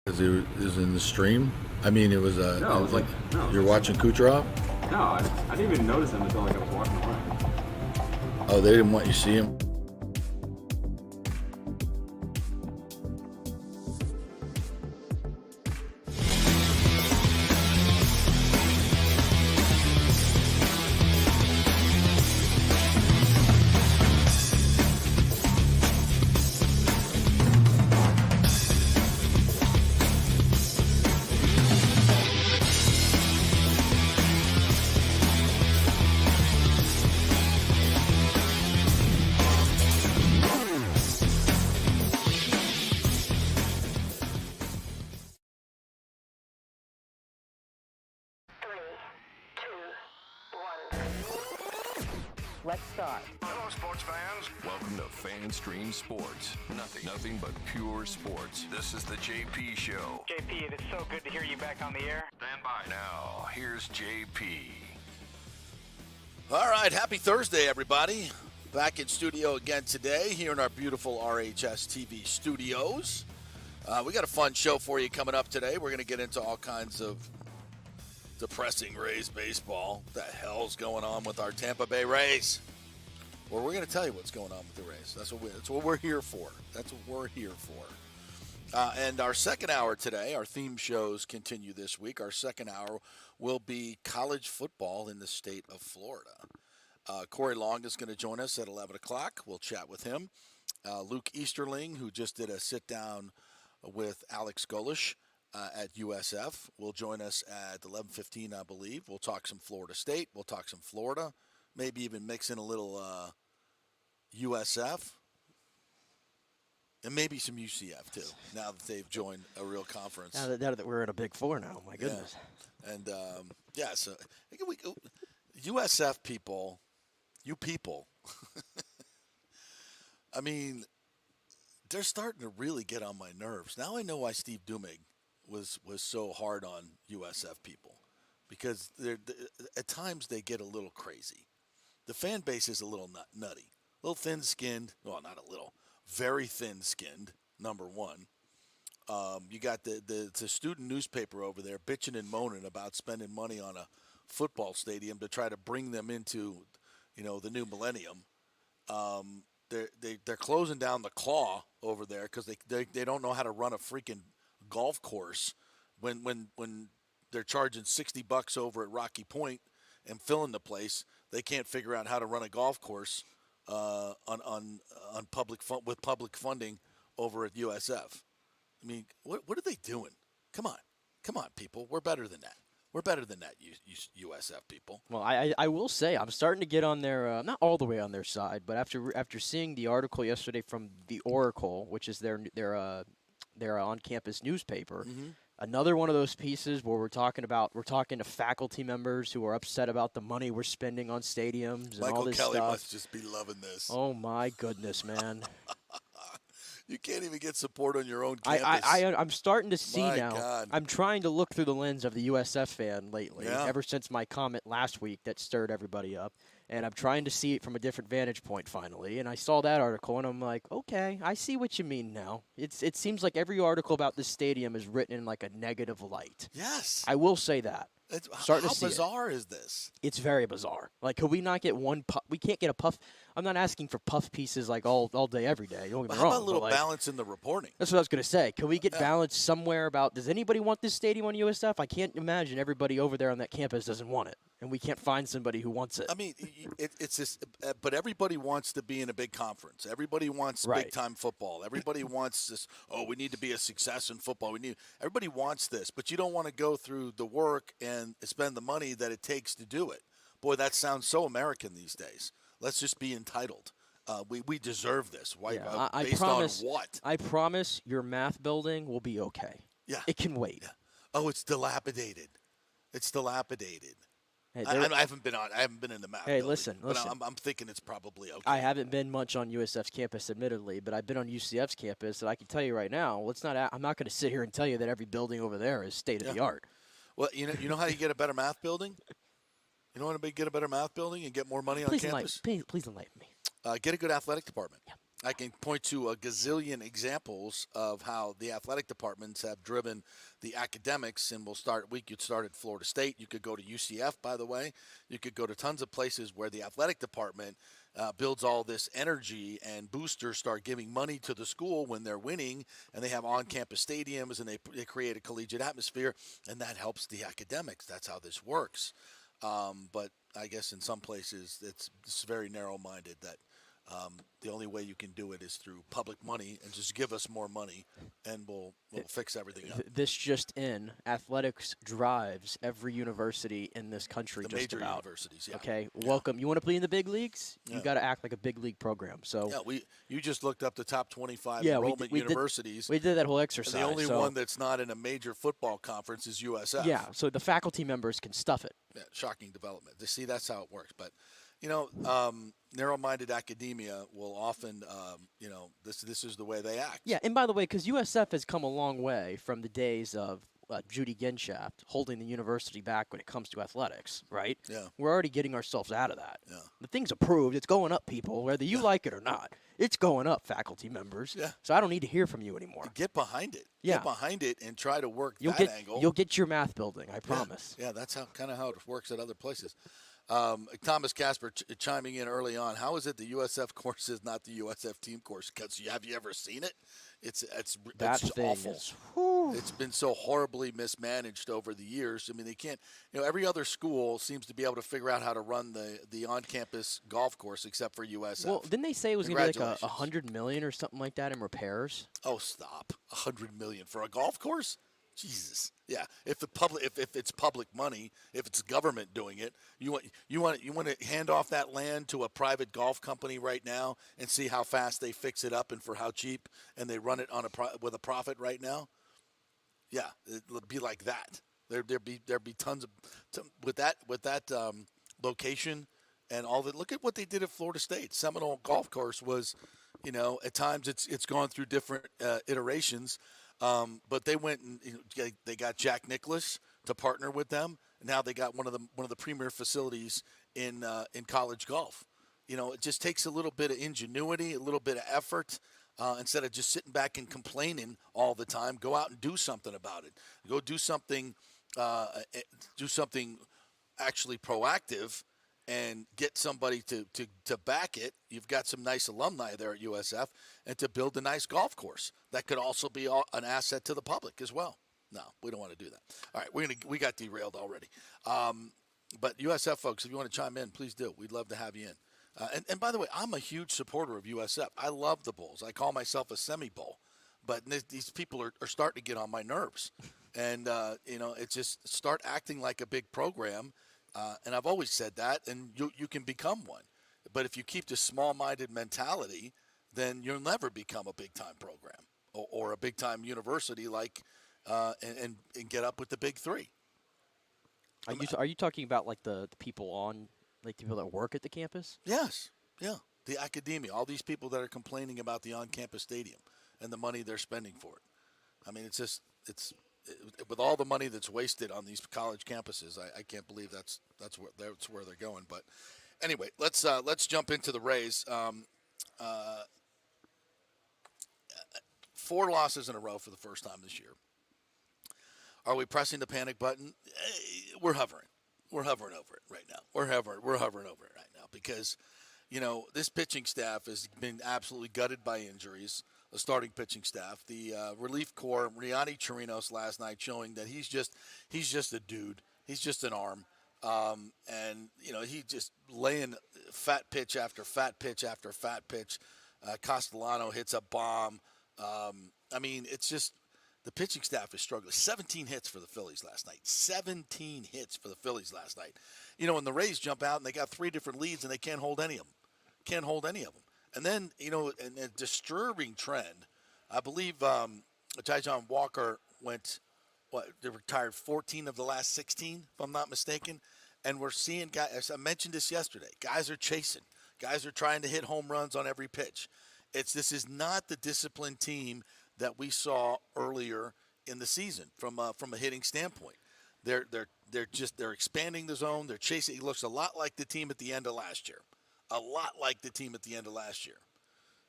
Because it was in the stream. I mean, it was a. No, it was like no. You're watching Kucherov. No, I didn't even notice him until like I was walking away. Oh, they didn't want you to see him. Let's start. Hello, sports fans. Welcome to FanStream Sports. Nothing but pure sports. This is the JP Show. JP, it is so good to hear you back on the air. Stand by. Now, here's JP. All right, happy Thursday, everybody. Back in studio again today, here in our beautiful RHS TV studios. We got a fun show for you coming up today. We're going to get into all kinds of depressing Rays baseball. What the hell's going on with our Tampa Bay Rays? Well, we're going to tell you what's going on with the Rays. That's what we're here for. That's what we're here for. And our second hour today, our theme shows continue this week. Our second hour will be college football in the state of Florida. Corey Long is going to join us at 11 o'clock. We'll chat with him. Luke Easterling, who just did a sit-down with Alex Golish at USF, will join us at 11:15, I believe. We'll talk some Florida State. We'll talk some Florida. Maybe even mix in a little USF. And maybe some UCF, too, now that they've joined a real conference. Now that we're in a Big Four now, my goodness. Yeah. And, so USF people, you people, I mean, they're starting to really get on my nerves. Now I know why Steve Dumig was so hard on USF people, because at times they get a little crazy. The fan base is a little nutty, a little thin-skinned. Well, not a little, very thin-skinned. Number one, you got the student newspaper over there bitching and moaning about spending money on a football stadium to try to bring them into, the new millennium. They're closing down the Claw over there because they don't know how to run a freaking golf course when they're charging $60 over at Rocky Point and filling the place. They can't figure out how to run a golf course on with public funding over at USF. I mean, what are they doing? Come on, people. We're better than that. We're better than that, you USF people. Well, I will say I'm starting to get on their not all the way on their side, but after seeing the article yesterday from the Oracle, which is their on-campus newspaper. Mm-hmm. Another one of those pieces where we're talking to faculty members who are upset about the money we're spending on stadiums and all this stuff. Michael Kelly must just be loving this. Oh my goodness, man! You can't even get support on your own campus. I'm starting to see now. God. I'm trying to look through the lens of the USF fan lately. Yeah. Ever since my comment last week that stirred everybody up. And I'm trying to see it from a different vantage point finally. And I saw that article, and I'm like, okay, I see what you mean now. It seems like every article about this stadium is written in like a negative light. Yes. I will say that. How bizarre is this? It's very bizarre. Like, could we not get one puff? We can't get a puff. I'm not asking for puff pieces like all day, every day. Don't get me wrong. How about a little balance in the reporting? That's what I was going to say. Can we get balance somewhere about, does anybody want this stadium on USF? I can't imagine everybody over there on that campus doesn't want it. And we can't find somebody who wants it. I mean, it's just, but everybody wants to be in a big conference. Everybody wants big-time football. Everybody wants this, we need to be a success in football. Everybody wants this, but you don't want to go through the work and spend the money that it takes to do it. Boy, that sounds so American these days. Let's just be entitled. We deserve this. Why? Yeah, I based promise, on what? I promise your math building will be okay. Yeah. It can wait. Yeah. Oh, it's dilapidated. It's dilapidated. Hey, I haven't been in the math. Hey, building, listen. But I'm thinking it's probably okay. I haven't been much on USF's campus, admittedly, but I've been on UCF's campus, and I can tell you right now, I'm not going to sit here and tell you that every building over there is state of the art. Well, you know how you get a better math building? You know how to get a better math building and get more money on campus? Please enlighten me. Get a good athletic department. Yeah. I can point to a gazillion examples of how the athletic departments have driven the academics, and we could start at Florida State. You could go to UCF, by the way. You could go to tons of places where the athletic department builds all this energy, and boosters start giving money to the school when they're winning, and they have on-campus stadiums, and they create a collegiate atmosphere, and that helps the academics. That's how this works. But I guess in some places it's very narrow-minded that the only way you can do it is through public money, and just give us more money and we'll fix everything up. This just in, athletics drives every university in this country The just major about. universities, yeah. Okay, Yeah. welcome. You want to play in the big leagues? Yeah. You got to act like a big league program. So Yeah, you just looked up the top 25 Yeah, enrollment we did- universities. we did that whole and exercise. the only so, one that's not in a major football conference is USF. Yeah, so the faculty members can stuff it. Yeah, shocking development. See, that's how it works. But, narrow-minded academia will often, this is the way they act. Yeah, and by the way, because USF has come a long way from the days of Judy Genshaft holding the university back when it comes to athletics, right? Yeah. We're already getting ourselves out of that. Yeah. The thing's approved. It's going up, people, whether you like it or not. It's going up, faculty members. Yeah. So I don't need to hear from you anymore. Get behind it. Yeah. Get behind it and try to work You'll that get angle. you'll get your math building, I promise. Yeah, that's how it works at other places. Thomas Casper chiming in early on. How is it the USF course is not the USF team course? Because have you ever seen it? It's That just thing awful. is whew. It's been so horribly mismanaged over the years. I mean, they can't. Every other school seems to be able to figure out how to run the on-campus golf course except for USF. Well, didn't they say it was going to be like Congratulations. $100 million or something like that in repairs? Oh, stop! $100 million for a golf course? Jesus. Yeah. If it's public money, if it's government doing it, you want to hand off that land to a private golf company right now and see how fast they fix it up and for how cheap, and they run it with a profit right now. Yeah, it'll be like that. There'd be tons of with that location and all that. Look at what they did at Florida State. Seminole Golf Course was, at times it's gone through different iterations. But they went and they got Jack Nicklaus to partner with them. Now they got one of the premier facilities in college golf. It just takes a little bit of ingenuity, a little bit of effort, instead of just sitting back and complaining all the time. Go out and do something about it. Go do something actually proactive, and get somebody to back it. You've got some nice alumni there at USF, and to build a nice golf course that could also be an asset to the public as well. No, we don't want to do that. All right, we got derailed already. But USF folks, if you want to chime in, please do. We'd love to have you in. And by the way, I'm a huge supporter of USF. I love the Bulls. I call myself a semi-bull. But these people are starting to get on my nerves. And, it's just start acting like a big program. And I've always said that, and you can become one. But if you keep this small-minded mentality, then you'll never become a big-time program or a big-time university and get up with the big three. Are you talking about like the people the people that work at the campus? Yes, yeah. The academia, all these people that are complaining about the on-campus stadium and the money they're spending for it. I mean, with all the money that's wasted on these college campuses, I can't believe that's where they're going. But anyway, let's jump into the Rays. 4 losses in a row for the first time this year. Are we pressing the panic button? We're hovering. We're hovering over it right now. We're hovering over it right now because, this pitching staff has been absolutely gutted by injuries. The starting pitching staff, the relief corps, Riani Chirinos last night showing that he's just a dude. He's just an arm. And he just laying fat pitch after fat pitch after fat pitch. Castellano hits a bomb. It's just the pitching staff is struggling. 17 hits for the Phillies last night. 17 hits for the Phillies last night. And the Rays jump out and they got 3 different leads and they can't hold any of them. And then, in a disturbing trend, I believe Taijuan Walker they retired 14 of the last 16, if I'm not mistaken. And we're seeing guys, as I mentioned this yesterday, guys are chasing. Guys are trying to hit home runs on every pitch. This is not the disciplined team that we saw earlier in the season from a hitting standpoint. They're expanding the zone. They're chasing. He looks a lot like the team at the end of last year.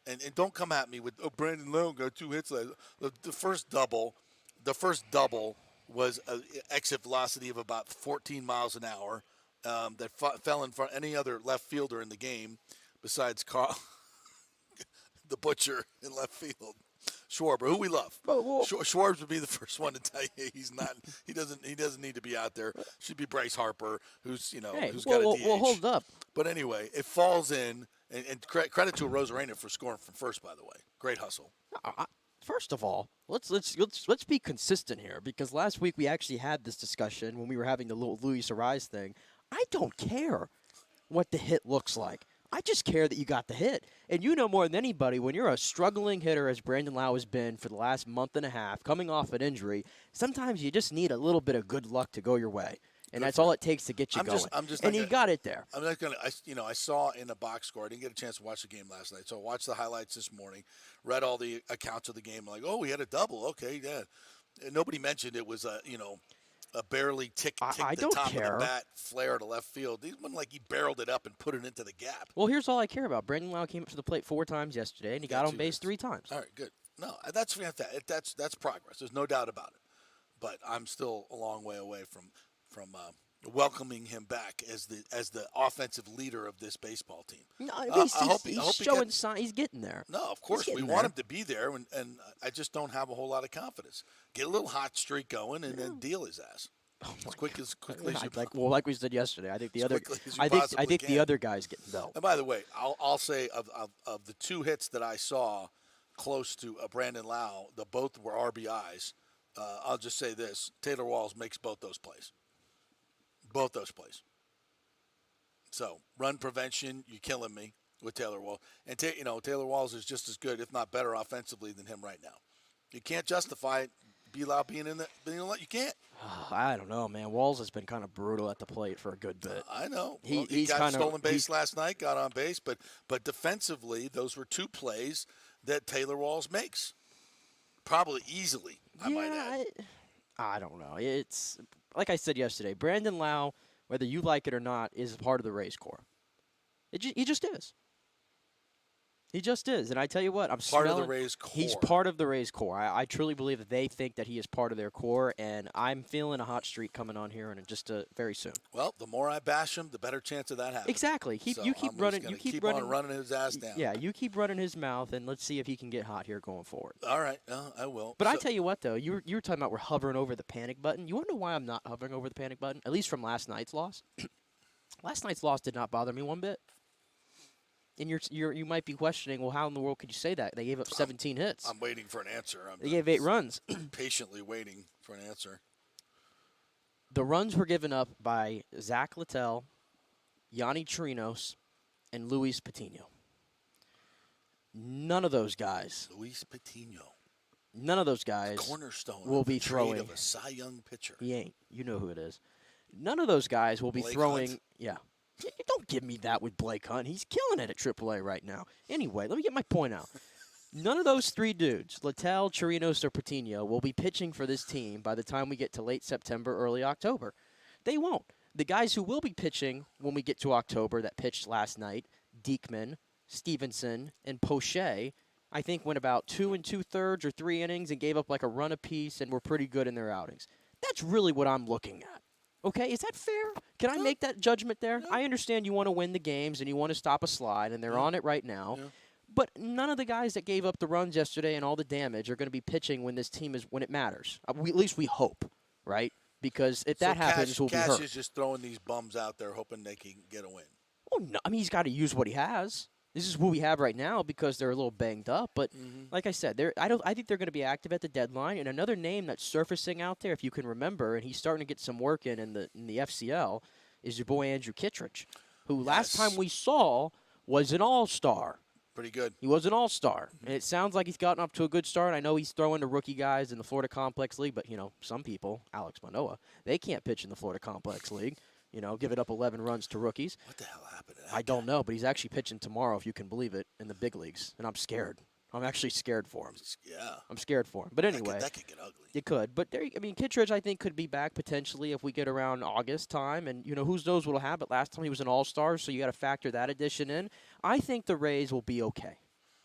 And don't come at me with, Brandon Lowe got 2 hits last. The first double was an exit velocity of about 14 miles an hour that fell in front of any other left fielder in the game besides Carl, the butcher in left field. Schwarber, who we love. Schwarber would be the first one to tell you he's not. He doesn't need to be out there. Should be Bryce Harper, who's got a DH. Well, hold up. But anyway, it falls in, and credit to Rosarena for scoring from first. By the way, great hustle. First of all, let's be consistent here, because last week we actually had this discussion when we were having the little Luis Arise thing. I don't care what the hit looks like. I just care that you got the hit. And you know more than anybody, when you're a struggling hitter, as Brandon Lau has been for the last month and a half, coming off an injury, sometimes you just need a little bit of good luck to go your way. And that's all it takes to get you going. And he got it there. I'm not going to. I saw in the box score. I didn't get a chance to watch the game last night, so I watched the highlights this morning. Read all the accounts of the game. I'm like, we had a double. Okay, yeah. And nobody mentioned it was a barely tick the top of the bat flare to left field. It wasn't like he barreled it up and put it into the gap. Well, here's all I care about. Brandon Lau came up to the plate 4 times yesterday, and he got on base 3 times. All right, good. No, that's fantastic. That's progress. There's no doubt about it. But I'm still a long way away from welcoming him back as the offensive leader of this baseball team. No, he's showing signs. He's getting there. No, of course we want him to be there, and I just don't have a whole lot of confidence. Get a little hot streak going, and then deal his ass as quickly as you like we said yesterday. I think the other guy's getting dealt. And by the way, I'll say of the 2 hits that I saw close to Brandon Lau, both were RBIs. I'll just say this: Taylor Walls makes both those plays. Both those plays. So, run prevention, you're killing me with Taylor Walls. And, Taylor Walls is just as good, if not better, offensively than him right now. You can't justify B-Lau being in you can't. I don't know, man. Walls has been kind of brutal at the plate for a good bit. I know. He got stolen base last night, got on base, but defensively, those were 2 plays that Taylor Walls makes. Probably easily, I might add. I don't know. It's like I said yesterday, Brandon Lau, whether you like it or not, is part of the Rays core. He just is. He just is. And I tell you what, part of the Rays core. He's part of the Rays core. I truly believe that they think that he is part of their core, and I'm feeling a hot streak coming on here and just very soon. Well, the more I bash him, the better chance of that happening. Exactly. You keep running his ass down. Yeah, you keep running his mouth, and let's see if he can get hot here going forward. All right, I will. But I tell you what, though, you were talking about we're hovering over the panic button. You want to know why I'm not hovering over the panic button? At least from last night's loss. Last night's loss did not bother me one bit. And you might be questioning, well, how in the world could you say that? They gave up 17 hits. I'm waiting for an answer. They gave 8 runs. Patiently waiting for an answer. The runs were given up by Zach Littell, Yanni Chirinos, and Luis Patino. None of those guys. Luis Patino. None of those guys cornerstone will be throwing. Of a Cy Young pitcher. He ain't. You know who it is. None of those guys will be throwing. Hunt. Yeah. Don't give me that with Blake Hunt. He's killing it at AAA right now. Anyway, let me get my point out. None of those 3 dudes, Littell, Chirinos, or Patino, will be pitching for this team by the time we get to late September, early October. They won't. The guys who will be pitching when we get to October that pitched last night, Diekman, Stevenson, and Poche, I think went about 2 2/3 or 3 innings and gave up like a run apiece and were pretty good in their outings. That's really what I'm looking at. Okay, is that fair? Can I make that judgment there? I understand you want to win the games and you want to stop a slide, and they're on it right now. Yeah. But none of the guys that gave up the runs yesterday and all the damage are going to be pitching when when it matters. At least we hope, right? Because if that happens, we'll be hurt. Cash is just throwing these bums out there hoping they can get a win. Well, no, I mean, he's got to use what he has. This is what we have right now because they're a little banged up. But like I said, I think they're going to be active at the deadline. And another name that's surfacing out there, if you can remember, and he's starting to get some work in the FCL, is your boy Andrew Kittredge, who last time we saw was an all-star. Pretty good. He was an all-star. And it sounds like he's gotten up to a good start. I know he's throwing to rookie guys in the Florida Complex League, but, some people, Alex Manoah, they can't pitch in the Florida Complex League. Give it up 11 runs to rookies. What the hell happened to that I don't know, but he's actually pitching tomorrow, if you can believe it, in the big leagues. And I'm scared. I'm actually scared for him. Yeah. I'm scared for him. But anyway. That could get ugly. It could. But, Kittredge, I think, could be back potentially if we get around August time. And, who knows what will happen. But last time he was an all-star, so you got to factor that addition in. I think the Rays will be okay.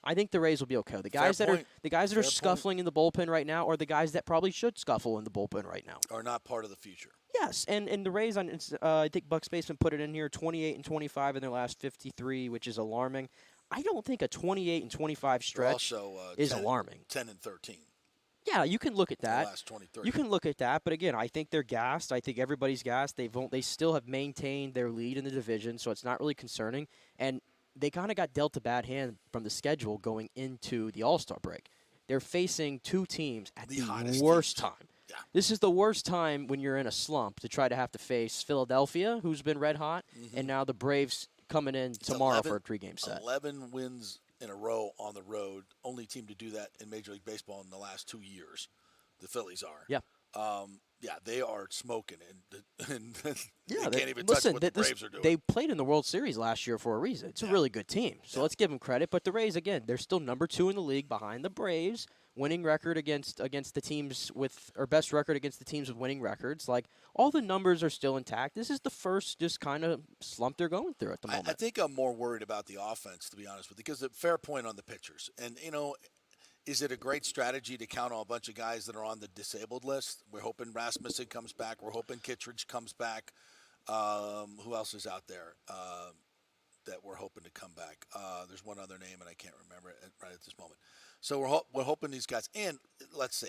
I think the Rays will be okay. The Fair guys that point. are the guys that Fair are point. scuffling in the bullpen right now are the guys that probably should scuffle in the bullpen right now. Are not part of the future. Yes, and the Rays on I think Buck Spaceman put it in here 28 and 25 in their last 53, which is alarming. I don't think a 28 and 25 stretch also, is 10 alarming. 10 and 13. Yeah, you can look at The that. last 23. You can look at that, but again, I think they're gassed. I think everybody's gassed. They still have maintained their lead in the division, so it's not really concerning. And they kind of got dealt a bad hand from the schedule going into the All-Star break. They're facing two teams at The the hottest worst teams. time. Yeah. This is the worst time when you're in a slump to try to have to face Philadelphia, who's been red hot, and now the Braves coming in tomorrow for a pregame set. 11 wins in a row on the road. Only team to do that in Major League Baseball in the last 2 years. The Phillies are. Yeah. Yeah, they are smoking, and Yeah, they can't even touch what the Braves are doing. They played in the World Series last year for a reason. It's a really good team, so let's give them credit. But the Rays, again, they're still number 2 in the league behind the Braves, winning record against the teams with – or best record against the teams with winning records. Like, all the numbers are still intact. This is the first just kind of slump they're going through at the moment. I think I'm more worried about the offense, to be honest with you, because a fair point on the pitchers. And, is it a great strategy to count on a bunch of guys that are on the disabled list? We're hoping Rasmussen comes back. We're hoping Kittredge comes back. Who else is out there that we're hoping to come back? There's one other name, and I can't remember it right at this moment. So we're hoping these guys. And let's say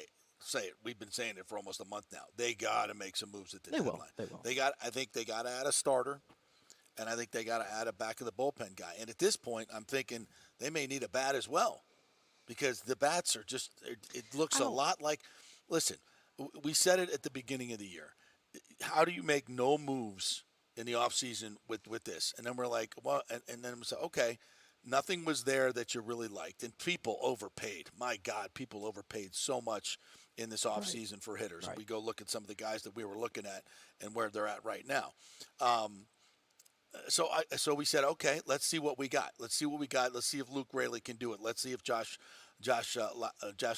it. We've been saying it for almost a month now. They got to make some moves at the deadline. They will. I think they got to add a starter, and I think they got to add a back of the bullpen guy. And at this point, I'm thinking they may need a bat as well. Because the bats are just – it looks a lot like – listen, we said it at the beginning of the year. How do you make no moves in the offseason with this? And then we're like, well – and then we said, okay, nothing was there that you really liked. And people overpaid. My God, people overpaid so much in this offseason for hitters. Right. We go look at some of the guys that we were looking at and where they're at right now. So we said, okay, let's see what we got. Let's see what we got. Let's see if Luke Raley can do it. Let's see if Josh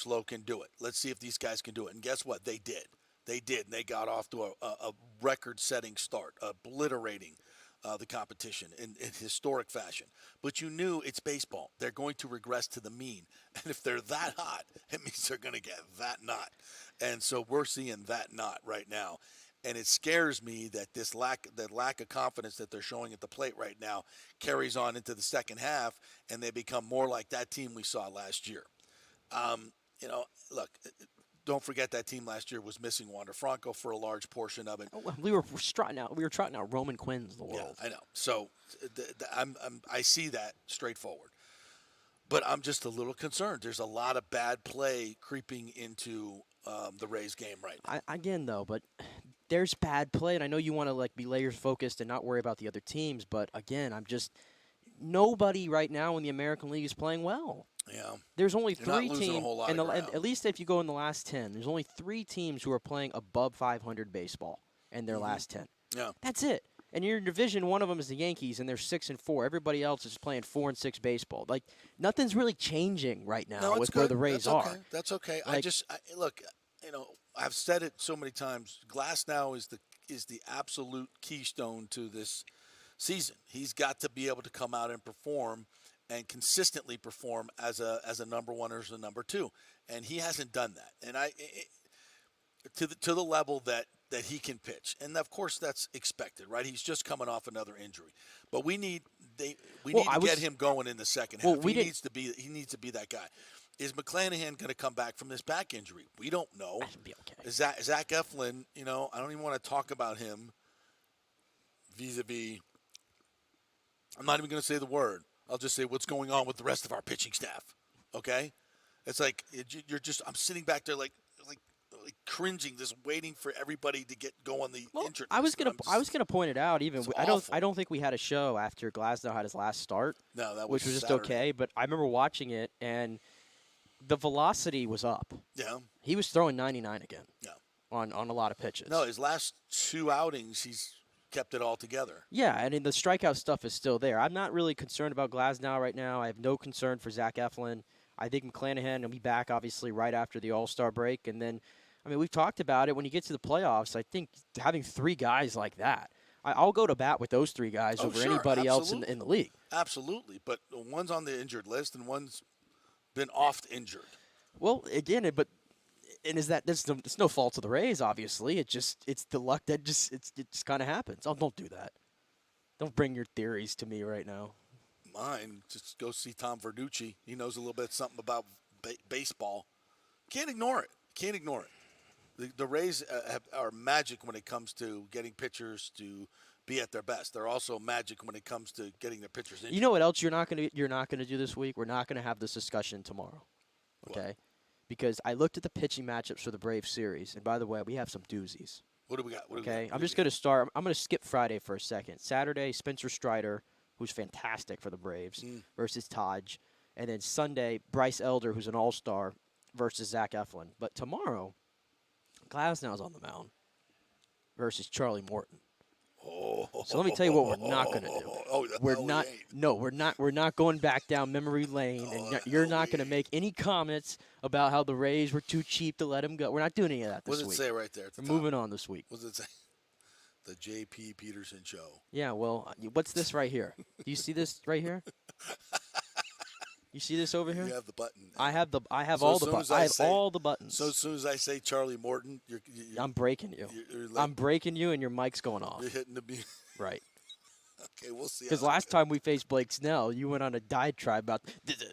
Lowe can do it. Let's see if these guys can do it. And guess what? They did. They did. And they got off to a record-setting start, obliterating the competition in historic fashion. But you knew it's baseball. They're going to regress to the mean. And if they're that hot, it means they're going to get that knot. And so we're seeing that knot right now. And it scares me that that lack of confidence that they're showing at the plate right now carries on into the second half, and they become more like that team we saw last year. Look, don't forget that team last year was missing Wander Franco for a large portion of it. We were trotting out Roman Quinn's the world. Yeah, I know. So I see that straightforward. But I'm just a little concerned. There's a lot of bad play creeping into the Rays game right now. But there's bad play, and I know you want to be laser focused and not worry about the other teams. But again, nobody right now in the American League is playing well. Yeah. There's only You're not 3 losing a teams, whole lot and of ground. at least if you go in the last 10, there's only 3 teams who are playing above 500 baseball in their last 10. Yeah. That's it. And your division, one of them is the Yankees, and they're 6-4. Everybody else is playing 4-6 baseball. Nothing's really changing right now with where the Rays are. That's okay. Look. I've said it so many times. Glasnow is the absolute keystone to this season. He's got to be able to come out and perform, and consistently perform as a number 1 or as a number 2, and he hasn't done that. And to the level that he can pitch, and of course that's expected, right? He's just coming off another injury, but we need to get him going in the second half. He needs to be that guy. Is McClanahan going to come back from this back injury? We don't know. That should be okay. Is Zach Eflin? I don't even want to talk about him. Vis-a-vis, I'm not even going to say the word. I'll just say what's going on with the rest of our pitching staff. Okay, it's like you're just. I'm sitting back there like cringing, just waiting for everybody to get going. Injured. I was gonna point it out. Even It's I awful. don't think we had a show after Glasnow had his last start. No, that which was just Saturday. okay. But I remember watching it, and the velocity was up. Yeah. He was throwing 99 again. Yeah. On a lot of pitches. No, his last 2 outings, he's kept it all together. Yeah, and the strikeout stuff is still there. I'm not really concerned about Glasnow right now. I have no concern for Zach Eflin. I think McClanahan will be back, obviously, right after the All-Star break. And then, we've talked about it. When you get to the playoffs, I think having 3 guys like that, I'll go to bat with those 3 guys over anybody else in the league. Absolutely, but one's on the injured list and one's been oft injured. Well, again, is that it's no fault of the Rays, obviously. It's the luck that it just kind of happens. Oh, don't do that. Don't bring your theories to me right now. Mine, just go see Tom Verducci. He knows a little bit something about baseball. Can't ignore it. Can't ignore it. The Rays are magic when it comes to getting pitchers to be at their best. They're also magic when it comes to getting their pitchers in. You know what else you're not gonna do this week? We're not gonna have this discussion tomorrow. Okay? What? Because I looked at the pitching matchups for the Braves series, and by the way, we have some doozies. What do we got? I'm just gonna start. I'm gonna skip Friday for a second. Saturday, Spencer Strider, who's fantastic for the Braves, versus Taj, and then Sunday, Bryce Elder, who's an all-star, versus Zach Eflin. But tomorrow, Glasnow's on the mound versus Charlie Morton. So let me tell you what we're not going to do. We're not going back down memory lane, and you're not going to make any comments about how the Rays were too cheap to let him go. We're not doing any of that this week. What does it say right there? We're moving on this week. What does it say? The JP Peterson Show. Yeah, well, what's this right here? Do you see this right here? You see this over here? You have the button. I have all the buttons. I have all the buttons. So as soon as I say Charlie Morton, I'm breaking you. I'm breaking you, and your mic's going off. You're hitting the beat. Right. Okay, we'll see. Because last time we faced Blake Snell, you went on a diatribe about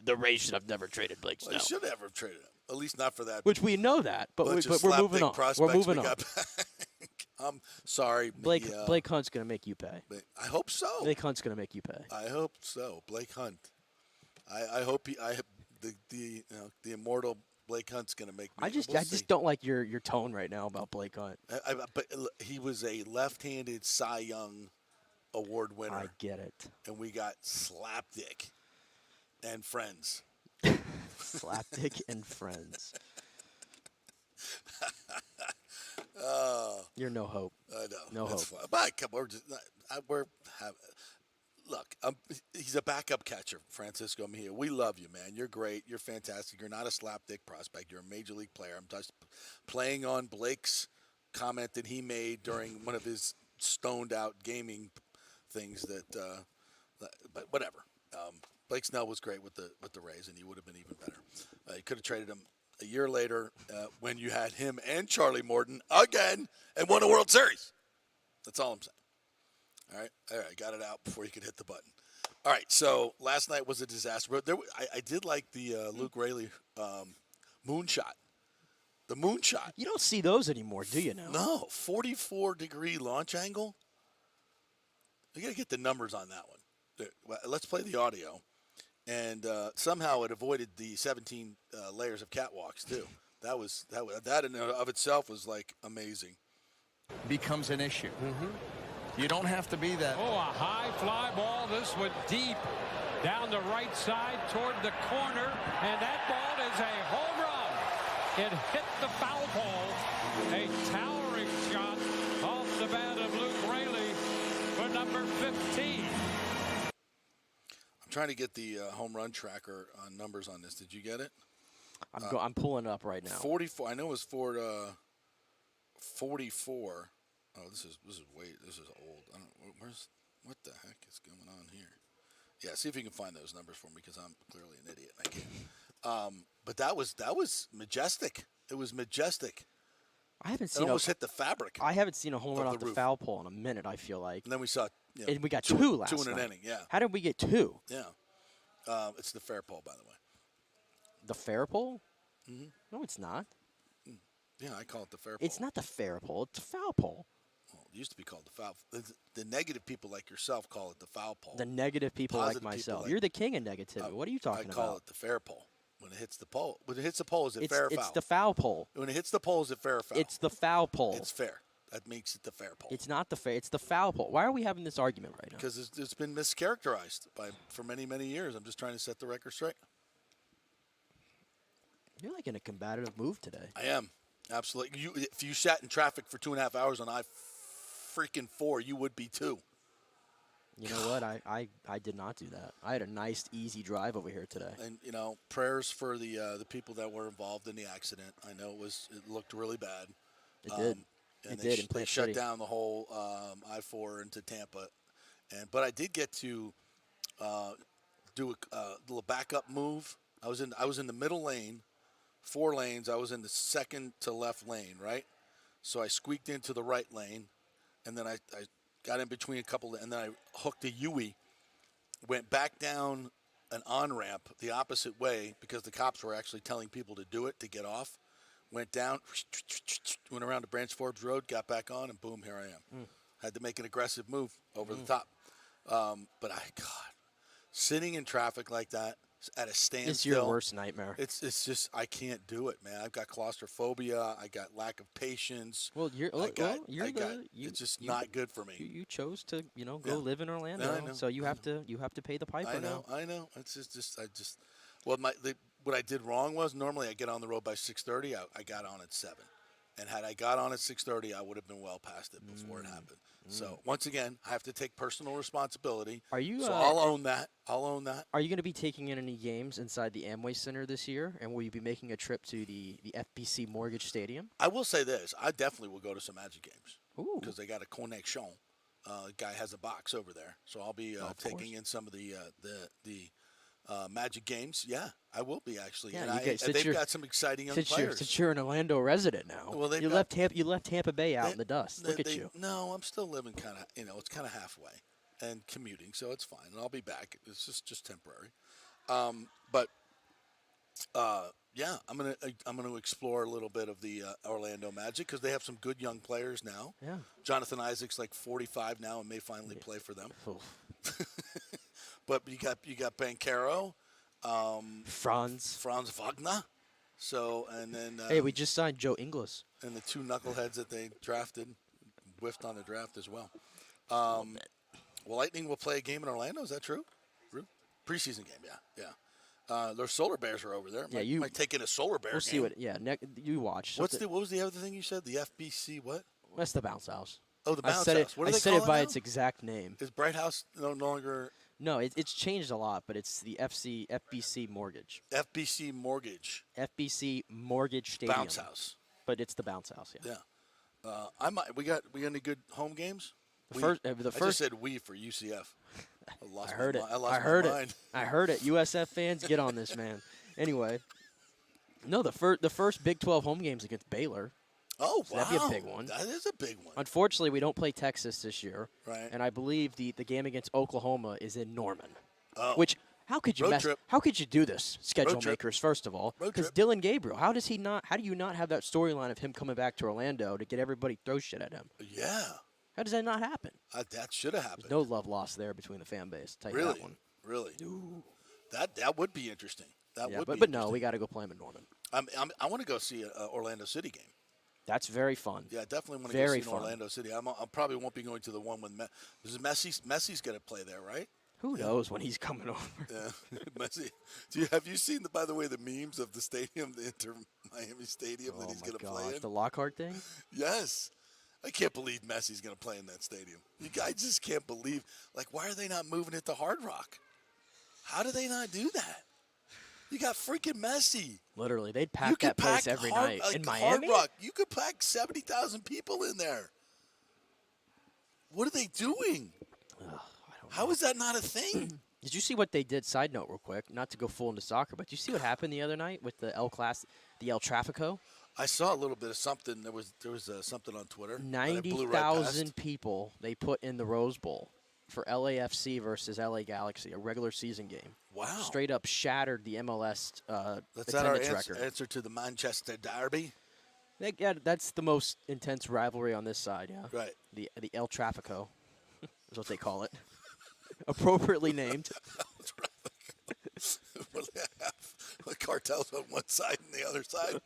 the Rays should have never traded Blake Snell. They should never have traded him. At least not for that. Which we know that, but we're moving on. We're moving on. I'm sorry. Blake Hunt's going to make you pay. I hope so. Blake Hunt's going to make you pay. I hope so. Blake Hunt. I hope the immortal Blake Hunt's going to make me. I just don't like your tone right now about Blake Hunt. But he was a left-handed Cy Young Award winner. I get it. And we got Slapdick and friends. Slapdick and friends. You're no hope. I know. No hope. Fine. But look, he's a backup catcher, Francisco Mejia. We love you, man. You're great. You're fantastic. You're not a slapdick prospect. You're a major league player. I'm just playing on Blake's comment that he made during one of his stoned-out gaming things but whatever. Blake Snell was great with the Rays, and he would have been even better. You could have traded him a year later when you had him and Charlie Morton again and won a World Series. That's all I'm saying. All right, got it out before you could hit the button. All right, so last night was a disaster. But I did like the Luke Raley moonshot. The moonshot. You don't see those anymore, do you now? No, 44-degree launch angle. You got to get the numbers on that one. Let's play the audio. And somehow it avoided the 17 layers of catwalks too. That in and of itself was like amazing. Becomes an issue. You don't have to be that. Oh, a high fly ball. This one deep down the right side toward the corner, and that ball is a home run. It hit the foul pole. A towering shot off the bat of Luke Raley for number 15. I'm trying to get the home run tracker numbers on this. Did you get it? I'm pulling it up right now. 44. I know it was for 44. Oh, this is old. I don't. What the heck is going on here? Yeah, see if you can find those numbers for me because I'm clearly an idiot. I can't. But that was majestic. It was majestic. I haven't It seen almost hit the fabric. I haven't seen a home run off the roof. foul pole in a minute. I feel like. And then we saw. And we got two last night. 2 in an night. inning. Yeah. How did we get 2? Yeah. It's the fair pole, by the way. The fair pole? Mm-hmm. No, it's not. Yeah, I call it the fair pole. It's not the fair pole. It's the foul pole. Well, it used to be called the foul. The negative people like yourself call it the foul pole. The negative people Positive like myself. people You're the king of negativity. What are you talking about? I call it the fair pole. When it hits the pole. When it hits the pole, is it fair or foul? It's the foul pole. When it hits the pole, is it fair or foul? It's the foul pole. It's fair. That makes it the fair pole. It's not the fair. It's the foul pole. Why are we having this argument right now? Because it's been mischaracterized for many, many years. I'm just trying to set the record straight. You're like in a combative move today. I am. Absolutely. If you sat in traffic for 2.5 hours on I-4, you would be too. You know what? I did not do that. I had a nice, easy drive over here today. And, prayers for the people that were involved in the accident. I know it looked really bad. It did. And They shut down the whole I-4 into Tampa. But I did get to do a little backup move I was in the middle lane, 4 lanes. I was in the second to left lane, right? So I squeaked into the right lane, and then I got in between a couple, and then I hooked a U-ey, went back down an on-ramp the opposite way because the cops were actually telling people to do it to get off. Went down, went around to Branch Forbes Road, got back on, and boom, here I am. Had to make an aggressive move over the top. But sitting in traffic like that at a standstill. It's your worst nightmare. It's just I can't do it, man. I've got claustrophobia. I got lack of patience. Well, it's just not good for me. You chose to go live in Orlando, I know, so you have to pay the piper now. I know. It's just what I did wrong was normally I get on the road by 6:30. I got on at 7, and had I got on at 6:30, I would have been well past it before it happened. So once again, I have to take personal responsibility. Are you? So I'll own that. Are you going to be taking in any games inside the Amway Center this year? And will you be making a trip to the FBC Mortgage Stadium? I will say this: I definitely will go to some Magic games because Ooh. they got a connection. Guy has a box over there, so I'll be taking in some of the Magic games. Yeah, I will be actually. Yeah, and they've got some exciting young players. Since you're an Orlando resident now, well, you left Tampa Bay out in the dust. Look at you. No, I'm still living kind of. It's kind of halfway and commuting, so it's fine. And I'll be back. It's just temporary. Yeah, I'm gonna explore a little bit of the Orlando Magic because they have some good young players now. Yeah. Jonathan Isaac's like 45 now and may finally play for them. Oof. But you got Banchero, Franz Wagner. So and then hey, we just signed Joe Ingles. And the 2 knuckleheads that they drafted, whiffed on the draft as well. Well, Lightning will play a game in Orlando. Is that true? Preseason game, yeah. Their Solar Bears are over there. Might take in a Solar Bear. We'll game. see what. Yeah, you watch. What was the other thing you said? The FBC what? That's the Bounce House. Oh, the Bounce House. What do I they said call it by now? its exact name. Is Bright House no longer? No, it's changed a lot, but it's the FBC Mortgage. FBC Mortgage. FBC Mortgage Stadium. Bounce House. But it's the Bounce House, yeah. Yeah. We got any good home games? I just said we for UCF. I heard it. I heard it. I heard it. USF fans, get on this, man. Anyway, no, the first Big 12 home game's against Baylor. Oh, So wow. that'd be a big one. That is a big one. Unfortunately, we don't play Texas this year. Right. And I believe the game against Oklahoma is in Norman. Oh. Which how could you Road trip. How could you do this, schedule Road trip. makers? First of all, Road because trip. Dylan Gabriel, how do you not have that storyline of him coming back to Orlando to get everybody throw shit at him? Yeah. How does that not happen? That should have happened. There's no love lost there between the fan base. Tell you Really? that one. Really? That would be interesting. But no, we got to go play him in Norman. I want to go see an Orlando City game. That's very fun. Yeah, I definitely want to go see an Orlando City. I probably won't be going to the one with Messi's going to play there, right? Who knows when he's coming over? Yeah, Messi. Have you seen by the way, the memes of the stadium, the Inter Miami Stadium that he's going to play in? The Lockhart thing? Yes. I can't believe Messi's going to play in that stadium. I just can't believe. Why are they not moving it to Hard Rock? How do they not do that? You got freaking Messi. Literally, they'd pack that place every night. In Miami? Hard Rock, you could pack 70,000 people in there. What are they doing? How is that not a thing? Did you see what they did? Side note, real quick, not to go full into soccer, but did you see what happened the other night with the El Trafico? I saw a little bit of something. There was something on Twitter. 90,000 people they put in the Rose Bowl for LAFC versus LA Galaxy, a regular season game. Wow! Straight up shattered the MLS That's not our record. Answer to the Manchester Derby. That's the most intense rivalry on this side. Yeah. Right. The El Trafico is what they call it. Appropriately named. The cartels on one side and the other side.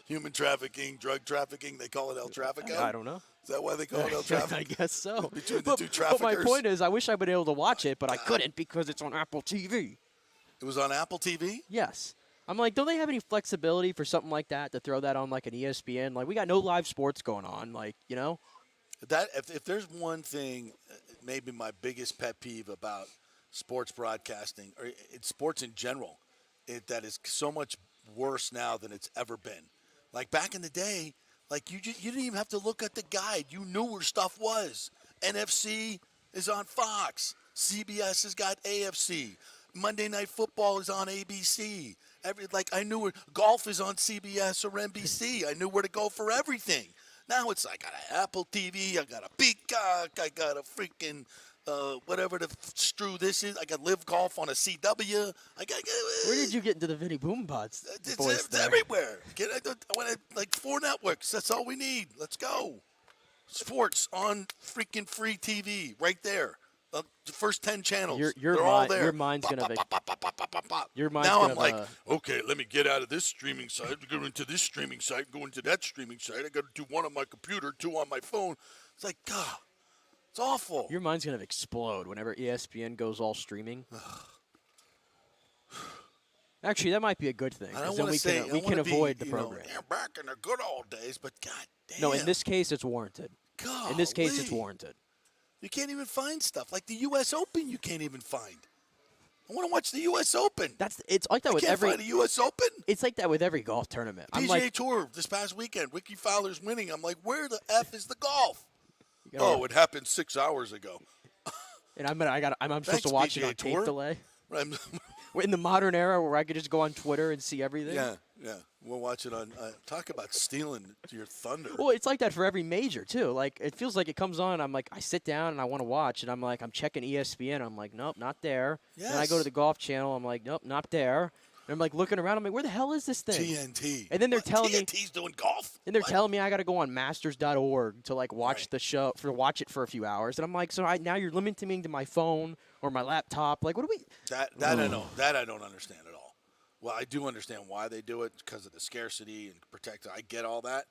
Human trafficking, drug trafficking. They call it El Trafico. I don't know. Is that why they call it El Trafico? I guess so. Between the two traffickers. But my point is, I wish I'd been able to watch it, but I couldn't because it's on Apple TV. It was on Apple TV? Yes. I'm like, don't they have any flexibility for something like that to throw that on like an ESPN? Like, we got no live sports going on. Like, you know? That if there's one thing, maybe my biggest pet peeve about sports broadcasting, or it's sports in general, that is so much worse now than it's ever been. Like back in the day, you didn't even have to look at the guide. You knew where stuff was. NFC is on Fox. CBS has got AFC. Monday Night Football is on ABC. I knew golf is on CBS or NBC. I knew where to go for everything. Now it's I got an Apple TV, I got a Peacock, I got a freaking whatever the strew this is. I got Live Golf on a CW. Where did you get into the Vinny Boombots? It's everywhere. I want like 4 networks. That's all we need. Let's go. Sports on freaking free TV right there. The first 10 channels. They're all there. Your mind's gonna. Your mind's now gonna. I'm like, okay, let me get out of this streaming site, go into this streaming site, go into that streaming site. I got to do 1 on my computer, 2 on my phone. It's like, God, it's awful. Your mind's gonna explode whenever ESPN goes all streaming. Actually, that might be a good thing. I don't then want to we can avoid the program. Back in the good old days, but God damn. No, in this case, it's warranted. God. In this case, it's warranted. You can't even find stuff like the U.S. Open. You can't even find. I want to watch the U.S. Open. It's like that with every. Find the U.S. Open. It's like that with every golf tournament. PGA Tour this past weekend. Ricky Fowler's winning. I'm like, where the F is the golf? Oh, it happened 6 hours ago. And I'm supposed to watch it on tape delay. In the modern era where I could just go on Twitter and see everything. Yeah. We'll watch it on. Talk about stealing your thunder. Well, it's like that for every major too. Like it feels like it comes on. I'm like, I sit down and I want to watch, and I'm like, I'm checking ESPN. I'm like, nope, not there. Yes. And I go to the Golf Channel. I'm like, nope, not there. And I'm like looking around. I'm like, where the hell is this thing? TNT. And then they're telling me TNT's doing golf. And they're telling me I got to go on Masters.org to like watch the show watch it for a few hours. And I'm like, so now you're limiting me to my phone or my laptop. Like, what do we? That I know. That I don't understand at all. Well, I do understand why they do it because of the scarcity and protect. I get all that,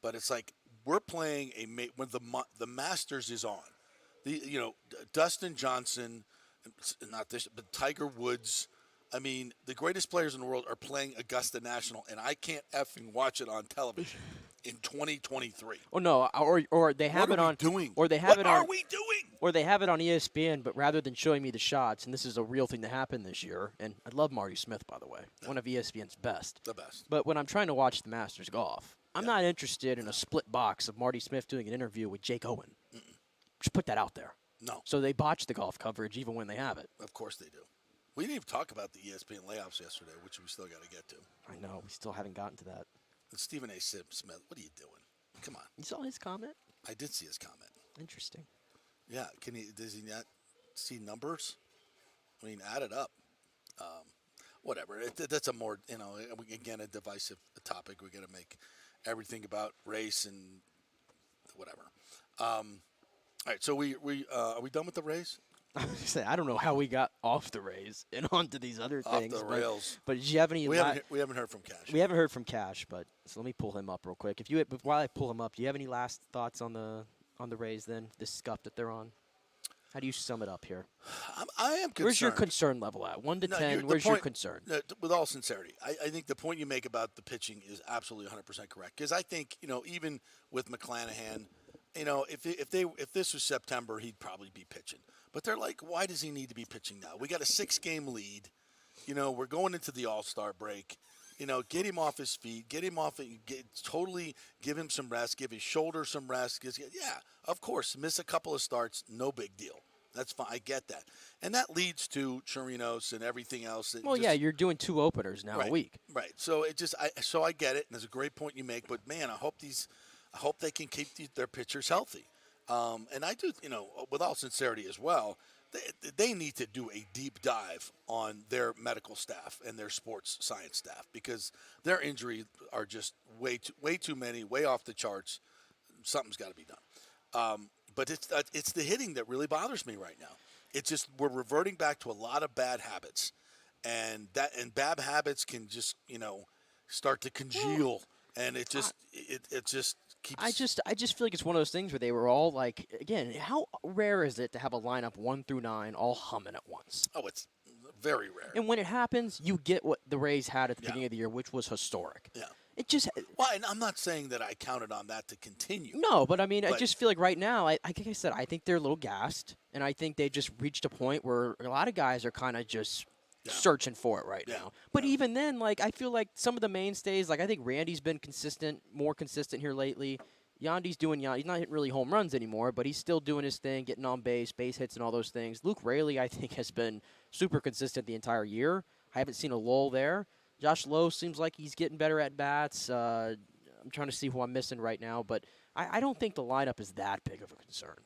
but it's like we're playing when the Masters is on. Dustin Johnson, not this, but Tiger Woods. I mean, the greatest players in the world are playing Augusta National, and I can't effing watch it on television in 2023. Oh no, or they have what it are on. We doing? Or they have what it on. What are we doing? Or they have it on ESPN, but rather than showing me the shots, and this is a real thing that happened this year, and I love Marty Smith, by the way, one of ESPN's best. The best. But when I'm trying to watch the Masters golf, I'm not interested in a split box of Marty Smith doing an interview with Jake Owen. Just put that out there. No. So they botch the golf coverage even when they have it. Of course they do. We didn't even talk about the ESPN layoffs yesterday, which we still got to get to. I know. We still haven't gotten to that. And Stephen A. Smith, what are you doing? Come on. You saw his comment? I did see his comment. Interesting. Yeah. Does he not see numbers? I mean, add it up. Whatever. That's a more, again, a divisive topic. We got to make everything about race and whatever. All right. So are we done with the race? I don't know how we got off the Rays and onto these other things. Off the rails. But did you have any? We haven't heard from Cash. We haven't heard from Cash, but so let me pull him up real quick. While I pull him up, do you have any last thoughts on the Rays? Then this scuff that they're on. How do you sum it up here? I am concerned. Where's your concern level at? 1 to 10. Where's your concern? With all sincerity, I think the point you make about the pitching is absolutely 100% correct. Because I think even with McClanahan, if this was September, he'd probably be pitching. But they're like, why does he need to be pitching now? We got a 6-game lead. We're going into the All-Star break. Get him off his feet. Get him off. Totally give him some rest. Give his shoulder some rest. Yeah, of course. Miss a couple of starts. No big deal. That's fine. I get that. And that leads to Chirinos and everything else. You're doing 2 openers now a week. Right. So I get it. And it's a great point you make. But, man, I hope they can keep their pitchers healthy. And I do, with all sincerity as well, they need to do a deep dive on their medical staff and their sports science staff because their injuries are just way too many, way off the charts. Something's got to be done. But it's the hitting that really bothers me right now. It's just we're reverting back to a lot of bad habits, and bad habits can just start to congeal, and it just keeps. I just feel like it's one of those things where they were all like, again, how rare is it to have a lineup 1 through 9 all humming at once? Oh, it's very rare. And when it happens, you get what the Rays had at the beginning of the year, which was historic. Yeah. It just. Well, and I'm not saying that I counted on that to continue. No, but I mean, I just feel like right now, like I said, I think they're a little gassed, and I think they just reached a point where a lot of guys are kind of just searching for it right now. But even then, like I feel like some of the mainstays, like I think Randy's been more consistent here lately. Yandy's doing Yandy. He's not hitting really home runs anymore, but he's still doing his thing, getting on base hits, and all those things. Luke Raley, I think, has been super consistent the entire year. I haven't seen a lull there. Josh Lowe seems like he's getting better at bats. I'm trying to see who I'm missing right now, but I don't think the lineup is that big of a concern.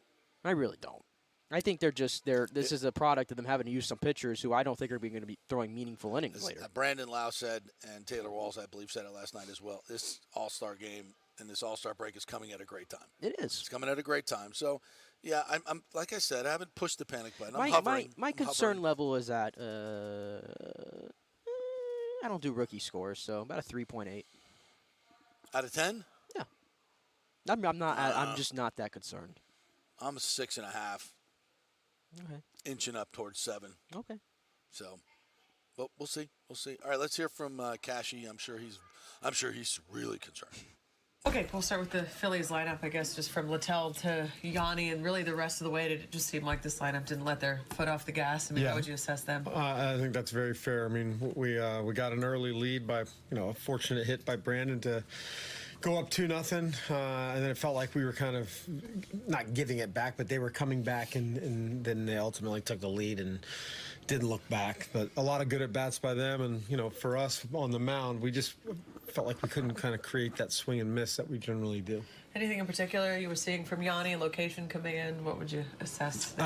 I really don't. I think this is a product of them having to use some pitchers who I don't think are going to be throwing meaningful innings later. Brandon Lau said, and Taylor Walls, I believe, said it last night as well, this All-Star game and this All-Star break is coming at a great time. It is. It's coming at a great time. So, yeah, I'm like I said, I haven't pushed the panic button. I'm hovering. My concern level is at, I don't do rookie scores, so about a 3.8. Out of 10? Yeah. I'm just not that concerned. I'm a 6.5. Okay. Inching up towards 7. Okay. So, but we'll see. We'll see. All right, let's hear from Cashy. I'm sure he's really concerned. Okay, we'll start with the Phillies lineup, I guess, just from Littell to Yanni, and really the rest of the way. Did it just seem like this lineup didn't let their foot off the gas? I mean, how would you assess them? I think that's very fair. I mean, we got an early lead by, a fortunate hit by Brandon to go up 2-0, and then it felt like we were kind of not giving it back, but they were coming back, and then they ultimately took the lead and didn't look back. But a lot of good at-bats by them, and, for us on the mound, we just felt like we couldn't kind of create that swing and miss that we generally do. Anything in particular you were seeing from Yanni, location coming in? What would you assess there?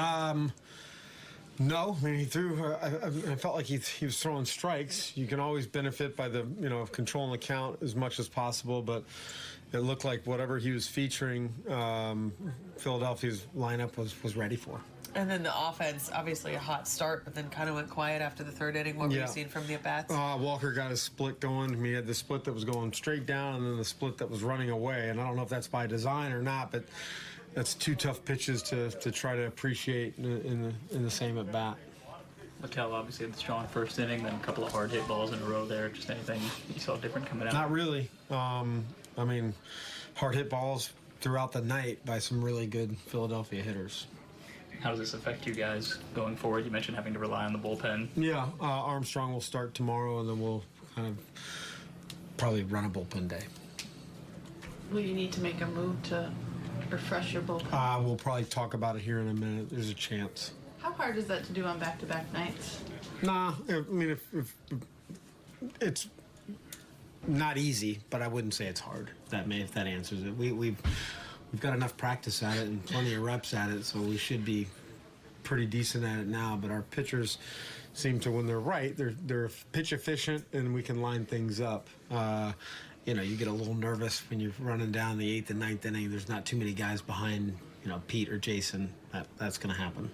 No, I mean, he threw. I felt like he was throwing strikes. You can always benefit by the controlling the count as much as possible, but it looked like whatever he was featuring, Philadelphia's lineup was ready for. And then the offense, obviously a hot start, but then kind of went quiet after the third inning. What were you seeing from the at-bats? Walker got his split going. He had the split that was going straight down and then the split that was running away. And I don't know if that's by design or not, but that's two tough pitches to try to appreciate in the same at-bat. Littell obviously had the strong first inning, then a couple of hard hit balls in a row there. Just anything you saw different coming out? Not really. I mean, hard hit balls throughout the night by some really good Philadelphia hitters. How does this affect you guys going forward? You mentioned having to rely on the bullpen. Yeah, Armstrong will start tomorrow, and then we'll kind of probably run a bullpen day. Will you need to make a move to refresh your bullpen? We'll probably talk about it here in a minute. There's a chance. How hard is that to do on back-to-back nights? Nah, I mean, if it's not easy, but I wouldn't say it's hard. If that answers it. We've got enough practice at it and plenty of reps at it, so we should be pretty decent at it now. But our pitchers seem to, when they're right, they're pitch efficient, and we can line things up. You get a little nervous when you're running down the 8th and 9th inning. There's not too many guys behind, Pete or Jason. That's going to happen.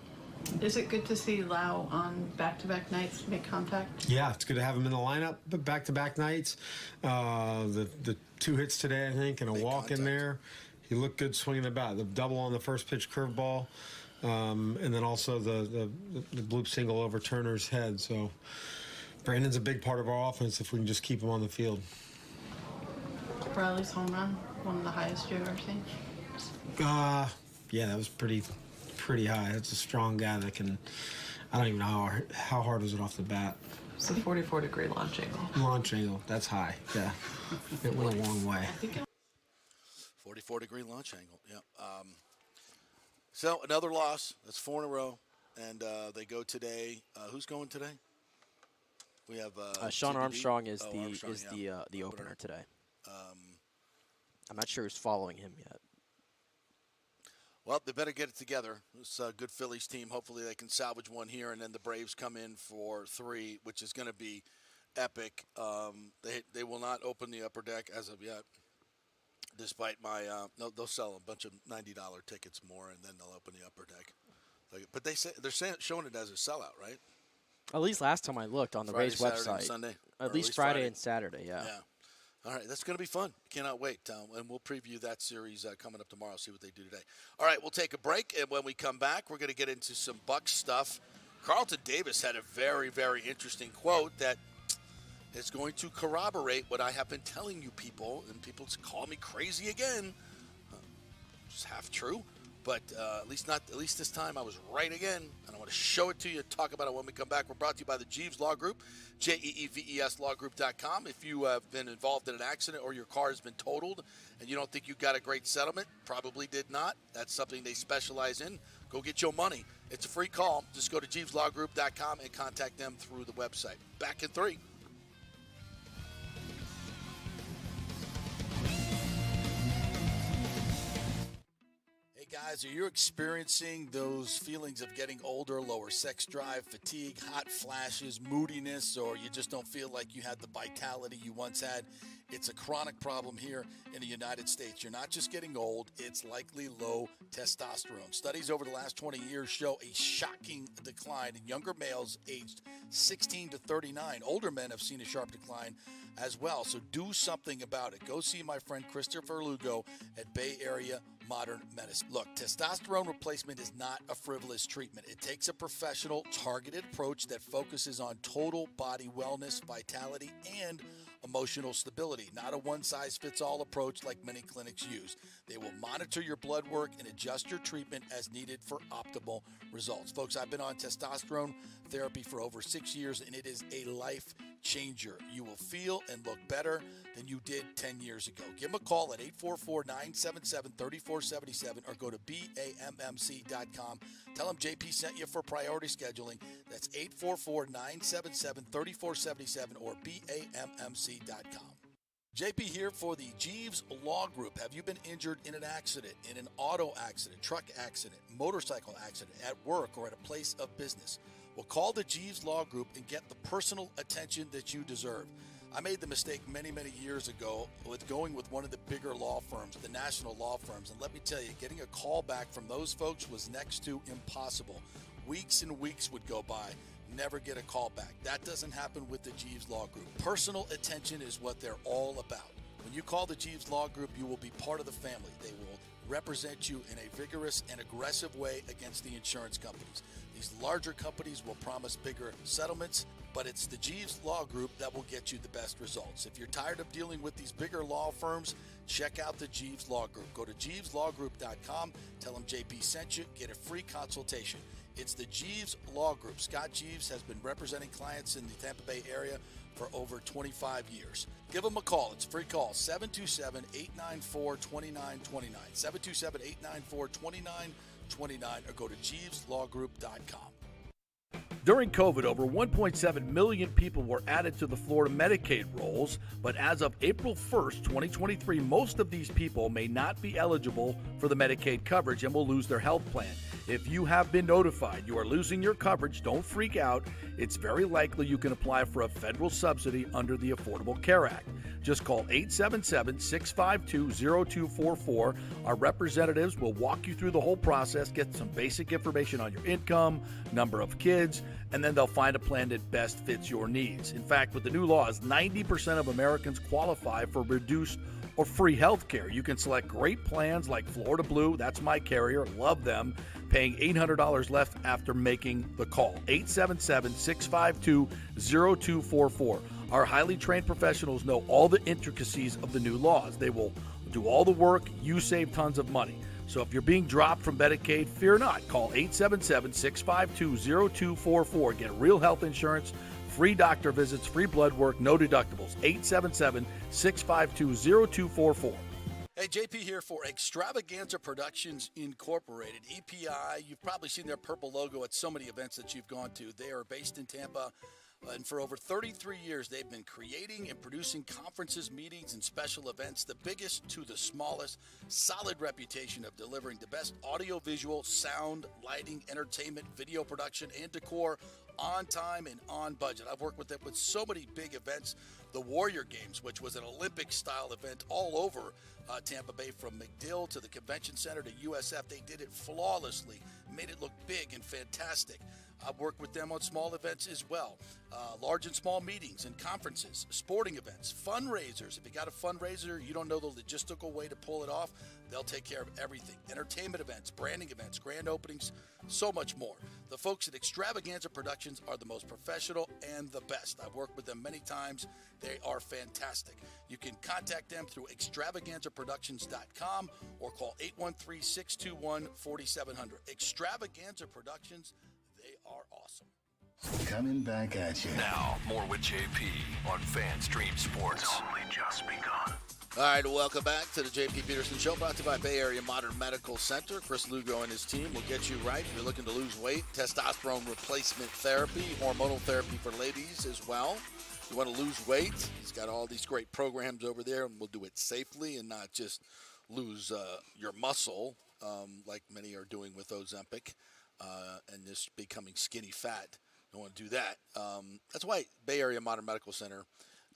Is it good to see Lau on back-to-back nights make contact? Yeah, it's good to have him in the lineup, but back-to-back nights. The 2 hits today, I think, and a walk in there. He looked good swinging the bat. The double on the first pitch curveball, and then also the bloop single over Turner's head. So Brandon's a big part of our offense if we can just keep him on the field. Riley's home run, one of the highest you've ever seen? Yeah, that was pretty high. That's a strong guy that can. I don't even know how hard was it off the bat. It's a 44-degree launch angle. Launch angle, that's high. Yeah, it went a long way. 44-degree launch angle. Yeah. So another loss. That's 4 in a row, and they go today. Who's going today? We have Sean TBD. Armstrong is Armstrong, the opener today. I'm not sure who's following him yet. Well, they better get it together. It's a good Phillies team. Hopefully they can salvage one here, and then the Braves come in for 3, which is going to be epic. They will not open the upper deck as of yet, despite my they'll sell a bunch of $90 tickets more, and then they'll open the upper deck. But they're showing it as a sellout, right? At least last time I looked on the Friday, Rays Saturday, website. and Sunday. At least Friday and Saturday, yeah. All right, that's going to be fun. Cannot wait. And we'll preview that series coming up tomorrow, see what they do today. All right, we'll take a break, and when we come back, we're going to get into some Bucs stuff. Carlton Davis had a very, very interesting quote that is going to corroborate what I have been telling you people, and people call me crazy again. It's half true. But at least this time I was right again, and I want to show it to you, talk about it when we come back. We're brought to you by the Jeeves Law Group, JEEVESLawGroup.com. If you have been involved in an accident or your car has been totaled and you don't think you got a great settlement, probably did not. That's something they specialize in. Go get your money. It's a free call. Just go to JeevesLawGroup.com and contact them through the website. Back in 3. Guys, are you experiencing those feelings of getting older, lower sex drive, fatigue, hot flashes, moodiness, or you just don't feel like you had the vitality you once had? It's a chronic problem here in the United States. You're not just getting old, it's likely low testosterone. Studies over the last 20 years show a shocking decline in younger males aged 16 to 39. Older men have seen a sharp decline as well, so do something about it. Go see my friend Christopher Lugo at Bay Area Modern Medicine. Look, testosterone replacement is not a frivolous treatment. It takes a professional, targeted approach that focuses on total body wellness, vitality, and emotional stability, not a one-size-fits-all approach like many clinics use. They will monitor your blood work and adjust your treatment as needed for optimal results. Folks, I've been on testosterone therapy for over 6 years, and it is a life changer. You will feel and look better than you did 10 years ago. Give them a call at 844-977-3477 or go to BAMMC.com. Tell them JP sent you for priority scheduling. That's 844-977-3477 or BAMMC.com. JP here for the Jeeves Law Group. Have you been injured in an accident, in an auto accident, truck accident, motorcycle accident, at work, or at a place of business? Well, call the Jeeves Law Group and get the personal attention that you deserve. I made the mistake many, many years ago with going with one of the bigger law firms, the national law firms. And let me tell you, getting a call back from those folks was next to impossible. Weeks and weeks would go by, never get a call back. That doesn't happen with the Jeeves Law Group. Personal attention is what they're all about. When you call the Jeeves Law Group, you will be part of the family. They will represent you in a vigorous and aggressive way against the insurance companies. These larger companies will promise bigger settlements, but it's the Jeeves Law Group that will get you the best results. If you're tired of dealing with these bigger law firms, check out the Jeeves Law Group. Go to JeevesLawGroup.com, tell them JP sent you, get a free consultation. It's the Jeeves Law Group. Scott Jeeves has been representing clients in the Tampa Bay area for over 25 years. Give them a call. It's a free call, 727-894-2929, 727-894-2929, or go to JeevesLawGroup.com. During COVID, over 1.7 million people were added to the Florida Medicaid rolls, but as of April 1st, 2023, most of these people may not be eligible for the Medicaid coverage and will lose their health plan. If you have been notified you are losing your coverage, don't freak out. It's very likely you can apply for a federal subsidy under the Affordable Care Act. Just call 877-652-0244. Our representatives will walk you through the whole process, get some basic information on your income, number of kids, and then they'll find a plan that best fits your needs. In fact, with the new laws, 90% of Americans qualify for reduced or free health care. You can select great plans like Florida Blue, that's my carrier, love them, paying $800 left after making the call. 877-652-0244. Our highly trained professionals know all the intricacies of the new laws. They will do all the work, you save tons of money. So if you're being dropped from Medicaid, fear not. Call 877-652-0244. Get real health insurance, free doctor visits, free blood work, no deductibles. 877-652-0244. Hey, JP here for Extravaganza Productions Incorporated, EPI. You've probably seen their purple logo at so many events that you've gone to. They are based in Tampa. And for over 33 years, they've been creating and producing conferences, meetings, and special events, the biggest to the smallest. Solid reputation of delivering the best audio-visual, sound, lighting, entertainment, video production, and decor on time and on budget. I've worked with them with so many big events. The Warrior Games, which was an Olympic-style event all over Tampa Bay, from McDill to the Convention Center to USF. They did it flawlessly, made it look big and fantastic. I've worked with them on small events as well, large and small meetings and conferences, sporting events, fundraisers. If you got a fundraiser, you don't know the logistical way to pull it off, they'll take care of everything. Entertainment events, branding events, grand openings, so much more. The folks at Extravaganza Productions Productions are the most professional and the best. I've worked with them many times. They are fantastic. You can contact them through extravaganzaproductions.com or call 813-621-4700. Extravaganza Productions, they are awesome. Coming back at you. Now, more with JP on FanStream Sports. It's only just begun. All right, welcome back to the JP Peterson Show, brought to you by Bay Area Modern Medical Center. Chris Lugo and his team will get you right if you're looking to lose weight. Testosterone replacement therapy, hormonal therapy for ladies as well. You want to lose weight, he's got all these great programs over there, and we'll do it safely and not just lose your muscle like many are doing with Ozempic and just becoming skinny fat. Don't want to do that. That's why Bay Area Modern Medical Center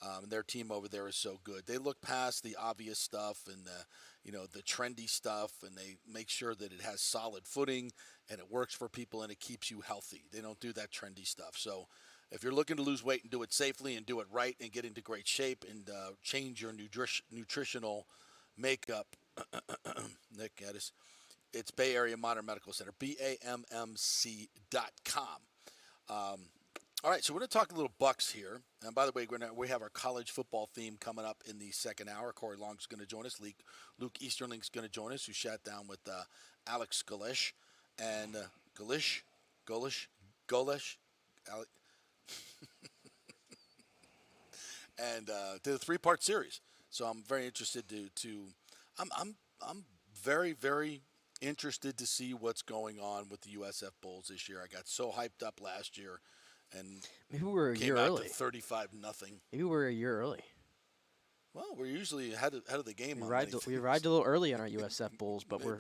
and their team over there is so good. They look past the obvious stuff and the trendy stuff, and they make sure that it has solid footing and it works for people and it keeps you healthy. They don't do that trendy stuff. So if you're looking to lose weight and do it safely and do it right and get into great shape and change your nutritional makeup, Nick Geddes, it's Bay Area Modern Medical Center, BAMMC.com. All right, so we're going to talk a little Bucks here. And by the way, we have our college football theme coming up in the second hour. Corey Long's going to join us. Luke Easterling's going to join us, who sat down with Alex Golish. And Golish. And did a 3-part series. So I'm very interested I'm very, very interested to see what's going on with the USF Bulls this year. I got so hyped up last year. And maybe we're a came year out early. To 35-0. Maybe we're a year early. Well, we're usually ahead of the game. We arrived a little early on our USF Bulls, but we're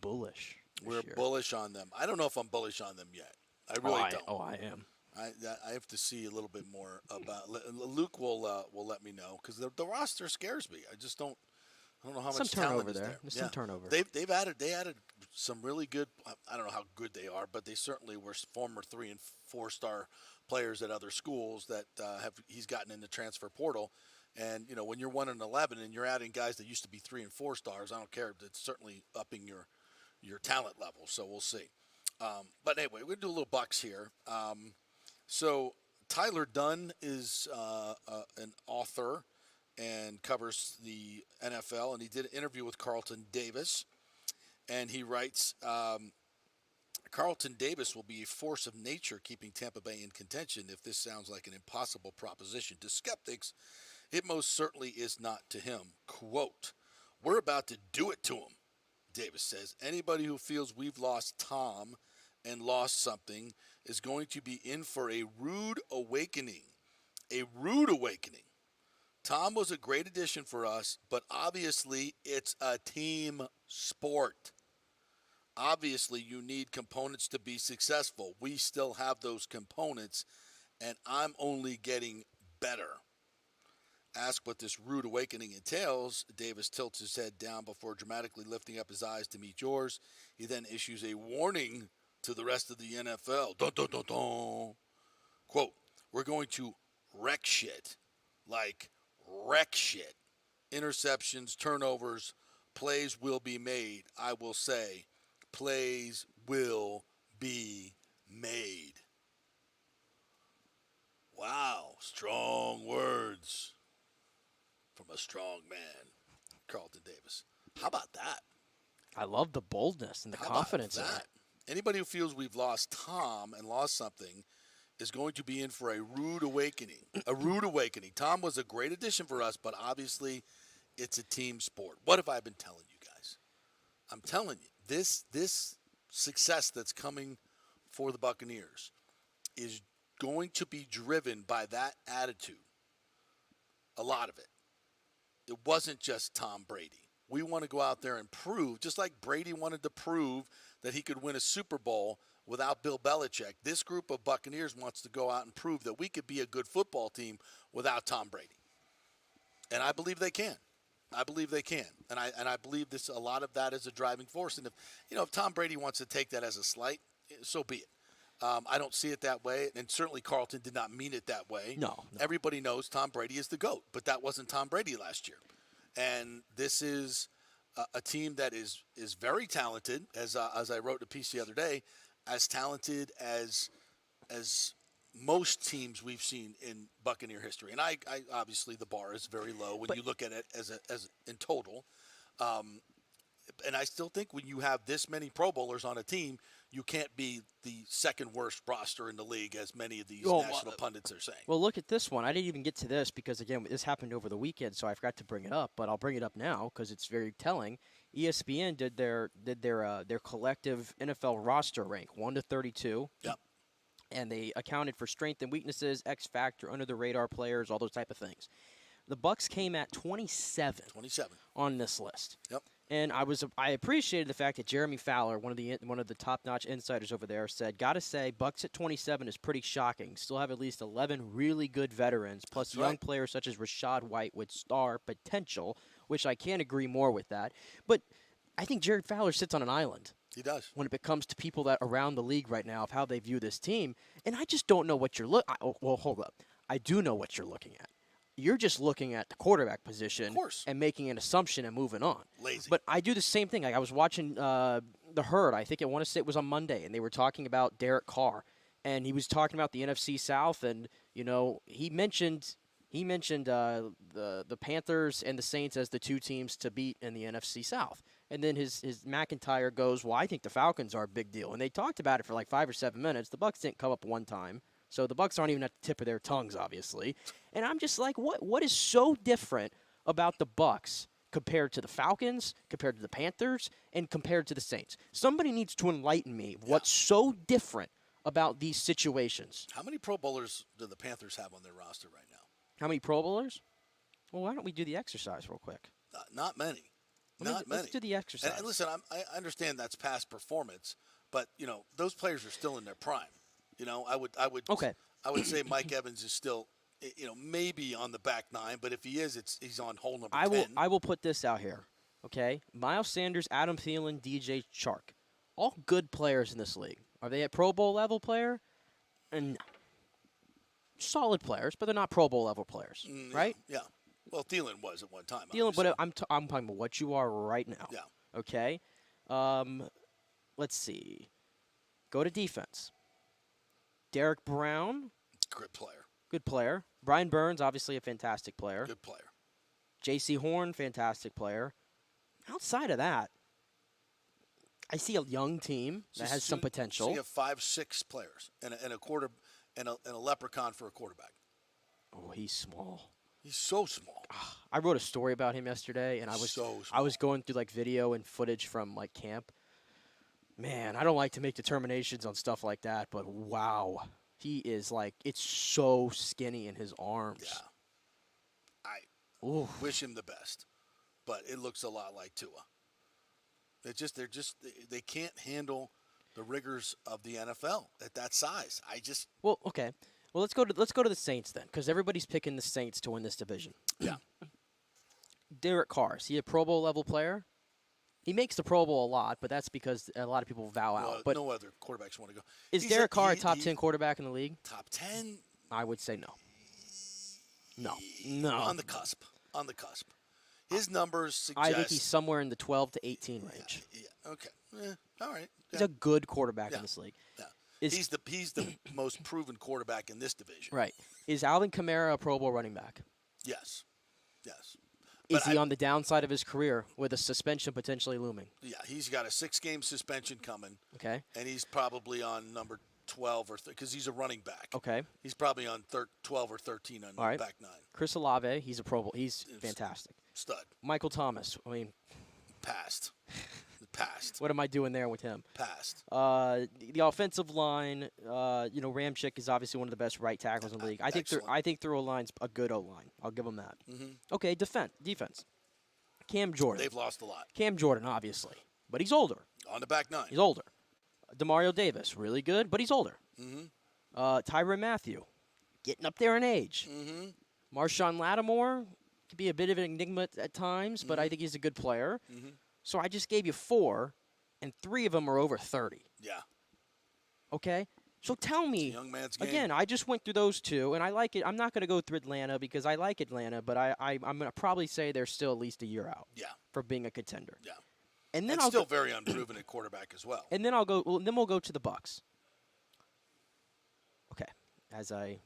bullish. We're bullish on them. I don't know if I'm bullish on them yet. I really don't. Oh, I am. I have to see a little bit more about. Luke will let me know because the roster scares me. I just don't. I don't know how much talent is there. There's some turnover. They added some really good. I don't know how good they are, but they certainly were former 3- and 4-star players at other schools that he's gotten in the transfer portal. And when you're 1-11 and you're adding guys that used to be 3- and 4-stars, I don't care. It's certainly upping your talent level. So we'll see. But anyway, we're gonna do a little Bucks here. So Tyler Dunn is an author and covers the NFL, and he did an interview with Carlton Davis, and he writes, Carlton Davis will be a force of nature keeping Tampa Bay in contention. If this sounds like an impossible proposition to skeptics, it most certainly is not to him. Quote, "We're about to do it to him," Davis says. "Anybody who feels we've lost Tom and lost something is going to be in for a rude awakening. A rude awakening. Tom was a great addition for us, but obviously it's a team sport. Obviously you need components to be successful. We still have those components, and I'm only getting better." Asked what this rude awakening entails, Davis tilts his head down before dramatically lifting up his eyes to meet yours. He then issues a warning to the rest of the NFL. Dun, dun, dun, dun. Quote, "We're going to wreck shit. Like wreck shit. Interceptions, turnovers, plays will be made. I will say, plays will be made." Wow, strong words from a strong man, Carlton Davis. How about that? I love the boldness and the confidence in that. Anybody who feels we've lost Tom and lost something is going to be in for a rude awakening. A rude awakening. Tom was a great addition for us, but obviously it's a team sport. What have I been telling you guys? I'm telling you, this success that's coming for the Buccaneers is going to be driven by that attitude. A lot of it. It wasn't just Tom Brady. We want to go out there and prove, just like Brady wanted to prove that he could win a Super Bowl without Bill Belichick. This group of Buccaneers wants to go out and prove that we could be a good football team without Tom Brady. And I believe they can. I believe they can. And I believe a lot of that is a driving force. And if Tom Brady wants to take that as a slight, so be it. I don't see it that way, and certainly Carlton did not mean it that way. No. Everybody knows Tom Brady is the GOAT, but that wasn't Tom Brady last year. And this is a team that is very talented, as I wrote in a piece the other day, as talented as as most teams we've seen in Buccaneer history. And I obviously the bar is very low when you look at it as in total. And I still think when you have this many Pro Bowlers on a team, you can't be the second worst roster in the league, as many of these national pundits are saying. Well, look at this one. I didn't even get to this because, again, this happened over the weekend, so I forgot to bring it up. But I'll bring it up now because it's very telling. ESPN did their collective NFL roster rank 1 to 32. Yep. And they accounted for strength and weaknesses, X factor, under the radar players, all those type of things. The Bucs came at 27 on this list. Yep. And I appreciated the fact that Jeremy Fowler, one of the top-notch insiders over there, said, "Gotta say, Bucs at 27 is pretty shocking. Still have at least 11 really good veterans, plus young players such as Rashad White with star potential," which I can't agree more with that. But I think Jared Fowler sits on an island. He does. When it comes to people that around the league right now of how they view this team, and I just don't know what you're looking. Well, hold up. I do know what you're looking at. You're just looking at the quarterback position and making an assumption and moving on. Lazy. But I do the same thing. Like I was watching The Herd. I think I want to say it was on Monday, and they were talking about Derek Carr, and he was talking about the NFC South, and he mentioned the Panthers and the Saints as the two teams to beat in the NFC South. And then his McIntyre goes, "Well, I think the Falcons are a big deal." And they talked about it for like 5 or 7 minutes. The Bucs didn't come up one time. So the Bucs aren't even at the tip of their tongues, obviously. And I'm just like, what is so different about the Bucs compared to the Falcons, compared to the Panthers, and compared to the Saints? Somebody needs to enlighten me what's so different about these situations. How many Pro Bowlers do the Panthers have on their roster right now? How many Pro Bowlers? Well, why don't we do the exercise real quick? Not many. Not many. Let's do the exercise. And listen, I understand that's past performance, but those players are still in their prime. I would say Mike Evans is still, maybe on the back nine, but if he is, he's on hole number 10. I will put this out here, okay? Miles Sanders, Adam Thielen, DJ Chark, all good players in this league. Are they a Pro Bowl level player? And solid players, but they're not Pro Bowl level players, right? Yeah. Well, Thielen was at one time. Thielen, but I'm talking about what you are right now. Yeah. Okay. Let's see. Go to defense. Derek Brown. Good player. Good player. Brian Burns, obviously a fantastic player. Good player. J.C. Horn, fantastic player. Outside of that, I see a young team that has some potential. So you have 5-6 players and a quarter and a leprechaun for a quarterback. Oh, he's small. He's so small. I wrote a story about him yesterday, and I was going through like video and footage from like camp. Man, I don't like to make determinations on stuff like that, but wow, he is like, it's so skinny in his arms. Yeah. I wish him the best, but it looks a lot like Tua. They can't handle the rigors of the NFL at that size. Well, okay. Well, let's go to the Saints then, because everybody's picking the Saints to win this division. Yeah. Derek Carr, is he a Pro Bowl level player? He makes the Pro Bowl a lot, but that's because a lot of people vow out. But no other quarterbacks want to go. Is Derek Carr a top 10 quarterback in the league? Top 10? I would say no. No. On the cusp. His numbers suggest. I think he's somewhere in the 12 to 18 range. Yeah. Okay. All right. He's a good quarterback in this league. Yeah. He's the most proven quarterback in this division. Right. Is Alvin Kamara a Pro Bowl running back? Yes. Is he on the downside of his career with a suspension potentially looming? Yeah, he's got a 6-game suspension coming. Okay. And he's probably on number 12 because he's a running back. Okay. He's probably on 12 or 13 on the back nine. Chris Olave, he's a Pro Bowl. He's fantastic. Stud. Michael Thomas, Passed. What am I doing there with him? Passed. The offensive line, Ramchick is obviously one of the best right tackles in the league. I think their O-line's a good O-line. I'll give them that. Mm-hmm. Okay, defense. Cam Jordan. They've lost a lot. Cam Jordan, obviously, but he's older. On the back nine. He's older. Demario Davis, really good, but he's older. Mm-hmm. Tyrann Mathieu, getting up there in age. Mm-hmm. Marshawn Lattimore could be a bit of an enigma at times, but I think he's a good player. Mm-hmm. So I just gave you 4, and 3 of them are over 30. Yeah. Okay? So tell me, young man's game. Again, I just went through those 2, and I like it. I'm not going to go through Atlanta because I like Atlanta, but I'm going to probably say they're still at least a year out for being a contender. Yeah. And then I'll still very unproven at quarterback as well. And then we'll go to the Bucs. as I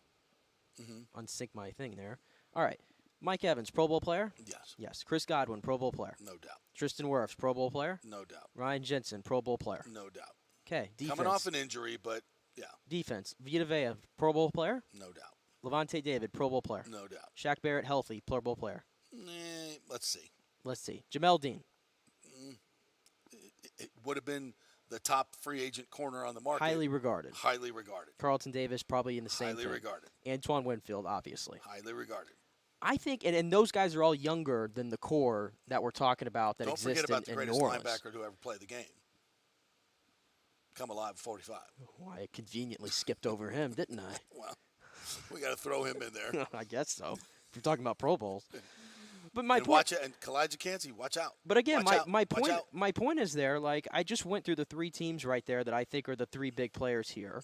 unsync my thing there. All right. Mike Evans, Pro Bowl player? Yes. Yes. Chris Godwin, Pro Bowl player? No doubt. Tristan Wirfs, Pro Bowl player? No doubt. Ryan Jensen, Pro Bowl player? No doubt. Okay. Defense. Coming off an injury, but yeah. Defense. Vita Vea, Pro Bowl player? No doubt. Levante David, Pro Bowl player? No doubt. Shaq Barrett, healthy, Pro Bowl player? Let's see. Let's see. Jamel Dean. It would have been the top free agent corner on the market. Highly regarded. Highly regarded. Carlton Davis, probably in the same Highly thing. regarded. Antoine Winfield, obviously. Highly regarded. I think, and those guys are all younger than the core that we're talking about that Don't exists forget about the in greatest New Orleans. linebacker to ever play the game. Come alive at 45. Well, I conveniently skipped over him, didn't I? Well, we got to throw him in there. I guess so. If we're talking about Pro Bowls. But and point, watch it, and Kalijah Kancey, watch out. But again, watch my point is there. Like I just went through the three teams right there that I think are the three big players here,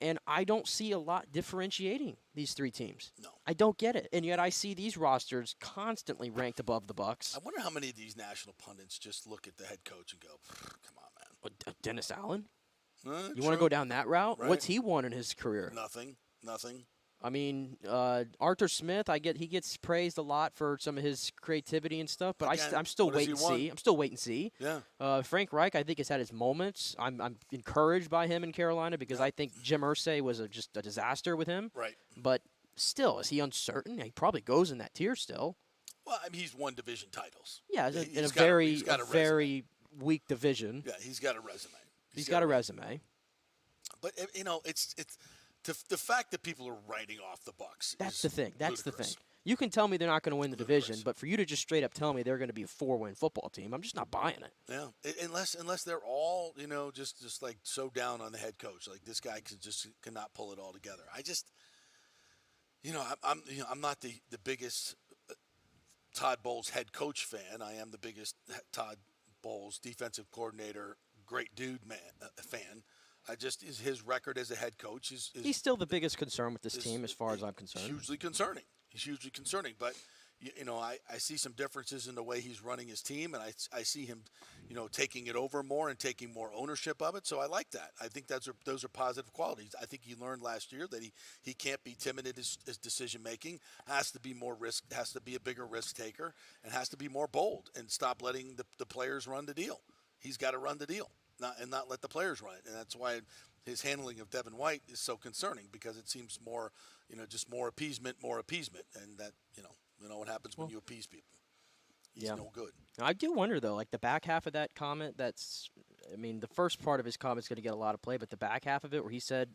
and I don't see a lot differentiating these three teams. No, I don't get it, and yet I see these rosters constantly ranked above the Bucs. I wonder how many of these national pundits just look at the head coach and go, "Come on, man." Dennis Allen. You want True. to go down that route? Right. What's he won in his career? Nothing. I mean, Arthur Smith, he gets praised a lot for some of his creativity and stuff, but Again, I'm still what does waiting he to want? see. I'm still waiting to see. Yeah. Frank Reich, I think, has had his moments. I'm encouraged by him in Carolina because I think Jim Irsay was just a disaster with him. Right. But still, is he uncertain? He probably goes in that tier still. Well, I mean, he's won division titles. Yeah, He's in a got very he's got a very weak division. Yeah, he's got a resume. He's got a resume. But it's the fact that people are writing off the Bucs. That's the thing. That's ludicrous. the thing. You can tell me they're not going to win the division, but for you to just straight up tell me they're going to be a 4-win football team, I'm just not buying it. Yeah, unless they're all just like so down on the head coach, like this guy cannot pull it all together. I just, I'm not the biggest Todd Bowles head coach fan. I am the biggest Todd Bowles defensive coordinator, great dude fan. I just his record as a head coach is he's still the biggest concern with this team as far as I'm concerned. Hugely concerning. He's hugely concerning, but I see some differences in the way he's running his team, and I see him, taking it over more and taking more ownership of it. So I like that. I think those are positive qualities. I think he learned last year that he can't be timid in his decision making. Has to be more risk. Has to be a bigger risk taker, and has to be more bold and stop letting the players run the deal. He's got to run the deal, not let the players run it, and that's why his handling of Devin White is so concerning because it seems more, just more appeasement, and that you know what happens when you appease people. He's no good. I do wonder though, like the back half of that comment. The first part of his comment is going to get a lot of play, but the back half of it, where he said,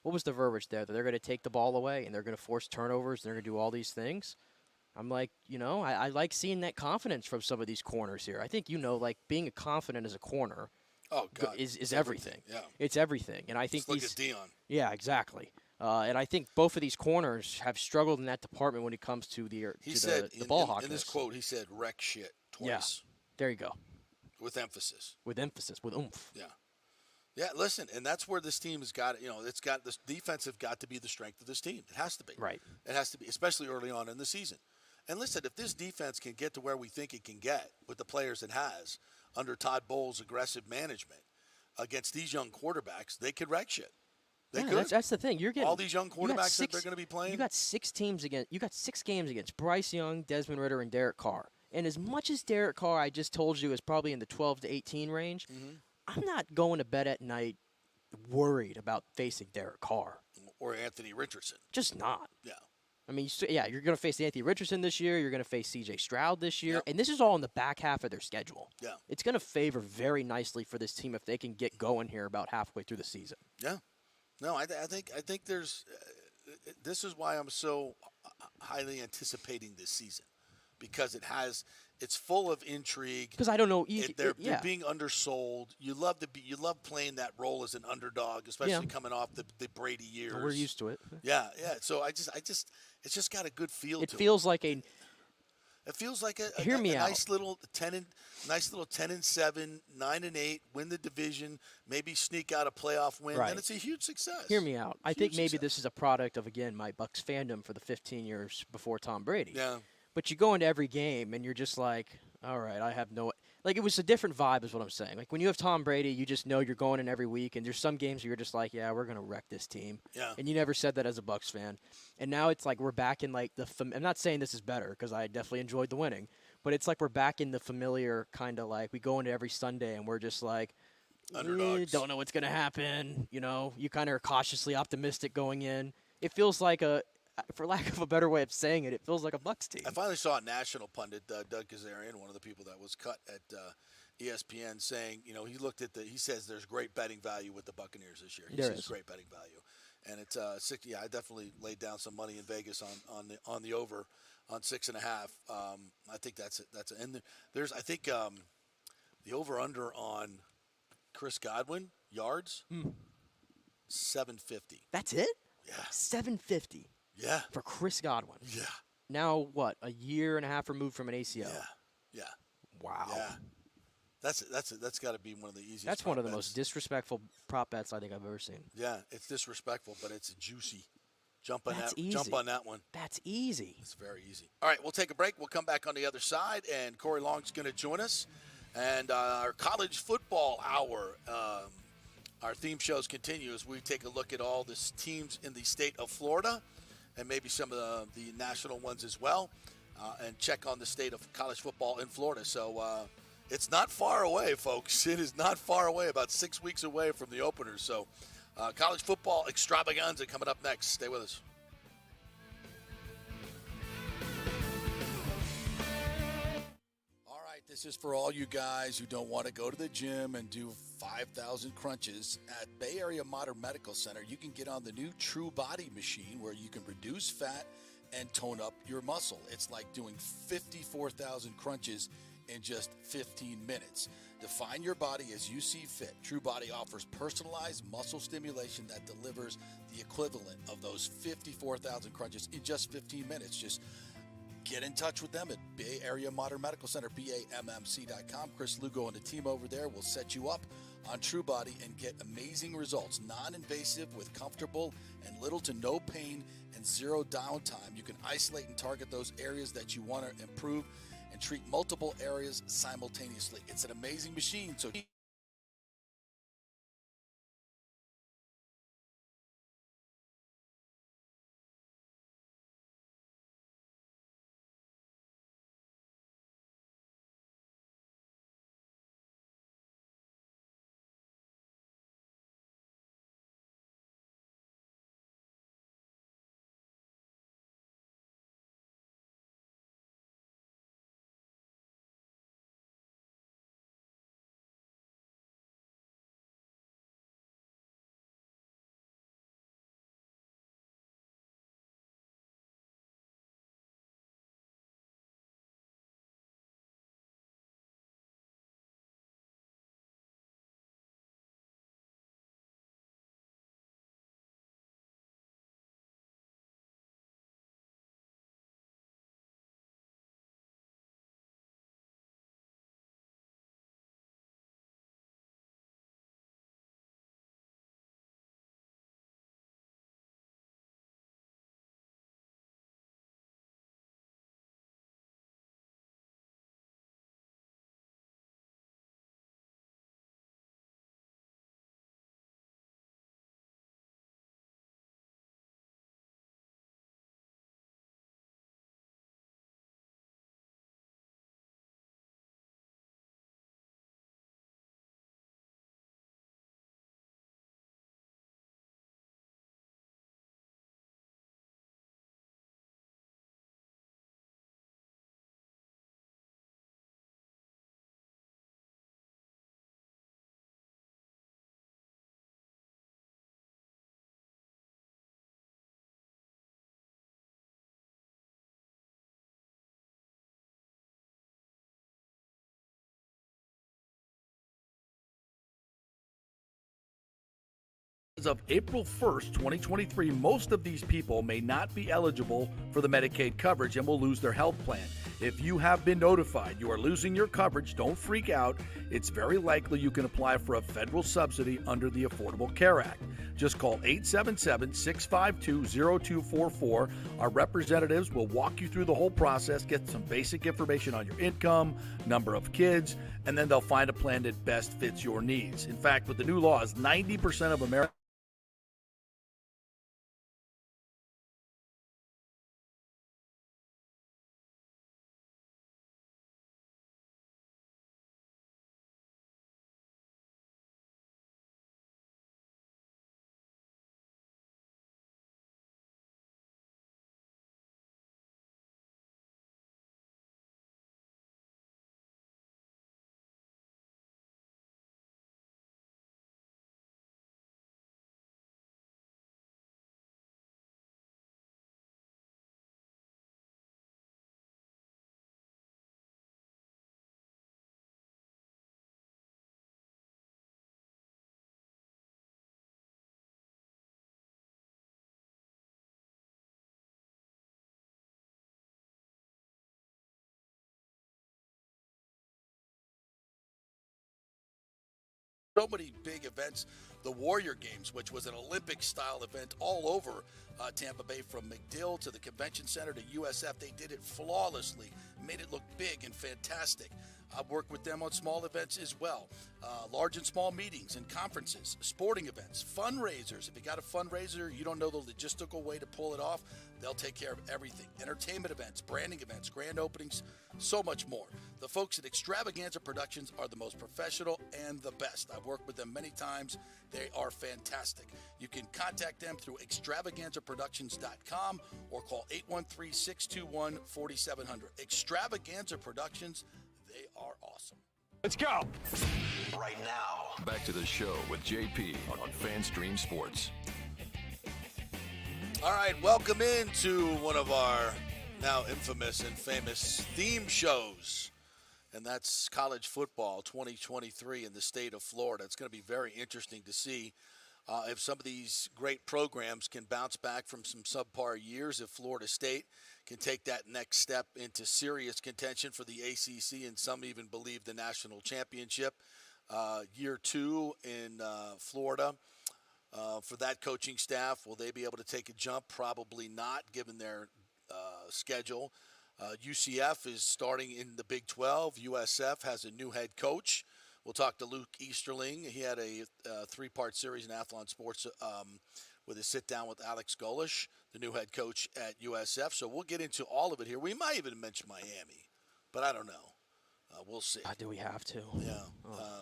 what was the verbiage there? That they're going to take the ball away and they're going to force turnovers and they're going to do all these things. I'm like, I like seeing that confidence from some of these corners here. I think like being confident as a corner. Oh God, is everything. Yeah, it's everything, and I think look at Dion. Yeah, exactly. And I think both of these corners have struggled in that department when it comes to the ball hawkness. In this quote, he said "wreck shit" twice. Yeah, there you go. With emphasis. With oomph. Yeah. Yeah, listen, and that's where this team has got, it's got this defensive got to be the strength of this team. It has to be. Right. It has to be, especially early on in the season. And listen, if this defense can get to where we think it can get with the players it has under Todd Bowles' aggressive management against these young quarterbacks, they could wreck shit. They could. That's the thing. You're getting all these young quarterbacks that they're going to be playing. You got 6 games against Bryce Young, Desmond Ridder, and Derek Carr. And as much as Derek Carr, I just told you, is probably in the 12 to 18 range, I'm not going to bed at night worried about facing Derek Carr. Or Anthony Richardson. Just not. Yeah. I mean, you're going to face Anthony Richardson this year. You're going to face C.J. Stroud this year. Yep. And this is all in the back half of their schedule. Yeah. It's going to favor very nicely for this team if they can get going here about halfway through the season. Yeah. No, I think there's this is why I'm so highly anticipating this season, because it's full of intrigue. Because I don't know, they're being undersold. You love playing that role as an underdog, especially coming off the Brady years. We're used to it. Yeah. So it's just got a good feel. It feels like a. It feels like a Hear me out. nice little 10-7, 9-8, win the division, maybe sneak out a playoff win, right. and it's a huge success. Hear me out. I think maybe this is a product of, again, my Bucs fandom for the 15 years before Tom Brady. Yeah. But you go into every game and you're just like, all right, like, it was a different vibe is what I'm saying. Like, when you have Tom Brady, you just know you're going in every week, and there's some games where you're just like, yeah, we're going to wreck this team. Yeah. And you never said that as a Bucs fan. And now it's like we're back in, like, I'm not saying this is better because I definitely enjoyed the winning, but it's like we're back in the familiar kind of, like, we go into every Sunday and we're just like, don't know what's going to happen. You know, you kind of are cautiously optimistic going in. It feels like for lack of a better way of saying it, it feels like a Bucs team. I finally saw a national pundit, Doug Kazarian, one of the people that was cut at ESPN, saying, you know, he says there's great betting value with the Buccaneers this year. He says great betting value. And it's I definitely laid down some money in Vegas on the over on 6.5. I think and there's, I think, the over-under on Chris Godwin yards, 750. That's it? Yeah. 750. Yeah. For Chris Godwin. Yeah. Now what? A year and a half removed from an ACL. Yeah. Wow. Yeah. That's got to be one of the easiest. That's one of the bets. most disrespectful prop bets I think I've ever seen. Yeah, it's disrespectful, but it's juicy. Jump on easy. Jump on that one. That's easy. It's very easy. All right, we'll take a break. We'll come back on the other side, and Corey Long's going to join us. And our college football hour, our theme shows continue as we take a look at all the teams in the state of Florida and maybe some of the national ones as well, and check on the state of college football in Florida. So it's not far away, folks. It is not far away, about 6 weeks away from the opener. So college football extravaganza coming up next. Stay with us. This is for all you guys who don't want to go to the gym and do 5,000 crunches. At Bay Area Modern Medical Center, you can get on the new True Body machine where you can reduce fat and tone up your muscle. It's like doing 54,000 crunches in just 15 minutes. Define your body as you see fit. True Body offers personalized muscle stimulation that delivers the equivalent of those 54,000 crunches in just 15 minutes. Just get in touch with them at Bay Area Modern Medical Center, BAMMC.com. Chris Lugo and the team over there will set you up on True Body and get amazing results. Non-invasive with comfortable and little to no pain and zero downtime. You can isolate and target those areas that you want to improve and treat multiple areas simultaneously. It's an amazing machine. So As of April 1st, 2023, most of these people may not be eligible for the Medicaid coverage and will lose their health plan. If you have been notified you are losing your coverage, don't freak out. It's very likely you can apply for a federal subsidy under the Affordable Care Act. Just call 877-652-0244. Our representatives will walk you through the whole process, get some basic information on your income, number of kids, and then they'll find a plan that best fits your needs. In fact, with the new laws, 90% of Americans so many big events. The Warrior Games, which was an Olympic-style event all over Tampa Bay, from McDill to the Convention Center to USF. They did it flawlessly, made it look big and fantastic. I've worked with them on small events as well, large and small meetings and conferences, sporting events, fundraisers. If you got a fundraiser, you don't know the logistical way to pull it off, they'll take care of everything. Entertainment events, branding events, grand openings, so much more. The folks at Extravaganza Productions are the most professional and the best. I've worked with them many times. They are fantastic. You can contact them through extravaganzaproductions.com or call 813-621-4700. Extravaganza Productions, they are awesome. Let's go. Right now. Back to the show with JP on FanStream Sports. All right, welcome into one of our now infamous and famous theme shows, and that's college football 2023 in the state of Florida. It's going to be very interesting to see if some of these great programs can bounce back from some subpar years, if Florida State can take that next step into serious contention for the ACC, and some even believe the national championship. Year two in Florida. For that coaching staff, will they be able to take a jump? Probably not, given their schedule. UCF is starting in the Big 12. USF has a new head coach. We'll talk to Luke Easterling. He had a three-part series in Athlon Sports with a sit-down with Alex Golish, the new head coach at USF. So we'll get into all of it here. We might even mention Miami, but I don't know. We'll see. Do we have to? Yeah.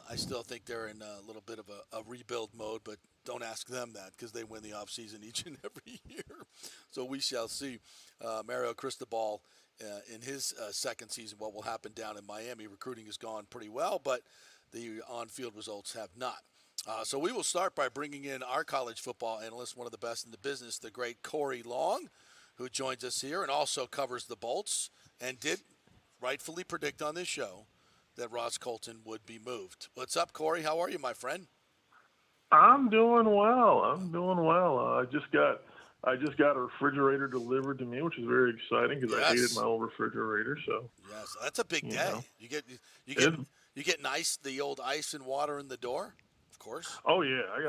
I still think they're in a little bit of a rebuild mode, but don't ask them that because they win the offseason each and every year. So we shall see. Mario Cristobal in his second season, what will happen down in Miami. Recruiting has gone pretty well, but the on-field results have not. So we will start by bringing in our college football analyst, one of the best in the business, the great Corey Long, who joins us here and also covers the Bolts and did rightfully predict on this show that Ross Colton would be moved. What's up, Corey? How are you, my friend? I'm doing well. I just got a refrigerator delivered to me, which is very exciting because I hated my old refrigerator. So yes, that's a big day. You get the old ice and water in the door, of course. Oh yeah, I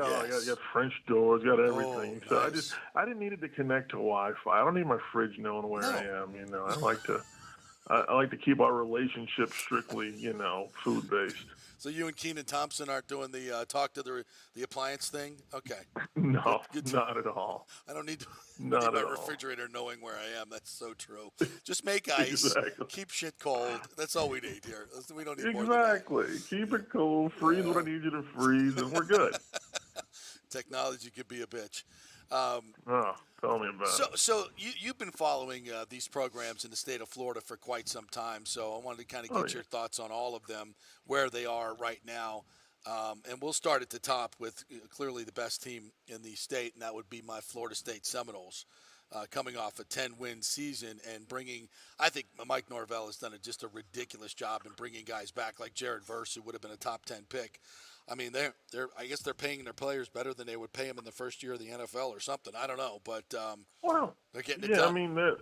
got French doors, got everything. So nice. I didn't need it to connect to Wi-Fi. I don't need my fridge knowing where I am. I like to keep our relationship strictly, food based. So you and Keenan Thompson aren't doing the talk to the appliance thing? Okay. No, not at all. I don't need my refrigerator knowing where I am. That's so true. Just make ice. Exactly. Keep shit cold. That's all we need here. We don't need more Exactly. Keep it cool. Freeze what I need you to freeze, and we're good. Technology could be a bitch. Tell me about it. So you've been following these programs in the state of Florida for quite some time, so I wanted to kind of get your thoughts on all of them, where they are right now. And we'll start at the top with clearly the best team in the state, and that would be my Florida State Seminoles, coming off a 10-win season and bringing – I think Mike Norvell has done just a ridiculous job in bringing guys back like Jared Verse, who would have been a top 10 pick. I mean, I guess they're paying their players better than they would pay them in the first year of the NFL or something. I don't know, but they're getting it done. I mean, their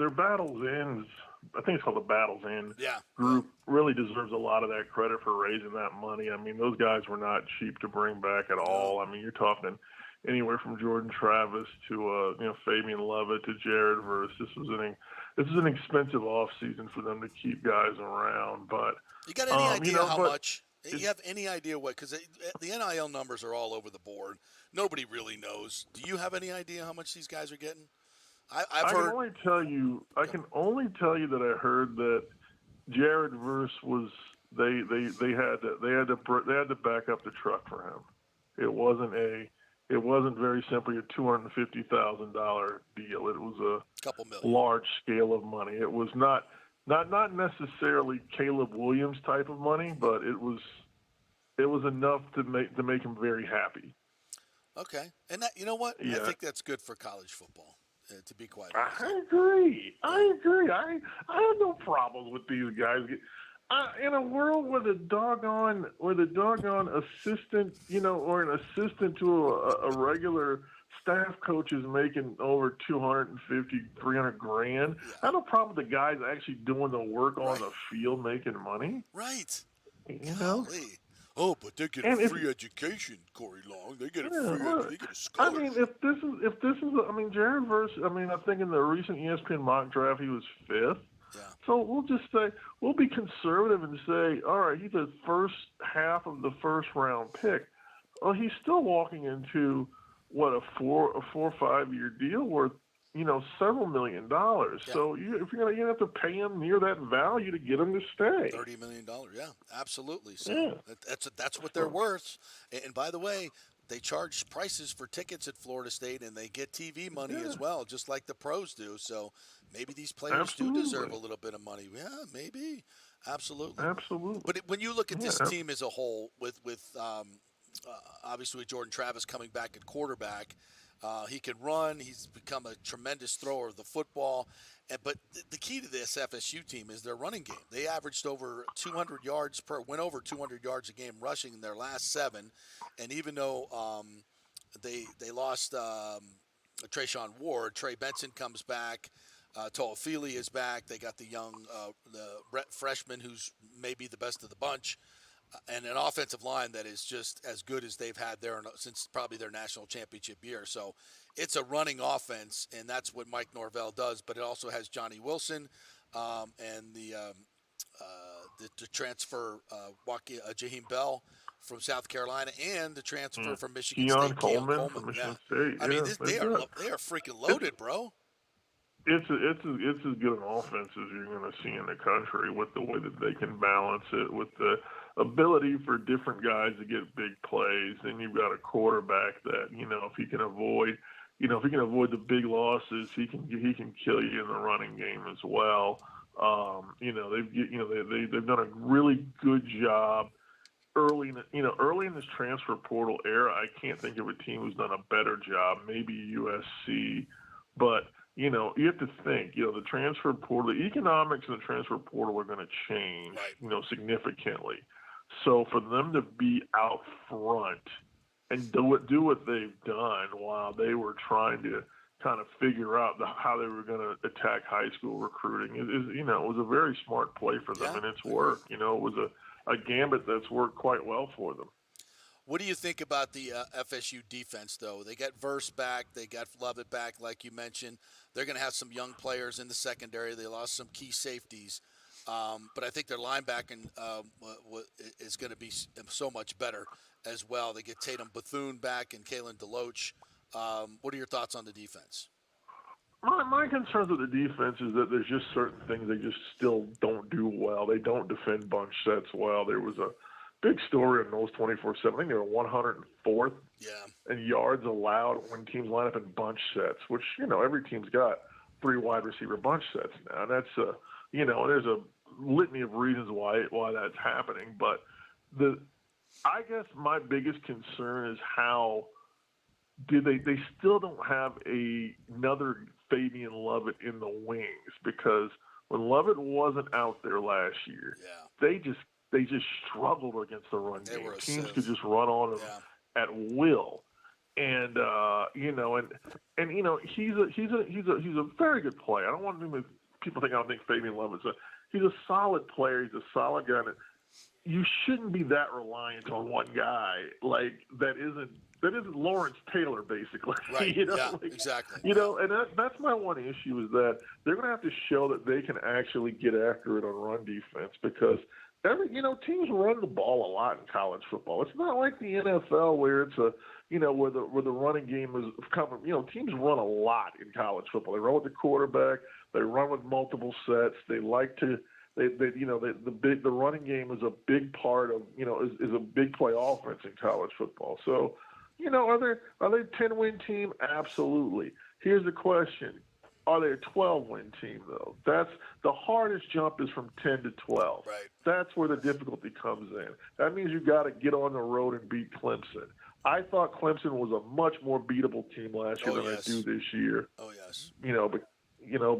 battles ends I think it's called the Battle's End Yeah. group, really deserves a lot of that credit for raising that money. I mean, those guys were not cheap to bring back at all. I mean, you're talking anywhere from Jordan Travis to Fabian Lovett to Jared Verse. This was an expensive off season for them to keep guys around. But you got any idea how much? You have any idea what? Because the NIL numbers are all over the board. Nobody really knows. Do you have any idea how much these guys are getting? I've heard. I can only tell you that I heard that Jared Verse was they had to back up the truck for him. It wasn't very simply a $250,000 deal. It was a couple million. Large scale of money. It was not necessarily Caleb Williams type of money, but it was enough to make him very happy. Okay, and that, you know what? Yeah. I think that's good for college football. To be quite honest, I agree. I have no problems with these guys. In a world where the doggone assistant, or an assistant to a regular staff coach is making over $250,000, $300,000. I have no problem with the guys actually doing the work on the field, making money. Right. You know. Oh, but they get a free education, Corey Long. They get a free. They get a scholarship. I mean, if this is, Jared Verse. I think in the recent ESPN mock draft he was 5th. Yeah. So we'll be conservative and say, all right, he's the first half of the first round pick. Well, he's still walking into a 4 or 5 year deal worth several $1 million. Yeah. So if you're gonna have to pay him near that value to get him to stay. $30 million, yeah, absolutely. So that's what they're worth. And by the way, they charge prices for tickets at Florida State, and they get TV money as well, just like the pros do. So maybe these players do deserve a little bit of money. Yeah, maybe, absolutely. But when you look at this team as a whole, with obviously with Jordan Travis coming back at quarterback. He can run. He's become a tremendous thrower of the football. But the key to this FSU team is their running game. They averaged over 200 yards went over 200 yards a game rushing in their last 7. And even though they lost Trayshawn Ward, Trey Benson comes back. Toafili is back. They got the young freshman who's maybe the best of the bunch. And an offensive line that is just as good as they've had there since probably their national championship year. So it's a running offense, and that's what Mike Norvell does. But it also has Johnny Wilson and the transfer Jaheim Bell from South Carolina, and the transfer from Michigan State, Keon Coleman. From Michigan State. I mean, they are freaking loaded, bro. It's as good an offense as you're going to see in the country, with the way that they can balance it, with the ability for different guys to get big plays. And you've got a quarterback that, if he can avoid the big losses, he can kill you in the running game as well. They've done a really good job early in this transfer portal era. I can't think of a team who's done a better job. Maybe USC, but you have to think, the transfer portal, the economics in the transfer portal are going to change, significantly. So for them to be out front and do what they've done while they were trying to kind of figure out how they were going to attack high school recruiting it was a very smart play for them, and it's worked. It was a gambit that's worked quite well for them. What do you think about the FSU defense, though? They got Verse back. They got Lovett back, like you mentioned. They're going to have some young players in the secondary. They lost some key safeties. But I think their linebacking is going to be so much better as well. They get Tatum Bethune back and Kalen DeLoach. What are your thoughts on the defense? My concerns with the defense is that there's just certain things they just still don't do well. They don't defend bunch sets well. There was a big story on those 24/7. I think they were 104th in yards allowed when teams line up in bunch sets, which, every team's got 3 wide receiver bunch sets now. And that's there's a litany of reasons why that's happening. But I guess my biggest concern is how they still don't have another Fabian Lovett in the wings, because when Lovett wasn't out there last year, they just struggled against the run game. Teams could just run on him at will, and he's a very good player. I don't want people think I don't think Fabian Love is he's a solid player. He's a solid guy. You shouldn't be that reliant on one guy that isn't Lawrence Taylor, basically. Right. Yeah, exactly. And that's my one issue is that they're going to have to show that they can actually get after it on run defense because teams run the ball a lot in college football. It's not like the NFL where it's where the running game is coming. Teams run a lot in college football. They run with the quarterback. They run with multiple sets. They like to. The running game is a big part of is a big play offense in college football. So, are they a 10-win team? Absolutely. Here's the question: are they a 12-win team though? That's the hardest jump is from 10 to 12. Right. That's where the difficulty comes in. That means you got to get on the road and beat Clemson. I thought Clemson was a much more beatable team last year than I do this year. Oh yes.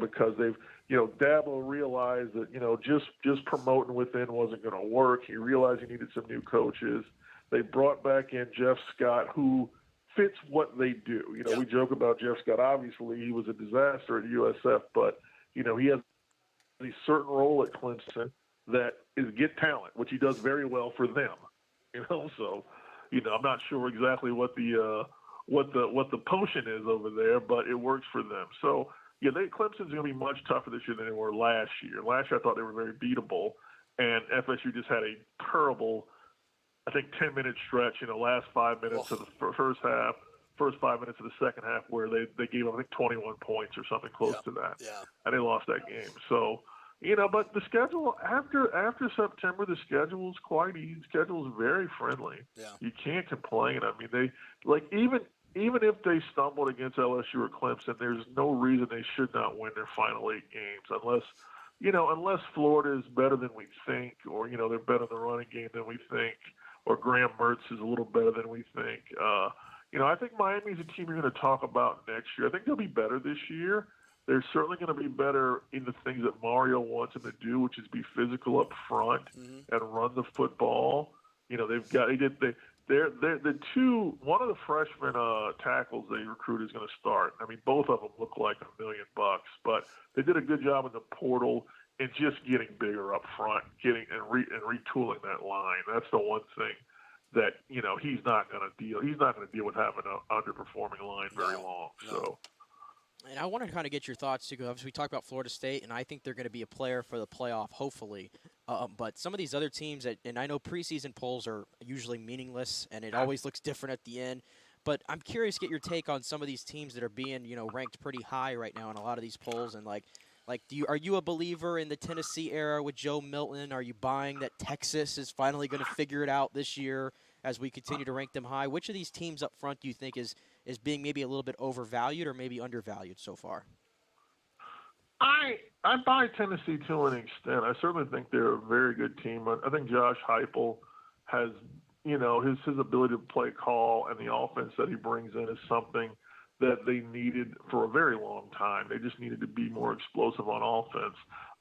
Because they've Dabo realized that just promoting within wasn't going to work. He realized he needed some new coaches. They brought back in Jeff Scott, who fits what they do. We joke about Jeff Scott. Obviously, he was a disaster at USF, but he has a certain role at Clemson that is get talent, which he does very well for them. So I'm not sure exactly what the potion is over there, but it works for them. So. Yeah, Clemson's going to be much tougher this year than they were last year. Last year I thought they were very beatable, and FSU just had a terrible, 10-minute stretch, last 5 minutes of the first half, first 5 minutes of the second half where they gave up, 21 points or something close to that. Yeah. And they lost that game. So, but the schedule, after September, the schedule is quite easy. The schedule is very friendly. Yeah. You can't complain. I mean, even if they stumbled against LSU or Clemson, there's no reason they should not win their final 8 games unless Florida is better than we think or, they're better in the running game than we think or Graham Mertz is a little better than we think. I think Miami's a team you're going to talk about next year. I think they'll be better this year. They're certainly going to be better in the things that Mario wants them to do, which is be physical up front and run the football. One of the freshman tackles they recruited is going to start. I mean, both of them look like $1 million, but they did a good job in the portal and just getting bigger up front, and retooling that line. That's the one thing that he's not going to deal. He's not going to deal with having an underperforming line very long. No. So. And I want to kind of get your thoughts, too, because we talked about Florida State, and I think they're going to be a player for the playoff, hopefully. But some of these other teams, and I know preseason polls are usually meaningless, and it always looks different at the end. But I'm curious to get your take on some of these teams that are being, ranked pretty high right now in a lot of these polls. And, are you a believer in the Tennessee era with Joe Milton? Are you buying that Texas is finally going to figure it out this year as we continue to rank them high? Which of these teams up front do you think is being maybe a little bit overvalued or maybe undervalued so far? I buy Tennessee to an extent. I certainly think they're a very good team. I think Josh Heupel has, his ability to play call and the offense that he brings in is something that they needed for a very long time. They just needed to be more explosive on offense.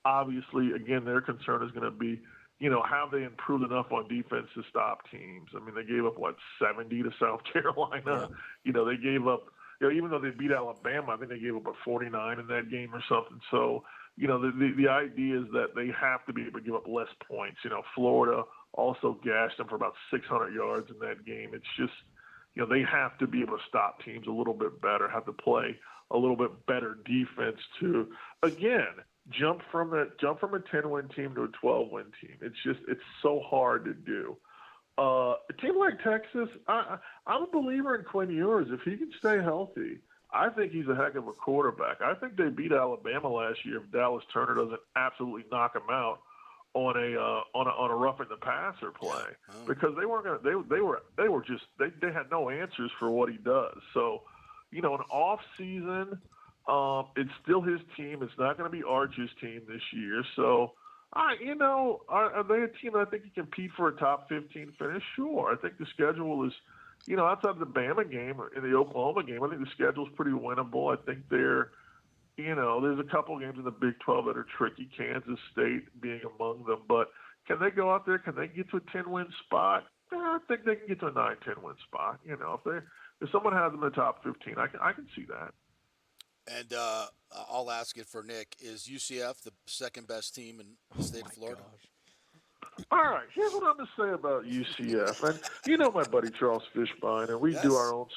Obviously, again, their concern is going to be, have they improved enough on defense to stop teams? I mean, they gave up, 70 to South Carolina? Yeah. They gave up, even though they beat Alabama, I think they gave up 49 in that game or something. So, the idea is that they have to be able to give up less points. Florida also gashed them for about 600 yards in that game. It's just, they have to be able to stop teams a little bit better, have to play a little bit better defense to, again, jump from a 10-win team to a 12-win team. It's so hard to do. A team like Texas, I'm a believer in Quinn Ewers. If he can stay healthy, I think he's a heck of a quarterback. I think they beat Alabama last year if Dallas Turner doesn't absolutely knock him out on a roughing the passer play because they weren't going. They had no answers for what he does. So, an off season. It's still his team. It's not going to be Arch's team this year. So, are they a team that I think can compete for a top 15 finish? Sure. I think the schedule is, outside of the Bama game or in the Oklahoma game, I think the schedule is pretty winnable. I think they're, there's a couple games in the Big 12 that are tricky, Kansas State being among them. But can they go out there? Can they get to a 10-win spot? I think they can get to a 9-10 win spot. If someone has them in the top 15, I can see that. And I'll ask it for Nick. Is UCF the second best team in the state of Florida? All right, here's what I'm going to say about UCF. And you know my buddy Charles Fishbein, and we do our own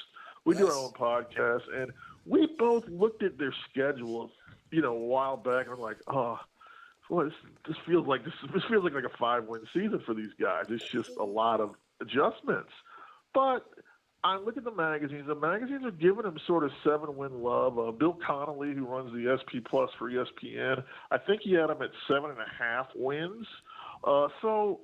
podcast, and we both looked at their schedule, a while back, and I'm like, boy, this feels like a 5-win season for these guys. It's just a lot of adjustments. But I look at the magazines. The magazines are giving them sort of 7-win love. Bill Connolly, who runs the SP Plus for ESPN, I think he had them at 7.5 wins. So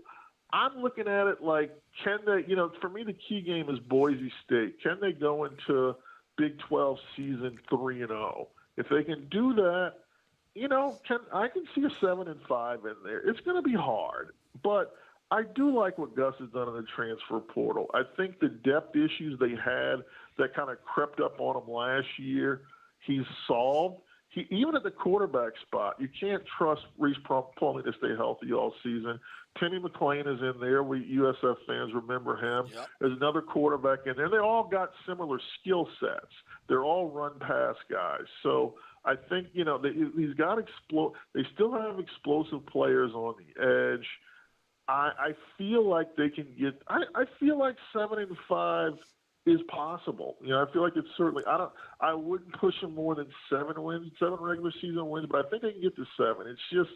I'm looking at it like, can they, for me, the key game is Boise State. Can they go into Big 12 season 3-0? If they can do that, I can see a 7-5 in there. It's going to be hard, but I do like what Gus has done in the transfer portal. I think the depth issues they had that kind of crept up on him last year, he's solved. Even at the quarterback spot, you can't trust Reese Plumlee to stay healthy all season. Timmy McClain is in there. We USF fans remember him. Yep. There's another quarterback in there. They all got similar skill sets. They're all run-pass guys. So I think, these got they still have explosive players on the edge. I feel like they can get – I feel like 7-5 – is possible. I feel like it's certainly. I wouldn't push them more than 7 regular season wins, but I think they can get to 7. It's just,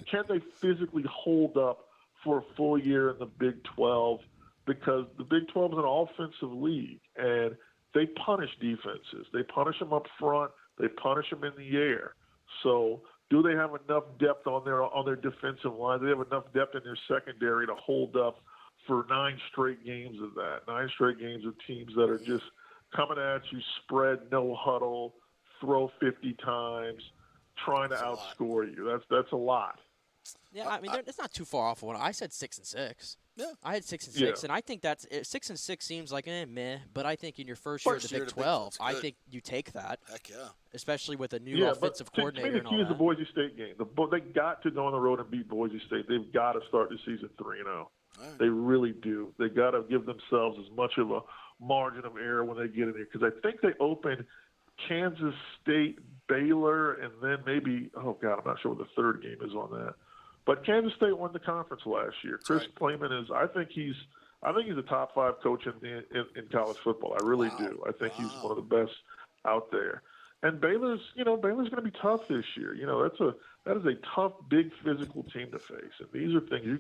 can they physically hold up for a full year in the Big 12? Because the Big 12 is an offensive league, and they punish defenses. They punish them up front. They punish them in the air. So, do they have enough depth on their defensive line? Do they have enough depth in their secondary to hold up for 9 straight games of that, 9 straight games of teams that are just coming at you, spread, no huddle, throw 50 times, trying to outscore you. That's a lot. Yeah, I mean, it's not too far off of what I said. 6-6. Yeah, I had 6-6, and I think that's 6-6 seems like meh. But I think in your first year of the Big 12, I think you take that. Heck yeah, especially with a new offensive coordinator. To me, the key is the Boise State game. They got to go on the road and beat Boise State. They've got to start the season 3-0. Right. They really do. They got to give themselves as much of a margin of error when they get in there, because I think they open Kansas State, Baylor, and then maybe I'm not sure what the third game is on that. But Kansas State won the conference last year. Chris Kleiman is. I think he's a top 5 coach in college football. I really do. I think he's one of the best out there. And Baylor's going to be tough this year. That is a tough, big physical team to face. And these are things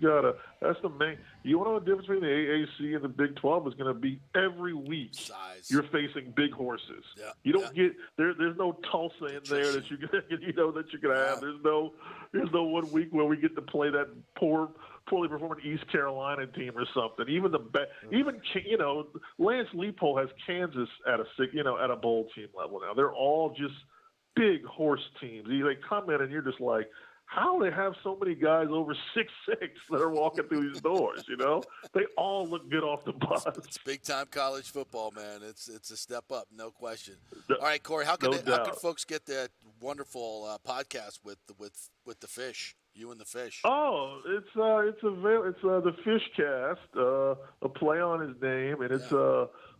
that's the main. You want to know the difference between the AAC and the Big 12 is going to be every week. Size. You're facing big horses. Yeah. You don't get there's no Tulsa in there that you can have. There's no 1 week where we get to play that poorly performing East Carolina team or something. Even Lance Leipold has Kansas at a bowl team level now. They're all just big horse teams. They come in and you're just like, how do they have so many guys over 6'6" that are walking through these doors? They all look good off the bus. It's big time college football, man. It's a step up, no question. All right, Corey, how can folks get that wonderful podcast with the Fish? You and the Fish. Oh, it's the Fishcast, a play on his name, and it's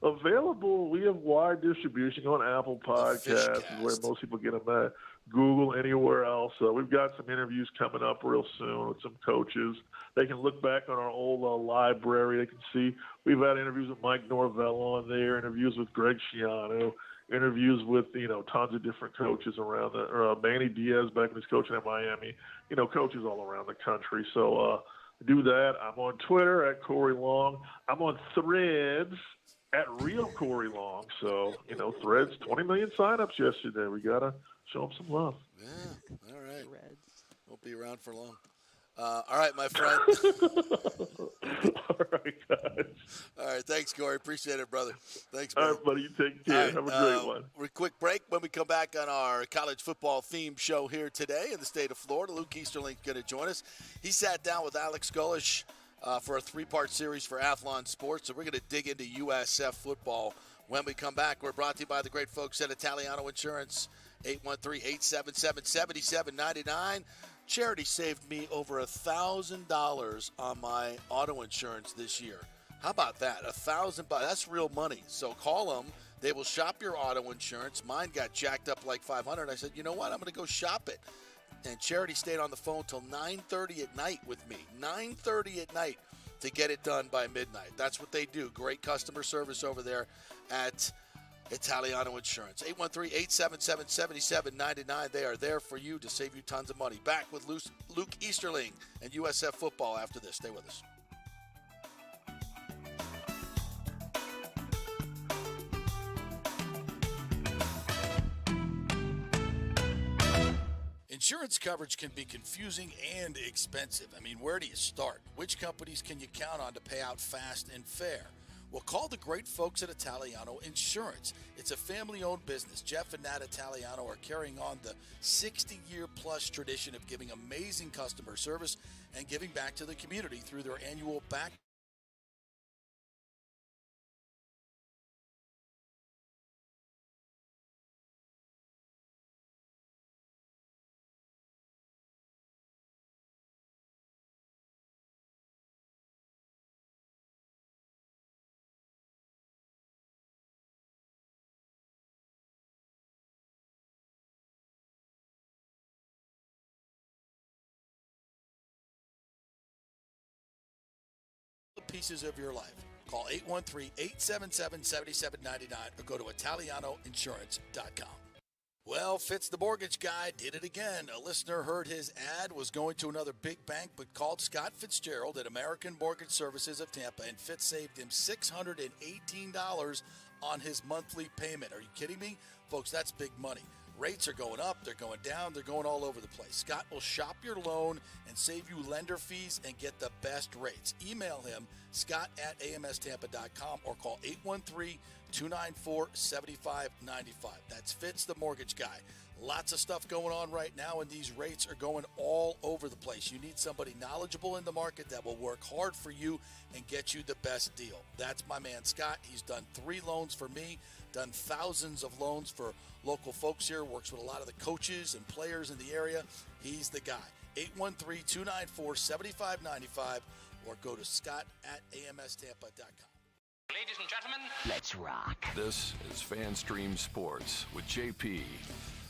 available. We have wide distribution on Apple Podcasts, where most people get them at. Google, anywhere else. We've got some interviews coming up real soon with some coaches. They can look back on our old library. They can see we've had interviews with Mike Norvell on there, interviews with Greg Schiano, interviews with tons of different coaches around Manny Diaz back when he was coaching at Miami, coaches all around the country. So do that. I'm on Twitter at Corey Long. I'm on Threads at Real Corey Long. So Threads 20 million signups yesterday. We gotta show them some love. Yeah. All right. Threads. Won't be around for long. All right, my friend. All right, guys. All right, thanks, Corey. Appreciate it, brother. Thanks, man. All right, buddy. You take care. Right, have a great one. We're quick break. When we come back on our college football theme show here today in the state of Florida, Luke Easterling's going to join us. He sat down with Alex Gullish for a 3-part series for Athlon Sports, so we're going to dig into USF football. When we come back, we're brought to you by the great folks at Italiano Insurance, 813-877-7799. Charity saved me over $1,000 on my auto insurance this year. How about that? $1,000. That's real money. So call them. They will shop your auto insurance. Mine got jacked up like $500. I said, you know what? I'm going to go shop it. And Charity stayed on the phone till 9:30 at night with me. 9:30 at night to get it done by midnight. That's what they do. Great customer service over there at Italiano Insurance. 813-877-7799. They are there for you to save you tons of money. Back with Luke Easterling and USF football after this. Stay with us. Insurance coverage can be confusing and expensive. I mean, where do you start? Which companies can you count on to pay out fast and fair? Well, call the great folks at Italiano Insurance. It's a family-owned business. Jeff and Nat Italiano are carrying on the 60-year-plus tradition of giving amazing customer service and giving back to the community through their annual back pieces of your life. Call 813-877-7799 or go to ItalianoInsurance.com. Well, Fitz the mortgage guy did it again. A listener heard his ad, was going to another big bank, but called Scott Fitzgerald at American Mortgage Services of Tampa, and Fitz saved him $618 on his monthly payment. Are you kidding me? Folks, that's big money. Rates are going up, they're going down, they're going all over the place. Scott will shop your loan and save you lender fees and get the best rates. Email him, scott@amstampa.com, or call 813-294-7595. That's Fitz the mortgage guy. Lots of stuff going on right now, and these rates are going all over the place. You need somebody knowledgeable in the market that will work hard for you and get you the best deal. That's my man, Scott. He's done 3 loans for me, done thousands of loans for local folks here, works with a lot of the coaches and players in the area. He's the guy. 813-294-7595, or go to scott@amstampa.com. Ladies and gentlemen, Let's rock. This is FanStream Sports with JP.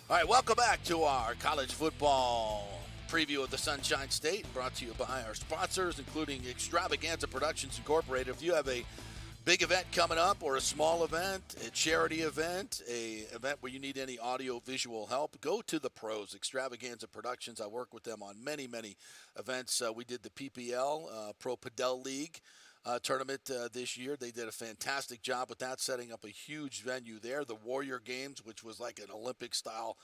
All right, welcome back to our college football preview of the Sunshine State, brought to you by our sponsors, including Extravaganza Productions Incorporated. If you have a big event coming up or a small event, a charity event, a event where you need any audio-visual help, go to the pros, Extravaganza Productions. I work with them on many, many events. We did the PPL, Pro Padel League tournament this year. They did a fantastic job with that, setting up a huge venue there. The Warrior Games, which was like an Olympic-style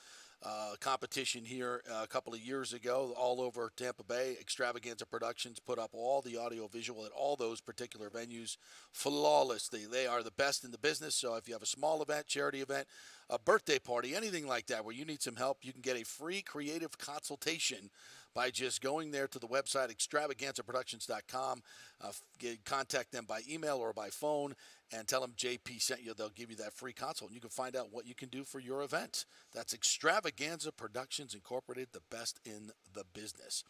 competition here a couple of years ago, all over Tampa Bay. Extravaganza Productions put up all the audio-visual at all those particular venues flawlessly. They are the best in the business, so if you have a small event, charity event, a birthday party, anything like that where you need some help, you can get a free creative consultation by just going there to the website, extravaganzaproductions.com. Contact them by email or by phone and tell them JP sent you. They'll give you that free consult, and you can find out what you can do for your event. That's Extravaganza Productions Incorporated, the best in the business.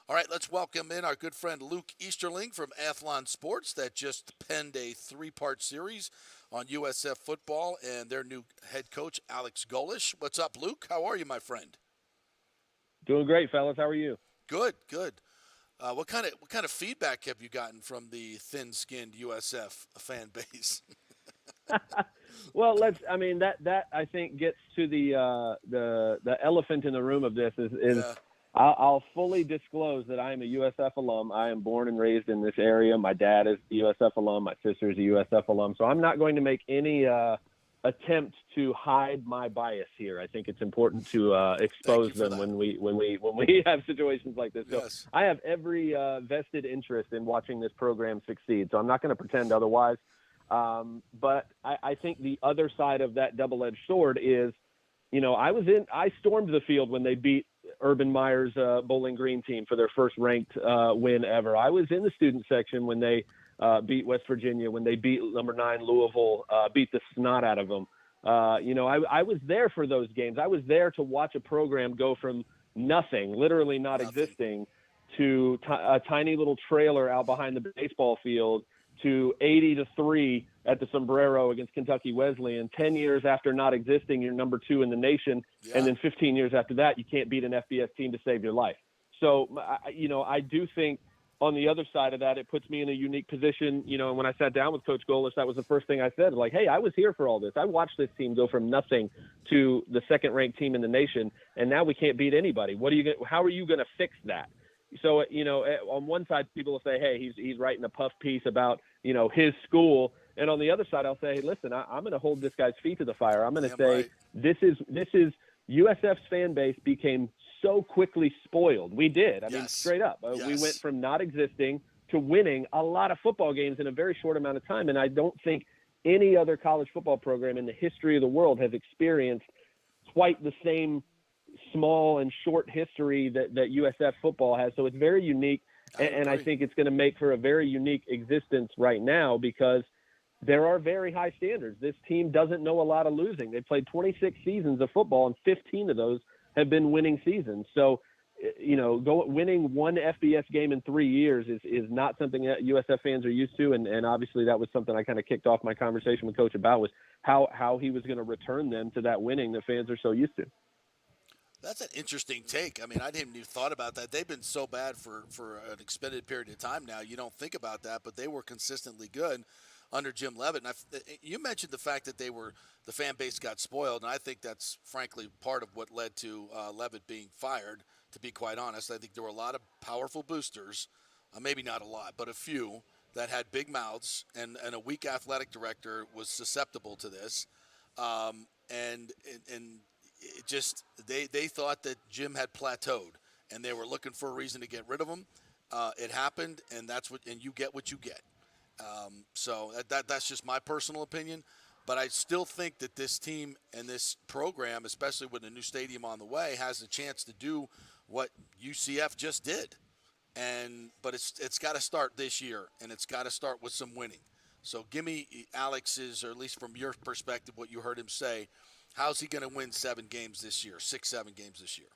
All right, let's welcome in our good friend Luke Easterling from Athlon Sports that just penned a 3-part series on USF football and their new head coach, Alex Golish. What's up, Luke? How are you, my friend? Doing great, fellas. How are you? Good, good. What kind of feedback have you gotten from the thin-skinned USF fan base? Well, that I think gets to the elephant in the room of this is yeah. I'll fully disclose that I am a USF alum. I am born and raised in this area. My dad is a USF alum. My sister is a USF alum. So I'm not going to make any attempt to hide my bias here. I think it's important to expose them when we have situations like this. So yes. I have every vested interest in watching this program succeed. So I'm not going to pretend otherwise. But I think the other side of that double-edged sword is, I stormed the field when they beat Urban Meyer's Bowling Green team for their first ranked win ever. I was in the student section when they beat West Virginia, when they beat number 9 Louisville, beat the snot out of them. I was there for those games. I was there to watch a program go from nothing, literally not existing, to a tiny little trailer out behind the baseball field to 80-3 at the Sombrero against Kentucky Wesleyan. 10 years after not existing, you're number 2 in the nation. And then 15 years after that, you can't beat an FBS team to save your life. So, I do think on the other side of that, it puts me in a unique position. And when I sat down with Coach Golis, that was the first thing I said. Like, hey, I was here for all this. I watched this team go from nothing to the second-ranked team in the nation, and now we can't beat anybody. How are you going to fix that? So, on one side, people will say, hey, he's writing a puff piece about, his school. And on the other side, I'll say, hey, listen, I'm going to hold this guy's feet to the fire. I'm going to say this is USF's fan base became so quickly spoiled. We did. I mean, straight up. We went from not existing to winning a lot of football games in a very short amount of time. And I don't think any other college football program in the history of the world has experienced quite the same small and short history that USF football has. So it's very unique. And I think it's going to make for a very unique existence right now because there are very high standards. This team doesn't know a lot of losing. They played 26 seasons of football, and 15 of those have been winning seasons. So, winning one FBS game in 3 years is not something that USF fans are used to. And obviously that was something I kind of kicked off my conversation with Coach about, was how he was going to return them to that winning that fans are so used to. That's an interesting take. I mean, I hadn't even thought about that. They've been so bad for an extended period of time now. You don't think about that, but they were consistently good under Jim Leavitt. And you mentioned the fact that the fan base got spoiled, and I think that's frankly part of what led to Leavitt being fired, to be quite honest. I think there were a lot of powerful boosters, maybe not a lot, but a few, that had big mouths, and a weak athletic director was susceptible to this. And it just they thought that Jim had plateaued, and they were looking for a reason to get rid of him. It happened, and you get what you get. So that's just my personal opinion. But I still think that this team and this program, especially with a new stadium on the way, has a chance to do what UCF just did. But it's got to start this year, and it's got to start with some winning. So give me Alex's, or at least from your perspective, what you heard him say. How's he going to win 7 games this year, 6-7 games this year?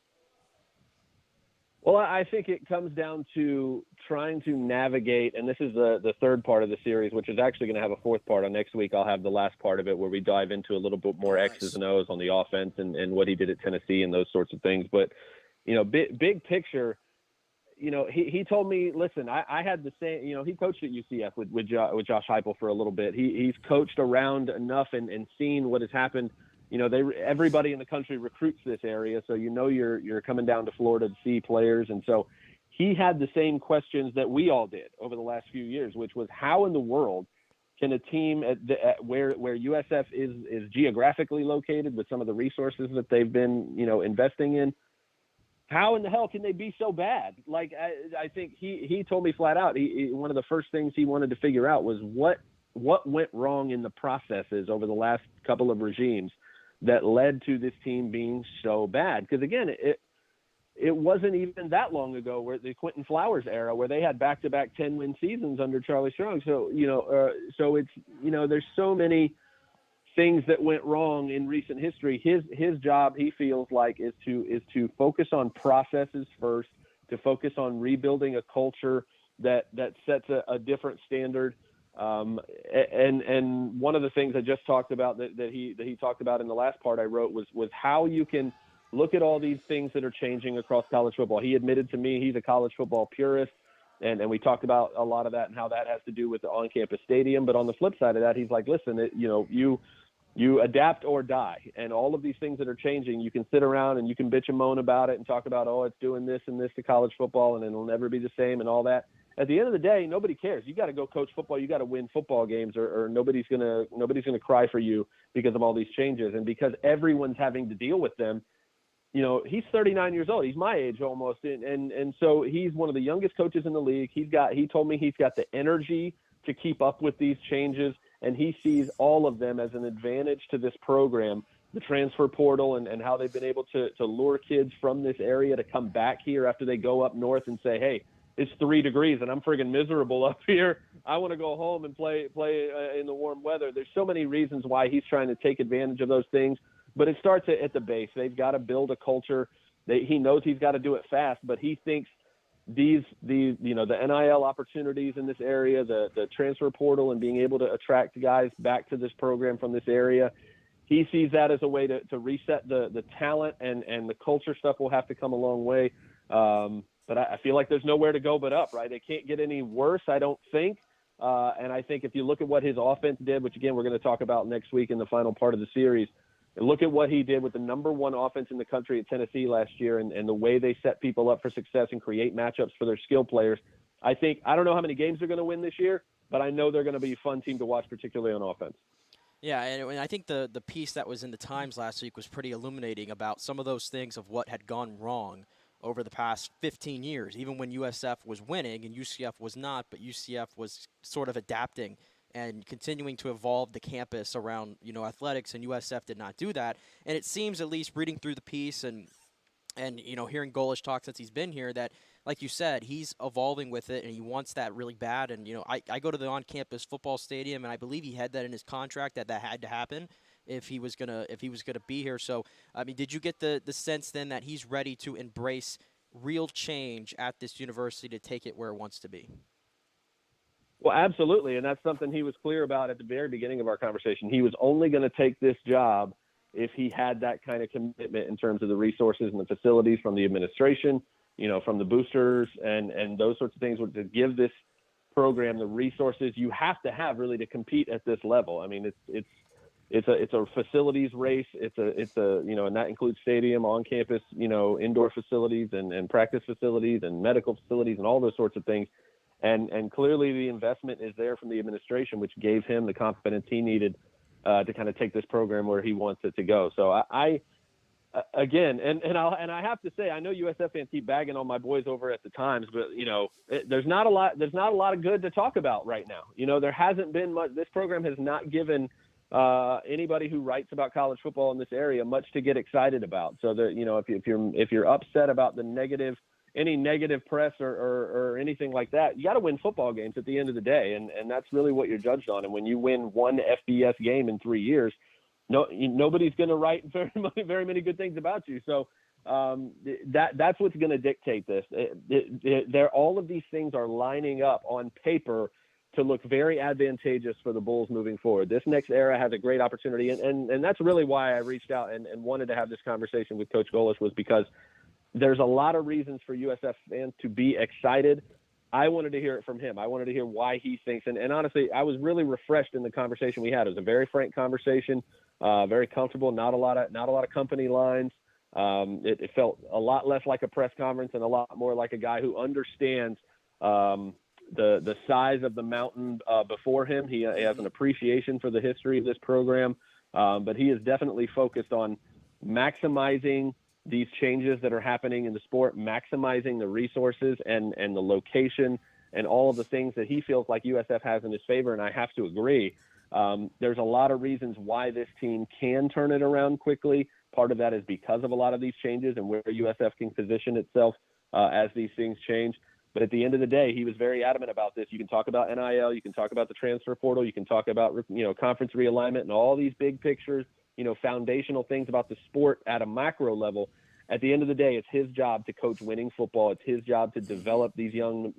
Well, I think it comes down to trying to navigate, and this is the third part of the series, which is actually going to have a fourth part. On next week, I'll have the last part of it where we dive into a little bit more X's and O's on the offense and what he did at Tennessee and those sorts of things. But, big picture, he told me, listen, I had the same, he coached at UCF with Josh Heupel for a little bit. He's coached around enough and seen what has happened. Everybody in the country recruits this area, so you're coming down to Florida to see players, and so he had the same questions that we all did over the last few years, which was how in the world can a team where USF is geographically located with some of the resources that they've been investing in, how in the hell can they be so bad? Like I think he told me flat out, one of the first things he wanted to figure out was what went wrong in the processes over the last couple of regimes that led to this team being so bad. Because again, it wasn't even that long ago where the Quentin Flowers era, where they had back-to-back 10-win seasons under Charlie Strong. So, so it's, there's so many things that went wrong in recent history. His job, he feels like, is to focus on processes first, to focus on rebuilding a culture that sets a different standard. And one of the things I just talked about that he talked about in the last part I wrote was how you can look at all these things that are changing across college football. He admitted to me he's a college football purist, and we talked about a lot of that and how that has to do with the on-campus stadium. But on the flip side of that, he's like, listen, you adapt or die, and all of these things that are changing, you can sit around and you can bitch and moan about it and talk about, it's doing this and this to college football, and it'll never be the same and all that. At the end of the day, nobody cares. You got to go coach football. You got to win football games, or nobody's gonna cry for you because of all these changes, and because everyone's having to deal with them. He's 39 years old. He's my age almost, and so he's one of the youngest coaches in the league. He told me he's got the energy to keep up with these changes, and he sees all of them as an advantage to this program. The transfer portal and how they've been able to lure kids from this area to come back here after they go up north and say, hey, it's 3 degrees and I'm friggin' miserable up here. I want to go home and play in the warm weather. There's so many reasons why he's trying to take advantage of those things, but it starts at the base. They've got to build a culture. He knows he's got to do it fast, but he thinks the NIL opportunities in this area, the transfer portal, and being able to attract guys back to this program from this area, he sees that as a way to reset the talent, and the culture stuff will have to come a long way. But I feel like there's nowhere to go but up, right? They can't get any worse, I don't think. And I think if you look at what his offense did, which, again, we're going to talk about next week in the final part of the series, and look at what he did with the number one offense in the country at Tennessee last year, and the way they set people up for success and create matchups for their skill players. I don't know how many games they're going to win this year, but I know they're going to be a fun team to watch, particularly on offense. Yeah, and I think the piece that was in the Times last week was pretty illuminating about some of those things of what had gone wrong over the past 15 years, even when USF was winning and UCF was not, but UCF was sort of adapting and continuing to evolve the campus around, athletics, and USF did not do that. And it seems, at least reading through the piece and hearing Golish talk since he's been here, that, like you said, he's evolving with it and he wants that really bad. And, I go to the on-campus football stadium, and I believe he had that in his contract that had to happen if he was gonna be here. So, I mean, did you get the sense then that he's ready to embrace real change at this university to take it where it wants to be? Well, absolutely, and that's something he was clear about at the very beginning of our conversation. He was only going to take this job if he had that kind of commitment in terms of the resources and the facilities from the administration, from the boosters and those sorts of things, to give this program the resources you have to have really to compete at this level. I mean, it's a facilities race. It's a and that includes stadium, on campus, indoor facilities and practice facilities and medical facilities and all those sorts of things. And clearly the investment is there from the administration, which gave him the confidence he needed to kind of take this program where he wants it to go. So I have to say, I know USF fans keep bagging on my boys over at the Times, but there's not a lot of good to talk about right now. There hasn't been much. This program has not given anybody who writes about college football in this area much to get excited about. So that if you're upset about any negative press or anything like that, you got to win football games at the end of the day, and that's really what you're judged on. And when you win one FBS game in 3 years, nobody's going to write very many good things about you. So that's what's going to dictate this. All of these things are lining up on paper to look very advantageous for the Bulls moving forward. This next era has a great opportunity, and that's really why I reached out and wanted to have this conversation with Coach Golish, was because there's a lot of reasons for USF fans to be excited. I wanted to hear it from him. I wanted to hear why he thinks. And honestly, I was really refreshed in the conversation we had. It was a very frank conversation, very comfortable, not a lot of company lines. It felt a lot less like a press conference and a lot more like a guy who understands the size of the mountain before him. He has an appreciation for the history of this program, but he is definitely focused on maximizing these changes that are happening in the sport, maximizing the resources and the location and all of the things that he feels like USF has in his favor. And I have to agree. There's a lot of reasons why this team can turn it around quickly. Part of that is because of a lot of these changes and where USF can position itself as these things change. But at the end of the day, he was very adamant about this. You can talk about NIL, you can talk about the transfer portal, you can talk about conference realignment and all these big pictures, foundational things about the sport at a macro level. At the end of the day, it's his job to coach winning football. It's his job to develop these young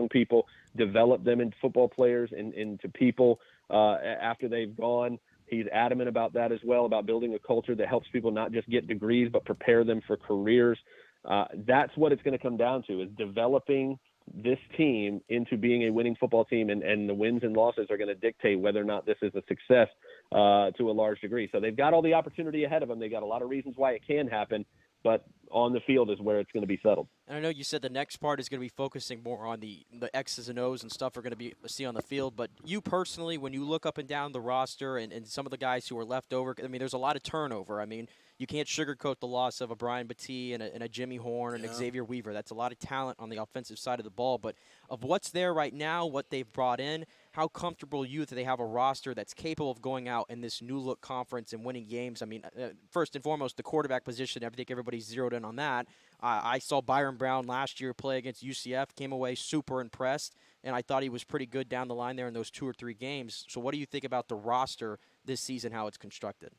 people, develop them into football players and into people after they've gone. He's adamant about that as well, about building a culture that helps people not just get degrees, but prepare them for careers. That's what it's going to come down to, is developing this team into being a winning football team, and the wins and losses are going to dictate whether or not this is a success to a large degree. So they've got all the opportunity ahead of them. They've got a lot of reasons why it can happen, but on the field is where it's going to be settled. And I know you said the next part is going to be focusing more on the X's and O's and stuff we're going to be see on the field. But you personally, when you look up and down the roster and some of the guys who are left over, I mean, there's a lot of turnover. I mean, you can't sugarcoat the loss of a Brian Battie and a Jimmy Horn and Xavier Weaver. That's a lot of talent on the offensive side of the ball. But of what's there right now, what they've brought in, how comfortable are you that they have a roster that's capable of going out in this new-look conference and winning games? I mean, first and foremost, the quarterback position, I think everybody's zeroed in on that. I saw Byron Brown last year play against UCF, came away super impressed, and I thought he was pretty good down the line there in those 2 or 3 games. So what do you think about the roster this season, how it's constructed?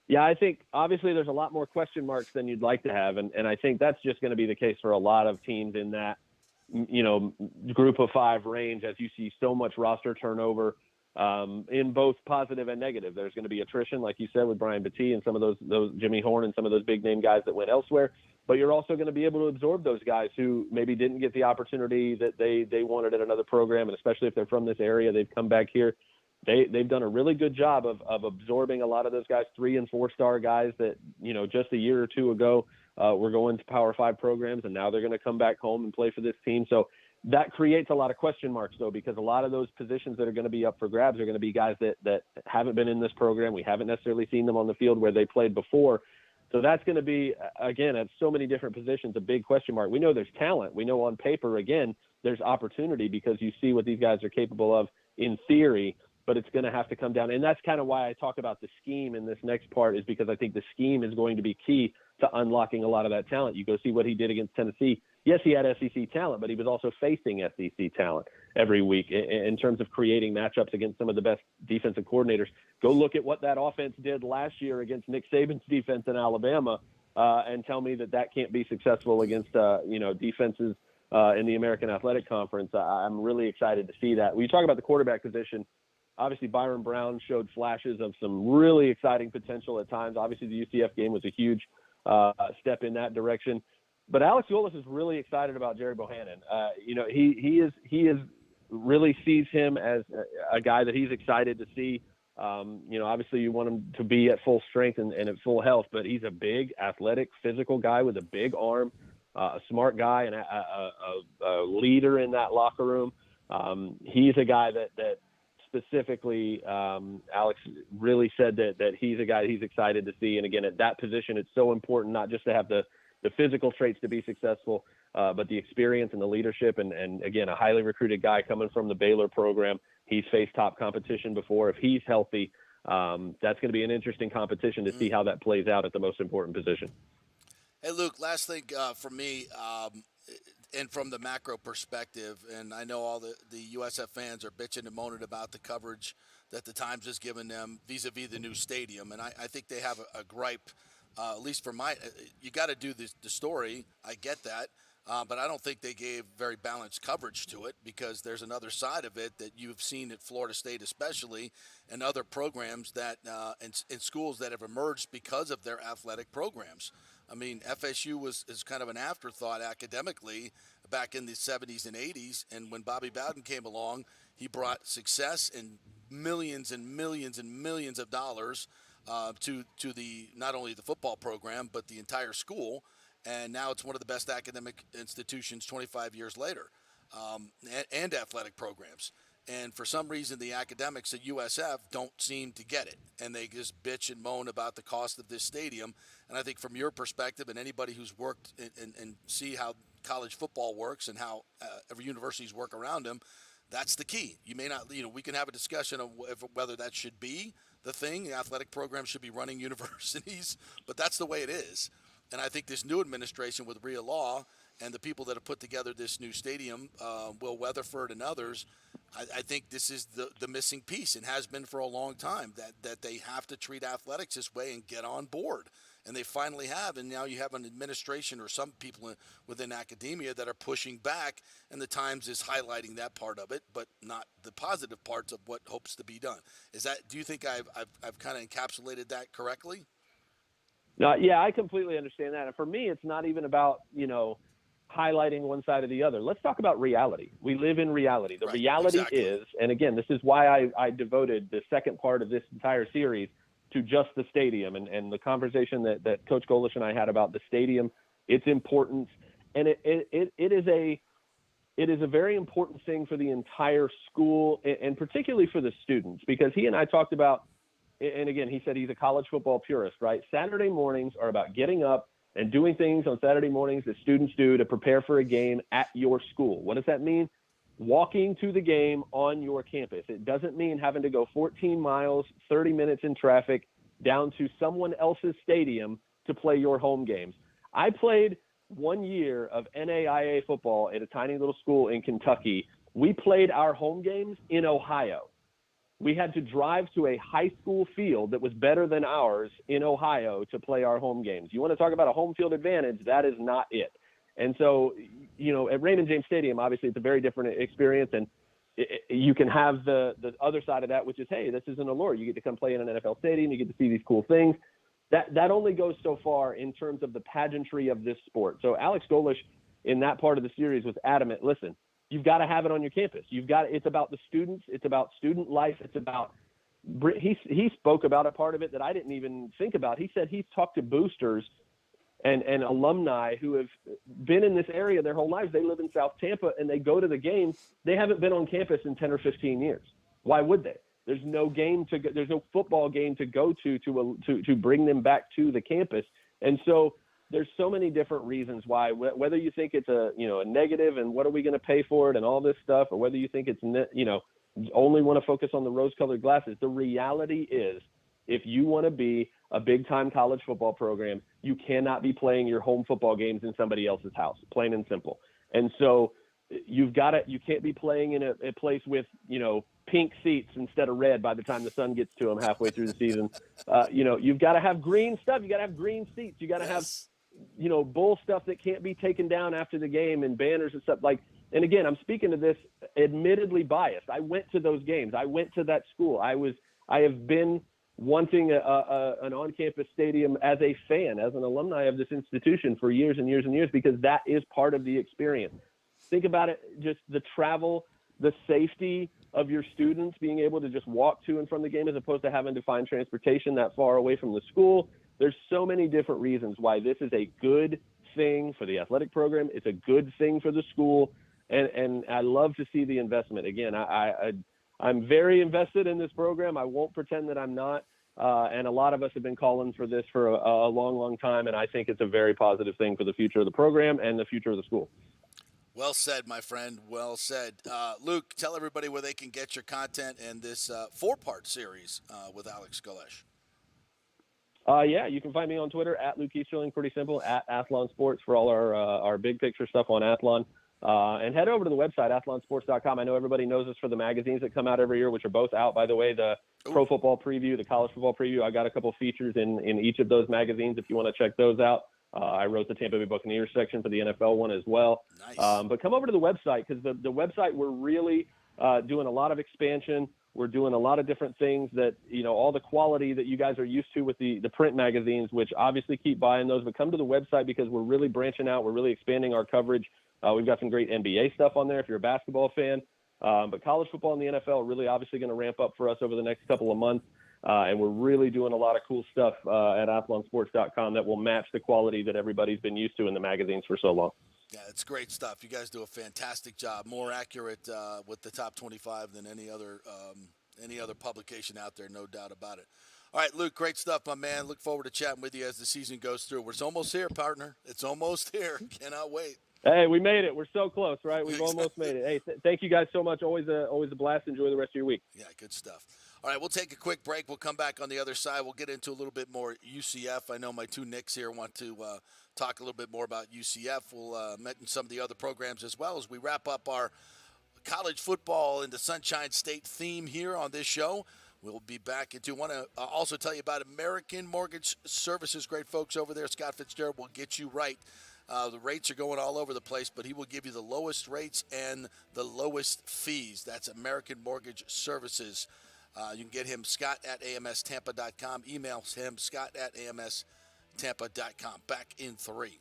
Yeah, I think obviously there's a lot more question marks than you'd like to have, and I think that's just going to be the case for a lot of teams in that, group of 5 range, as you see so much roster turnover in both positive and negative. There's going to be attrition, like you said, with Brian Battie and some of those Jimmy Horn and some of those big name guys that went elsewhere. But you're also going to be able to absorb those guys who maybe didn't get the opportunity that they wanted at another program, and especially if they're from this area, they've come back here. They've done a really good job of absorbing a lot of those guys, 3- and 4-star guys that, just a year or two ago were going to Power 5 programs, and now they're going to come back home and play for this team. So that creates a lot of question marks, though, because a lot of those positions that are going to be up for grabs are going to be guys that haven't been in this program. We haven't necessarily seen them on the field where they played before. So that's going to be, again, at so many different positions, a big question mark. We know there's talent. We know on paper, again, there's opportunity because you see what these guys are capable of in theory, but it's going to have to come down. And that's kind of why I talk about the scheme in this next part, is because I think the scheme is going to be key to unlocking a lot of that talent. You go see what he did against Tennessee. Yes, he had SEC talent, but he was also facing SEC talent every week in terms of creating matchups against some of the best defensive coordinators. Go look at what that offense did last year against Nick Saban's defense in Alabama and tell me that can't be successful against, defenses in the American Athletic Conference. I'm really excited to see that. When you talk about the quarterback position, obviously Byron Brown showed flashes of some really exciting potential at times. Obviously the UCF game was a huge step in that direction. But Alex Golis is really excited about Jerry Bohannon. He is really sees him as a guy that he's excited to see. Obviously you want him to be at full strength and at full health, but he's a big, athletic, physical guy with a big arm, a smart guy, and a leader in that locker room. He's a guy that specifically Alex really said that he's a guy he's excited to see. And again, at that position, it's so important not just to have the physical traits to be successful, but the experience and the leadership. And again, a highly recruited guy coming from the Baylor program. He's faced top competition before. If he's healthy, that's going to be an interesting competition to see how that plays out at the most important position. Hey, Luke, last thing for me, and from the macro perspective, and I know all the USF fans are bitching and moaning about the coverage that the Times has given them vis-a-vis the new stadium, and I think they have a gripe. At least for you got to do the story. I get that. But I don't think they gave very balanced coverage to it, because there's another side of it that you've seen at Florida State especially, and other programs that in schools that have emerged because of their athletic programs. I mean, FSU is kind of an afterthought academically back in the 70s and 80s, and when Bobby Bowden came along, he brought success and millions and millions and millions of dollars to the not only the football program but the entire school, and now it's one of the best academic institutions 25 years later, and athletic programs. And for some reason, the academics at USF don't seem to get it, and they just bitch and moan about the cost of this stadium. And I think from your perspective, and anybody who's worked and see how college football works and how every universities work around them, that's the key. You may not, we can have a discussion of whether that should be the thing. The athletic program should be running universities, but that's the way it is. And I think this new administration with Rhea Law and the people that have put together this new stadium, Will Weatherford and others, I think this is the missing piece, and has been for a long time, that they have to treat athletics this way and get on board. And they finally have, and now you have an administration or some people within academia that are pushing back, and the Times is highlighting that part of it, but not the positive parts of what hopes to be done. Do you think I've kind of encapsulated that correctly? Yeah, I completely understand that. And for me, it's not even about, highlighting one side or the other. Let's talk about reality. We live in reality. The reality is, and again, this is why I devoted the second part of this entire series to just the stadium and the conversation that Coach Golis and I had about the stadium, its importance. And it is a very important thing for the entire school, and particularly for the students, because he and I talked about, and again, he said he's a college football purist, right? Saturday mornings are about getting up and doing things on Saturday mornings that students do to prepare for a game at your school. What does that mean? Walking to the game on your campus. It doesn't mean having to go 14 miles, 30 minutes in traffic down to someone else's stadium to play your home games. I played 1 year of NAIA football at a tiny little school in Kentucky. We played our home games in Ohio. We had to drive to a high school field that was better than ours in Ohio to play our home games. You want to talk about a home field advantage? That is not it. And so, at Raymond James Stadium, obviously it's a very different experience. And you can have the other side of that, which is, hey, this is an allure. You get to come play in an NFL stadium. You get to see these cool things. That only goes so far in terms of the pageantry of this sport. So Alex Golesh in that part of the series was adamant. Listen, you've got to have it on your campus. It's about the students. It's about student life. It's about, he spoke about a part of it that I didn't even think about. He said he's talked to boosters and alumni who have been in this area their whole lives. They live in South Tampa and they go to the games. They haven't been on campus in 10 or 15 years. Why would they? There's no football game to go to bring them back to the campus. And so there's so many different reasons why, whether you think it's a negative and what are we going to pay for it and all this stuff, or whether you think it's, only want to focus on the rose-colored glasses. The reality is, if you want to be a big-time college football program, you cannot be playing your home football games in somebody else's house, plain and simple. And so you can't be playing in a place with, pink seats instead of red by the time the sun gets to them halfway through the season. You've got to have green stuff. You got to have green seats. You got to have, bull stuff that can't be taken down after the game and banners and stuff like. And again, I'm speaking to this admittedly biased. I went to those games. I went to that school. I have been wanting an on-campus stadium as a fan, as an alumni of this institution for years and years and years, because that is part of the experience. Think about it, just the travel, the safety of your students being able to just walk to and from the game as opposed to having to find transportation that far away from the school. There's so many different reasons why this is a good thing for the athletic program. It's a good thing for the school. And I love to see the investment. Again, I'm very invested in this program. I won't pretend that I'm not. And a lot of us have been calling for this for a long, long time. And I think it's a very positive thing for the future of the program and the future of the school. Well said, my friend. Well said. Luke, tell everybody where they can get your content and this 4-part series with Alex Golesh. Yeah, you can find me on Twitter at Luke Easterling. Pretty simple, at Athlon Sports for all our big picture stuff on Athlon. And head over to the website, athlonsports.com. I know everybody knows us for the magazines that come out every year, which are both out, by the way, the Pro Football Preview, the College Football Preview. I got a couple features in each of those magazines if you want to check those out. I wrote the Tampa Bay Buccaneers section for the NFL one as well. Nice. But come over to the website, because the website, we're really doing a lot of expansion. We're doing a lot of different things that, all the quality that you guys are used to with the print magazines, which obviously keep buying those. But come to the website because we're really branching out. We're really expanding our coverage. We've got some great NBA stuff on there if you're a basketball fan. But college football and the NFL are really obviously going to ramp up for us over the next couple of months. And we're really doing a lot of cool stuff at athlonsports.com that will match the quality that everybody's been used to in the magazines for so long. Yeah, it's great stuff. You guys do a fantastic job. More accurate with the top 25 than any other publication out there, no doubt about it. All right, Luke, great stuff, my man. Look forward to chatting with you as the season goes through. It's almost here, partner. It's almost here. Cannot wait. Hey, we made it. We're so close, right? We've almost made it. Hey, thank you guys so much. Always a blast. Enjoy the rest of your week. Yeah, good stuff. All right, we'll take a quick break. We'll come back on the other side. We'll get into a little bit more UCF. I know my two Knicks here want to talk a little bit more about UCF. We'll mention some of the other programs as well as we wrap up our college football in the Sunshine State theme here on this show. We'll be back into. Want to also tell you about American Mortgage Services. Great folks over there. Scott Fitzgerald will get you right. The rates are going all over the place, but he will give you the lowest rates and the lowest fees. That's American Mortgage Services. You can get him, Scott at amstampa.com. Email him, Scott at amstampa.com. Back in 3.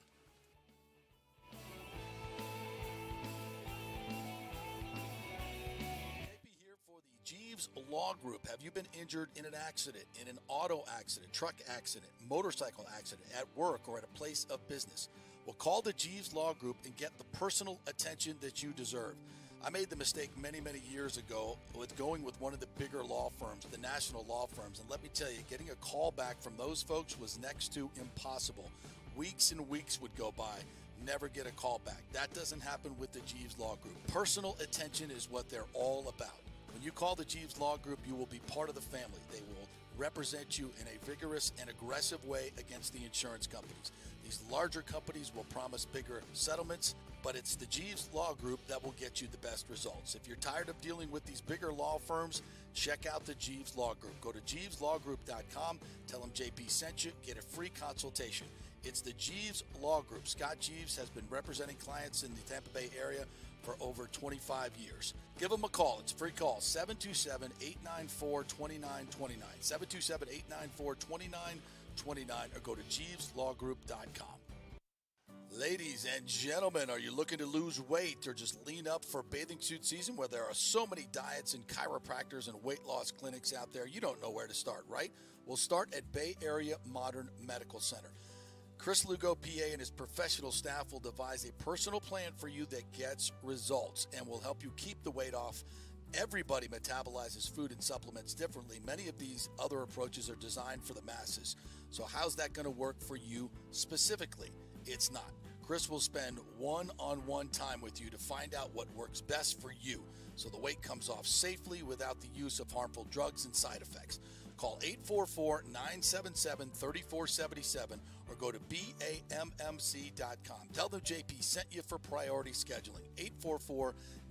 Jeeves Law Group. Have you been injured in an accident, in an auto accident, truck accident, motorcycle accident, at work, or at a place of business? Well, call the Jeeves Law Group and get the personal attention that you deserve. I made the mistake many, many years ago with going with one of the bigger law firms, the national law firms. And let me tell you, getting a call back from those folks was next to impossible. Weeks and weeks would go by, never get a call back. That doesn't happen with the Jeeves Law Group. Personal attention is what they're all about. When you call the Jeeves Law Group, you will be part of the family. They will represent you in a vigorous and aggressive way against the insurance companies. These larger companies will promise bigger settlements, but it's the Jeeves Law Group that will get you the best results. If you're tired of dealing with these bigger law firms, check out the Jeeves Law Group. Go to JeevesLawGroup.com. Tell them JP sent you. Get a free consultation. It's the Jeeves Law Group. Scott Jeeves has been representing clients in the Tampa Bay area for over 25 years. Give them a call. It's a free call, 727-894-2929, 727-894-2929, or go to JeevesLawGroup.com. Ladies and gentlemen, are you looking to lose weight or just lean up for bathing suit season where there are so many diets and chiropractors and weight loss clinics out there? You don't know where to start, right? We'll start at Bay Area Modern Medical Center. Chris Lugo, PA, and his professional staff will devise a personal plan for you that gets results and will help you keep the weight off. Everybody metabolizes food and supplements differently. Many of these other approaches are designed for the masses. So how's that going to work for you specifically? It's not. Chris will spend one-on-one time with you to find out what works best for you so the weight comes off safely without the use of harmful drugs and side effects. Call 844-977-3477 or go to BAMMC.com. Tell them JP sent you for priority scheduling.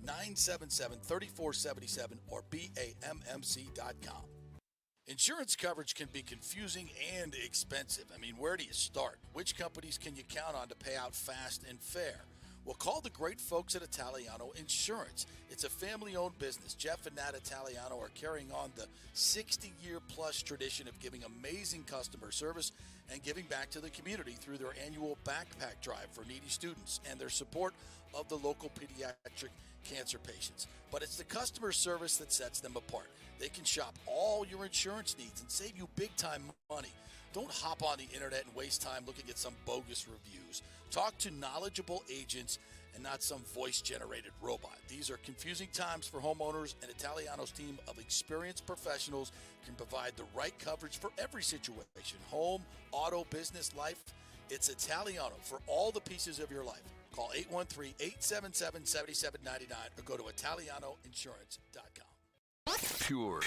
844-977-3477 or BAMMC.com. Insurance coverage can be confusing and expensive. I mean, where do you start? Which companies can you count on to pay out fast and fair? Well, call the great folks at Italiano Insurance. It's a family-owned business. Jeff and Nat Italiano are carrying on the 60-year-plus tradition of giving amazing customer service and giving back to the community through their annual backpack drive for needy students and their support of the local pediatric cancer patients. But it's the customer service that sets them apart. They can shop all your insurance needs and save you big-time money. Don't hop on the internet and waste time looking at some bogus reviews. Talk to knowledgeable agents and not some voice-generated robot. These are confusing times for homeowners, and Italiano's team of experienced professionals can provide the right coverage for every situation. Home, auto, business, life. It's Italiano for all the pieces of your life. Call 813-877-7799 or go to ItalianoInsurance.com. Pure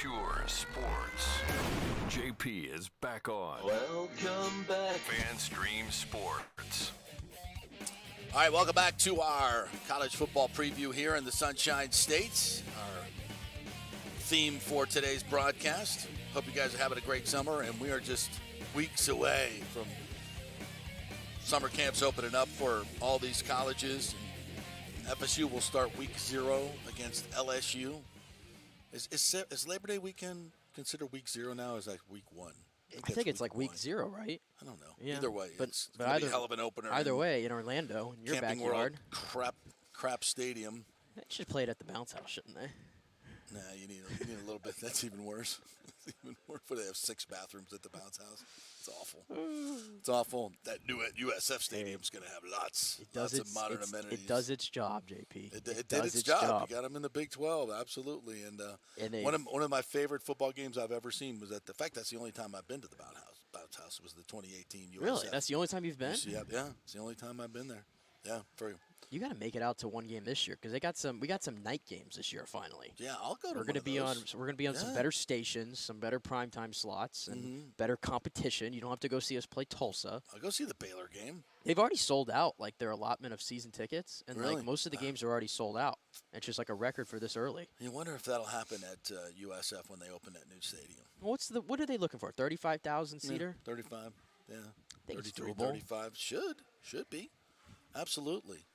sports. JP is back on. Welcome back. FanStream Sports. All right, welcome back to our college football preview here in the Sunshine State. Our theme for today's broadcast. Hope you guys are having a great summer, and we are just weeks away from summer camps opening up for all these colleges. FSU will start week 0 against LSU. Is Labor Day weekend considered week 0 now, or is that week 1? I think it's like week 0, right? I don't know. Yeah. Either way, it's but going to be a hell of an opener. Either way, in Orlando, in your Camping backyard. World, crap stadium. They should play it at the bounce house, shouldn't they? Nah, you need a little bit. That's even worse. It's even worse. But they have 6 bathrooms at the bounce house. It's awful. It's awful. That new USF stadium's going to have lots of modern amenities. It does its job, JP. It did its job. You got them in the Big 12, absolutely. And one of my favorite football games I've ever seen was that's the only time I've been to the bounce house was the 2018 USF. Really? That's the only time you've been? Yeah, it's the only time I've been there. Yeah, you got to make it out to one game this year because we got some night games this year finally. Yeah, I'll go to. We're going to be on some better stations, some better primetime slots, and better competition. You don't have to go see us play Tulsa. I'll go see the Baylor game. They've already sold out like their allotment of season tickets, and really? like most of the games are already sold out. It's just like a record for this early. You wonder if that'll happen at USF when they open that new stadium. What are they looking for? 35,000 seater? 35. Yeah. I think 33, it's doable. 35 should be. Absolutely.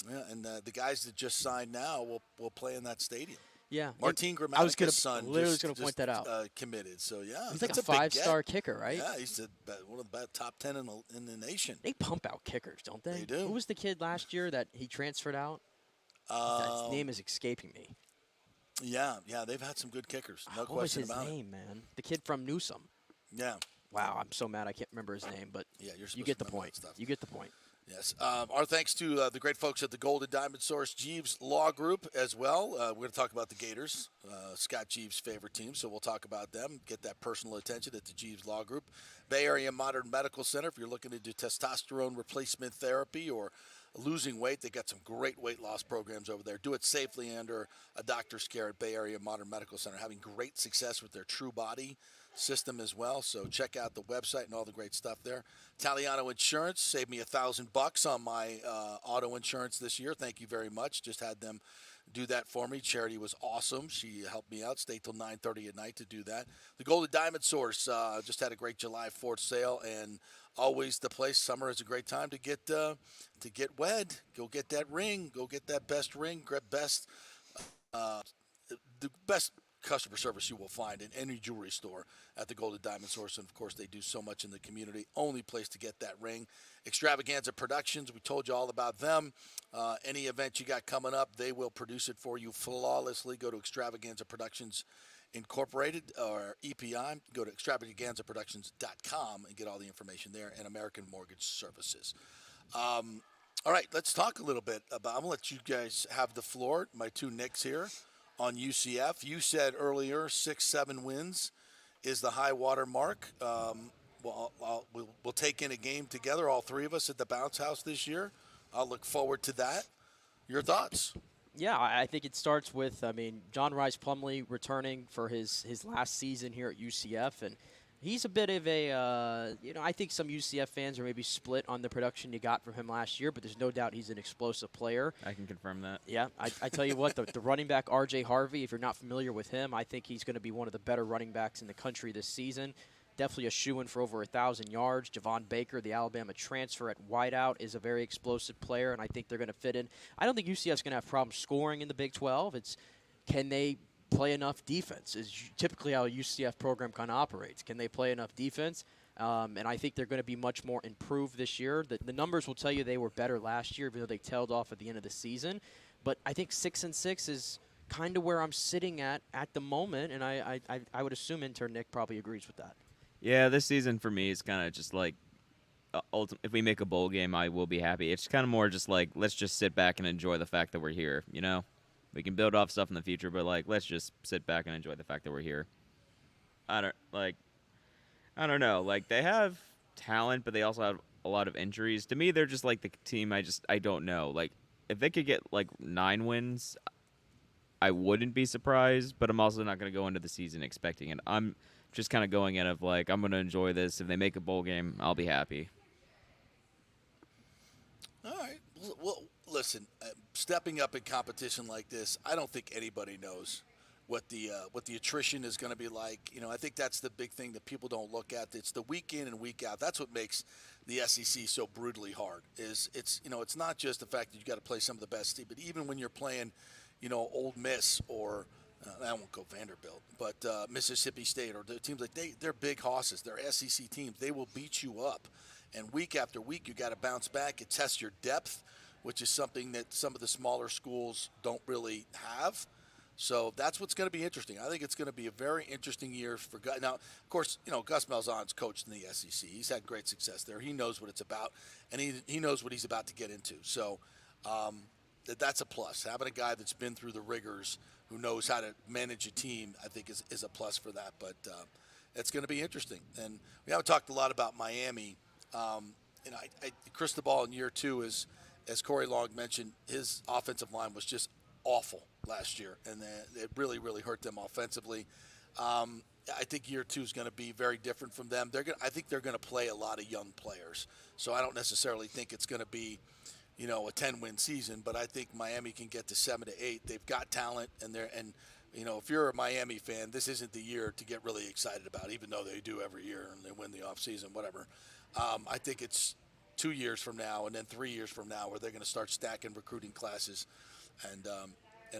And the guys that just signed now will play in that stadium. Yeah. Martin Gramatica's son was going to point that out. Committed. So, yeah. He's like a 5-star kicker, right? Yeah, he's one of the top 10 in the nation. They pump out kickers, don't they? They do. Who was the kid last year that he transferred out? His name is escaping me. Yeah, they've had some good kickers. No question about it. What was his name, man? The kid from Newsom. Yeah. Wow, I'm so mad I can't remember his name, but yeah, you get the point. You get the point. Yes. Our thanks to the great folks at the Golden Diamond Source Jeeves Law Group as well. We're going to talk about the Gators, Scott Jeeves' favorite team, so we'll talk about them, get that personal attention at the Jeeves Law Group. Bay Area Modern Medical Center, if you're looking to do testosterone replacement therapy or losing weight, they got some great weight loss programs over there. Do it safely under a doctor's care at Bay Area Modern Medical Center, having great success with their True Body system as well. So check out the website and all the great stuff there. Italiano Insurance saved me $1,000 on my auto insurance this year. Thank you very much. Just had them do that for me. Charity was awesome. She helped me out. Stayed till 9:30 at night to do that. The Golden Diamond Source just had a great July 4th sale, and always the place. Summer is a great time to get wed. Go get that ring. Go get that best ring. The best customer service you will find in any jewelry store at the Golden Diamond Source. And, of course, they do so much in the community. Only place to get that ring. Extravaganza Productions, we told you all about them. Any event you got coming up, they will produce it for you flawlessly. Go to Extravaganza Productions Incorporated, or EPI. Go to extravaganzaproductions.com and get all the information there, and American Mortgage Services. All right, let's talk a little bit about, I'm going to let you guys have the floor, my two Knicks here on UCF. You said earlier 6-7 wins is the high water mark. We'll take in a game together, all three of us, at the Bounce House this year. I'll look forward to that. Your thoughts? Yeah, I think it starts with, John Rice Plumlee returning for his last season here at UCF, and he's a bit of a, I think some UCF fans are maybe split on the production you got from him last year, but there's no doubt he's an explosive player. I can confirm that. Yeah, I tell you what, the running back, R.J. Harvey, if you're not familiar with him, I think he's going to be one of the better running backs in the country this season. Definitely a shoo-in for over 1,000 yards. Javon Baker, the Alabama transfer at wideout, is a very explosive player, and I think they're going to fit in. I don't think UCF's going to have problems scoring in the Big 12. It's can they play enough defense is typically how a UCF program kind of operates. Can they play enough defense? And I think they're going to be much more improved this year. The numbers will tell you they were better last year, even though they tailed off at the end of the season. But I think 6-6 is kind of where I'm sitting at the moment, and I would assume intern Nick probably agrees with that. Yeah, this season for me is kind of just like, if we make a bowl game, I will be happy. It's kind of more just like, let's just sit back and enjoy the fact that we're here, you know? We can build off stuff in the future, but, like, let's just sit back and enjoy the fact that we're here. I don't know. Like, they have talent, but they also have a lot of injuries. To me, they're just like the team I don't know. Like, if they could get, like, 9 wins, I wouldn't be surprised, but I'm also not going to go into the season expecting it. I'm just kind of going in of, like, I'm going to enjoy this. If they make a bowl game, I'll be happy. All right. Well, listen, stepping up in competition like this, I don't think anybody knows what the attrition is going to be like. You know, I think that's the big thing that people don't look at. It's the week in and week out. That's what makes the SEC so brutally hard. It's not just the fact that you got to play some of the best teams, but even when you're playing, Ole Miss or I won't go Vanderbilt, but Mississippi State or the teams they're big hosses. They're SEC teams. They will beat you up. And week after week, you got to bounce back and test your depth, which is something that some of the smaller schools don't really have. So that's what's going to be interesting. I think it's going to be a very interesting year for Gus. Now, of course, Gus Malzahn's coached in the SEC. He's had great success there. He knows what it's about, and he knows what he's about to get into. So that's a plus. Having a guy that's been through the rigors, who knows how to manage a team, I think is a plus for that. But it's going to be interesting. And we haven't talked a lot about Miami. Cristobal in year two, as Corey Long mentioned, his offensive line was just awful last year, and it really, really hurt them offensively. I think year two is going to be very different from them. I think they're going to play a lot of young players, so I don't necessarily think it's going to be, a 10-win season. But I think Miami can get to 7 to 8. They've got talent, and if you're a Miami fan, this isn't the year to get really excited about, even though they do every year and they win the offseason, whatever. I think it's 2 years from now and then 3 years from now where they're going to start stacking recruiting classes, and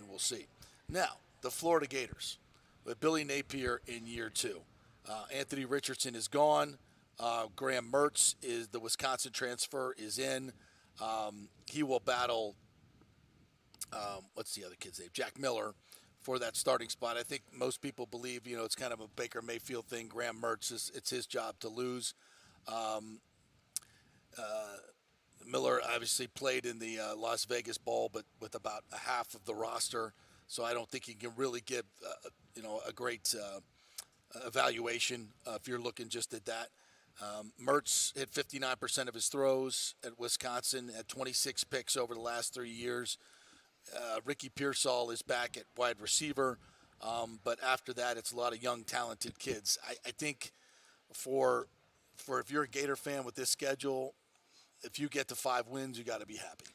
we'll see. Now, the Florida Gators with Billy Napier in year two. Anthony Richardson is gone. Graham Mertz, is the Wisconsin transfer, is in. He will battle, what's the other kid's name? Jack Miller for that starting spot. I think most people believe, it's kind of a Baker Mayfield thing. Graham Mertz, it's his job to lose. Miller obviously played in the Las Vegas Bowl, but with about a half of the roster, so I don't think he can really give a great evaluation if you're looking just at that. Mertz hit 59% of his throws at Wisconsin, had 26 picks over the last 3 years. Ricky Pearsall is back at wide receiver, but after that, it's a lot of young, talented kids. I think for if you're a Gator fan with this schedule, if you get to 5 wins, you got to be happy.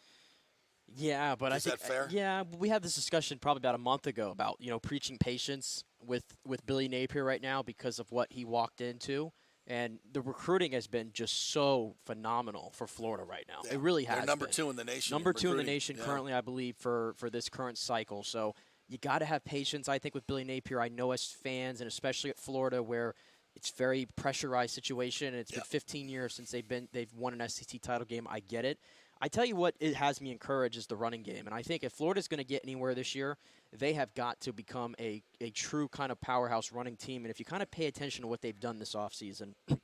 Yeah, but Is I think that fair? yeah, we had this discussion probably about a month ago about preaching patience with Billy Napier right now because of what he walked into, and the recruiting has been just so phenomenal for Florida right now. Yeah. It really has. They're number been. 2 in the nation. Number 2 in the recruiting. nation Yeah. currently, I believe, for this current cycle. So you got to have patience. I think with Billy Napier, I know as fans, and especially at Florida, where it's very pressurized situation, and it's been 15 years since they've won an SEC title game. I get it. I tell you what, it has me encouraged is the running game. And I think if Florida's going to get anywhere this year, they have got to become a true kind of powerhouse running team. And if you kind of pay attention to what they've done this offseason, and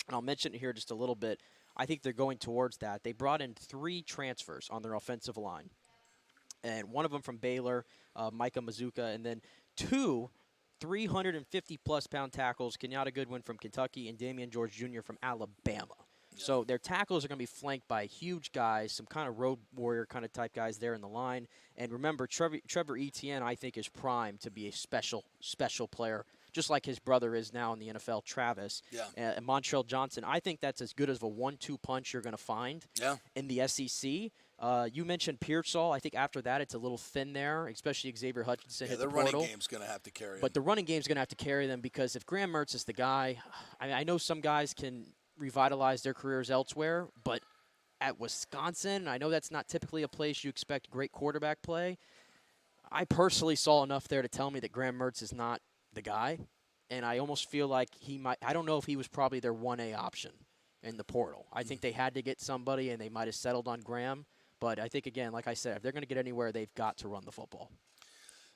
I'll mention it here just a little bit, I think they're going towards that. They brought in 3 transfers on their offensive line. And one of them from Baylor, Micah Mazuka, and then 2 350-plus pound tackles, Kenyatta Goodwin from Kentucky and Damian George Jr. from Alabama. So their tackles are going to be flanked by huge guys, some kind of road warrior kind of type guys there in the line. And remember, Trevor Etienne, I think, is primed to be a special player, just like his brother is now in the NFL, Travis. Yeah. And Montrell Johnson, I think that's as good as a 1-2 punch you're going to find in the SEC. You mentioned Pearsall. I think after that, it's a little thin there, especially Xavier Hutchinson. Yeah, hit the running portal. game's going to have to carry him. But the running game's going to have to carry them because if Graham Mertz is the guy, I know some guys can revitalize their careers elsewhere, but at Wisconsin, I know that's not typically a place you expect great quarterback play. I personally saw enough there to tell me that Graham Mertz is not the guy, and I almost feel like he might – I don't know if he was probably their 1A option in the portal. I think they had to get somebody, and they might have settled on Graham. But I think, again, like I said, if they're going to get anywhere, they've got to run the football.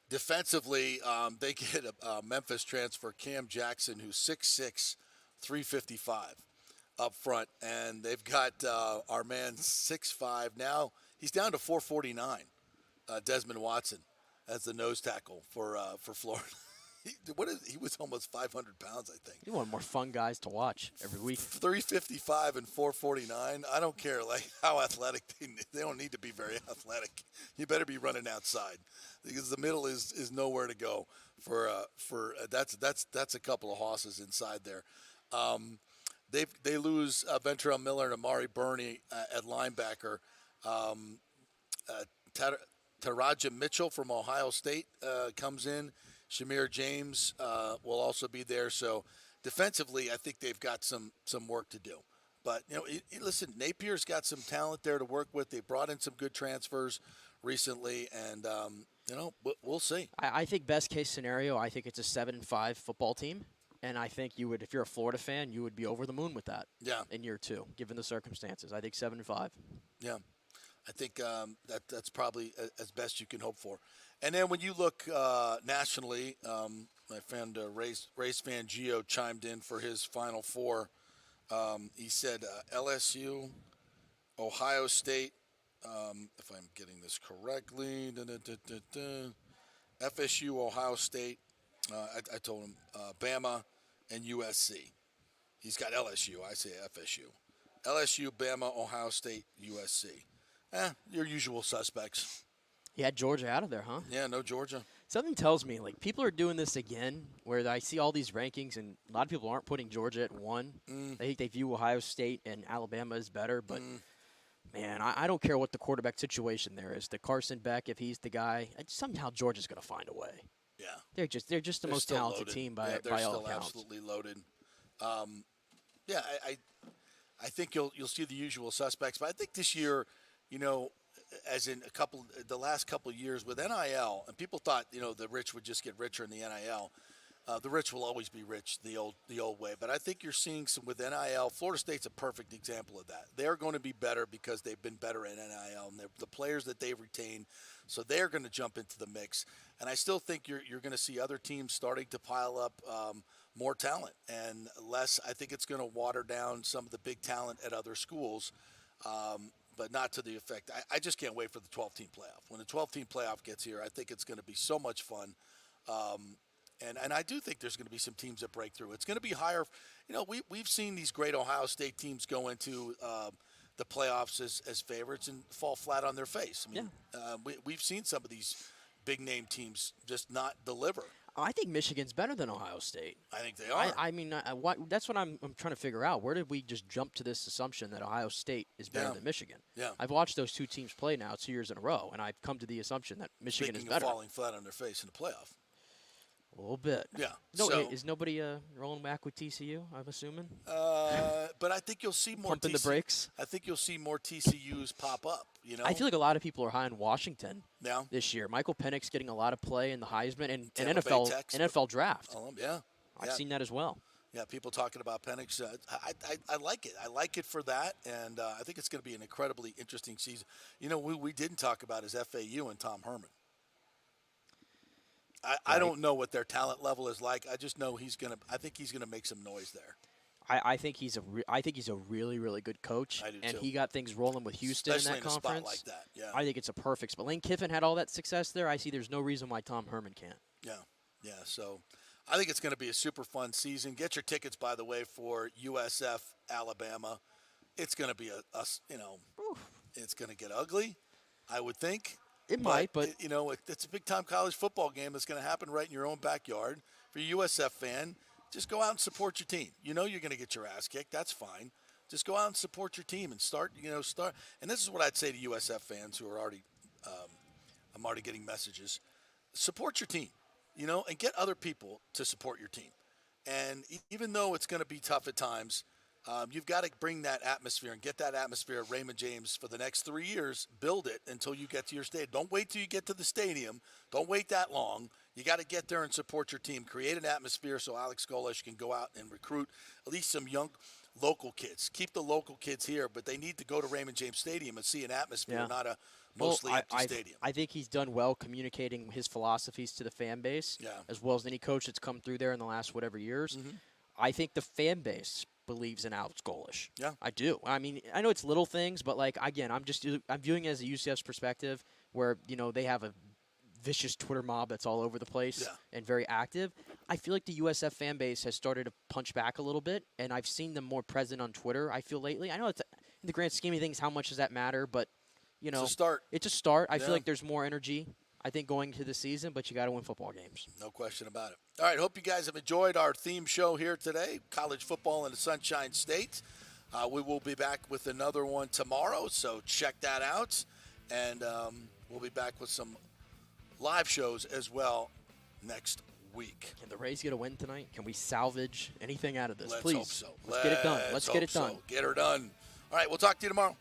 Defensively, they get a Memphis transfer, Cam Jackson, who's 6'6", 355 up front. And they've got our man 6'5". Now he's down to 449, Desmond Watson, as the nose tackle for Florida. He was almost 500 pounds, I think. He's one of the more fun guys to watch every week. 355 and 449. I don't care how athletic they don't need to be very athletic. You better be running outside because the middle is nowhere to go for that's a couple of horses inside there. They lose Ventrell Miller and Amari Burney at linebacker. Taraja Mitchell from Ohio State comes in. Shamir James will also be there. So defensively, I think they've got some work to do. But, listen, Napier's got some talent there to work with. They brought in some good transfers recently, and, we'll see. I think best case scenario, I think it's a 7-5 football team. And I think you would, if you're a Florida fan, you would be over the moon with that in year 2, given the circumstances. I think 7-5. Yeah. I think that's probably as best you can hope for. And then when you look nationally, my friend Race Fan Gio chimed in for his Final Four. He said LSU, Ohio State, if I'm getting this correctly, FSU, Ohio State. I told him Bama and USC. He's got LSU. I say FSU. LSU, Bama, Ohio State, USC. Your usual suspects. He had Georgia out of there, huh? Yeah, no Georgia. Something tells me, people are doing this again, where I see all these rankings, and a lot of people aren't putting Georgia at 1. I think they view Ohio State and Alabama as better, but, man, I don't care what the quarterback situation there is. The Carson Beck, if he's the guy, somehow Georgia's going to find a way. Yeah. They're just the most talented loaded. team by they're all still accounts. Absolutely loaded. I think you'll see the usual suspects, but I think this year, as in the last couple of years with NIL, and people thought, the rich would just get richer in the NIL. The rich will always be rich the old way, but I think you're seeing some with NIL. Florida State's a perfect example of that. They're going to be better because they've been better in NIL, and the players that they've retained, so they're going to jump into the mix. And I still think you're going to see other teams starting to pile up more talent and less. I think it's going to water down some of the big talent at other schools. But not to the effect. I just can't wait for the 12-team playoff. When the 12-team playoff gets here, I think it's going to be so much fun. And I do think there's going to be some teams that break through. It's going to be higher. We've seen these great Ohio State teams go into the playoffs as favorites and fall flat on their face. I mean, we've seen some of these big-name teams just not deliver. I think Michigan's better than Ohio State. I think they are. I mean, that's what I'm trying to figure out. Where did we just jump to this assumption that Ohio State is better than Michigan? Yeah. I've watched those two teams play now 2 years in a row, and I've come to the assumption that Michigan Speaking is better. of falling flat on their face in the playoff. A little bit. Yeah. No, so, is nobody rolling back with TCU, I'm assuming? But I think you'll see more Pumping the brakes? I think you'll see more TCUs pop up, you know? I feel like a lot of people are high on Washington Yeah. this year. Michael Penix getting a lot of play in the Heisman and Tampa Bay NFL Techs. NFL draft. Yeah. I've seen that as well. Yeah, people talking about Penix. I like it. I like it for that, and I think it's going to be an incredibly interesting season. You know, we didn't talk about is FAU and Tom Herman. I don't know what their talent level is like. I just know I think he's gonna make some noise there. I think he's a really, really good coach. I do and too. he got things rolling with Houston Especially in that in a conference. spot like that. Yeah. I think it's a perfect spot. Lane Kiffin had all that success there. I see there's no reason why Tom Herman can't. Yeah. So I think it's going to be a super fun season. Get your tickets, by the way, for USF Alabama. It's going to be it's going to get ugly, I would think. It might, but it's a big-time college football game that's going to happen right in your own backyard. For a USF fan, just go out and support your team. You know you're going to get your ass kicked. That's fine. Just go out and support your team and start. And this is what I'd say to USF fans who are already, I'm already getting messages. Support your team, and get other people to support your team. And even though it's going to be tough at times, you've got to bring that atmosphere and get that atmosphere at Raymond James for the next 3 years. Build it until you get to your stadium. Don't wait till you get to the stadium. Don't wait that long. You got to get there and support your team. Create an atmosphere so Alex Golesh can go out and recruit at least some young local kids. Keep the local kids here, but they need to go to Raymond James Stadium and see an atmosphere, not a mostly empty stadium. I think he's done well communicating his philosophies to the fan base, as well as any coach that's come through there in the last whatever years. Mm-hmm. I think the fan base believes in Alex Golesh. Yeah. I do. I mean, I know it's little things, but again, I'm viewing it as a UCF's perspective where, they have a vicious Twitter mob that's all over the place and very active. I feel like the USF fan base has started to punch back a little bit, and I've seen them more present on Twitter, I feel, lately. I know it's in the grand scheme of things, how much does that matter? But, it's a start. It's a start. I feel like there's more energy, I think, going into the season, but you got to win football games. No question about it. All right, hope you guys have enjoyed our theme show here today, college football in the Sunshine State. We will be back with another one tomorrow, so check that out. And we'll be back with some live shows as well next week. Can the Rays get a win tonight? Can we salvage anything out of this? Let's Please. hope so. Let's get it done. Let's get it done. Get her done. All right, we'll talk to you tomorrow.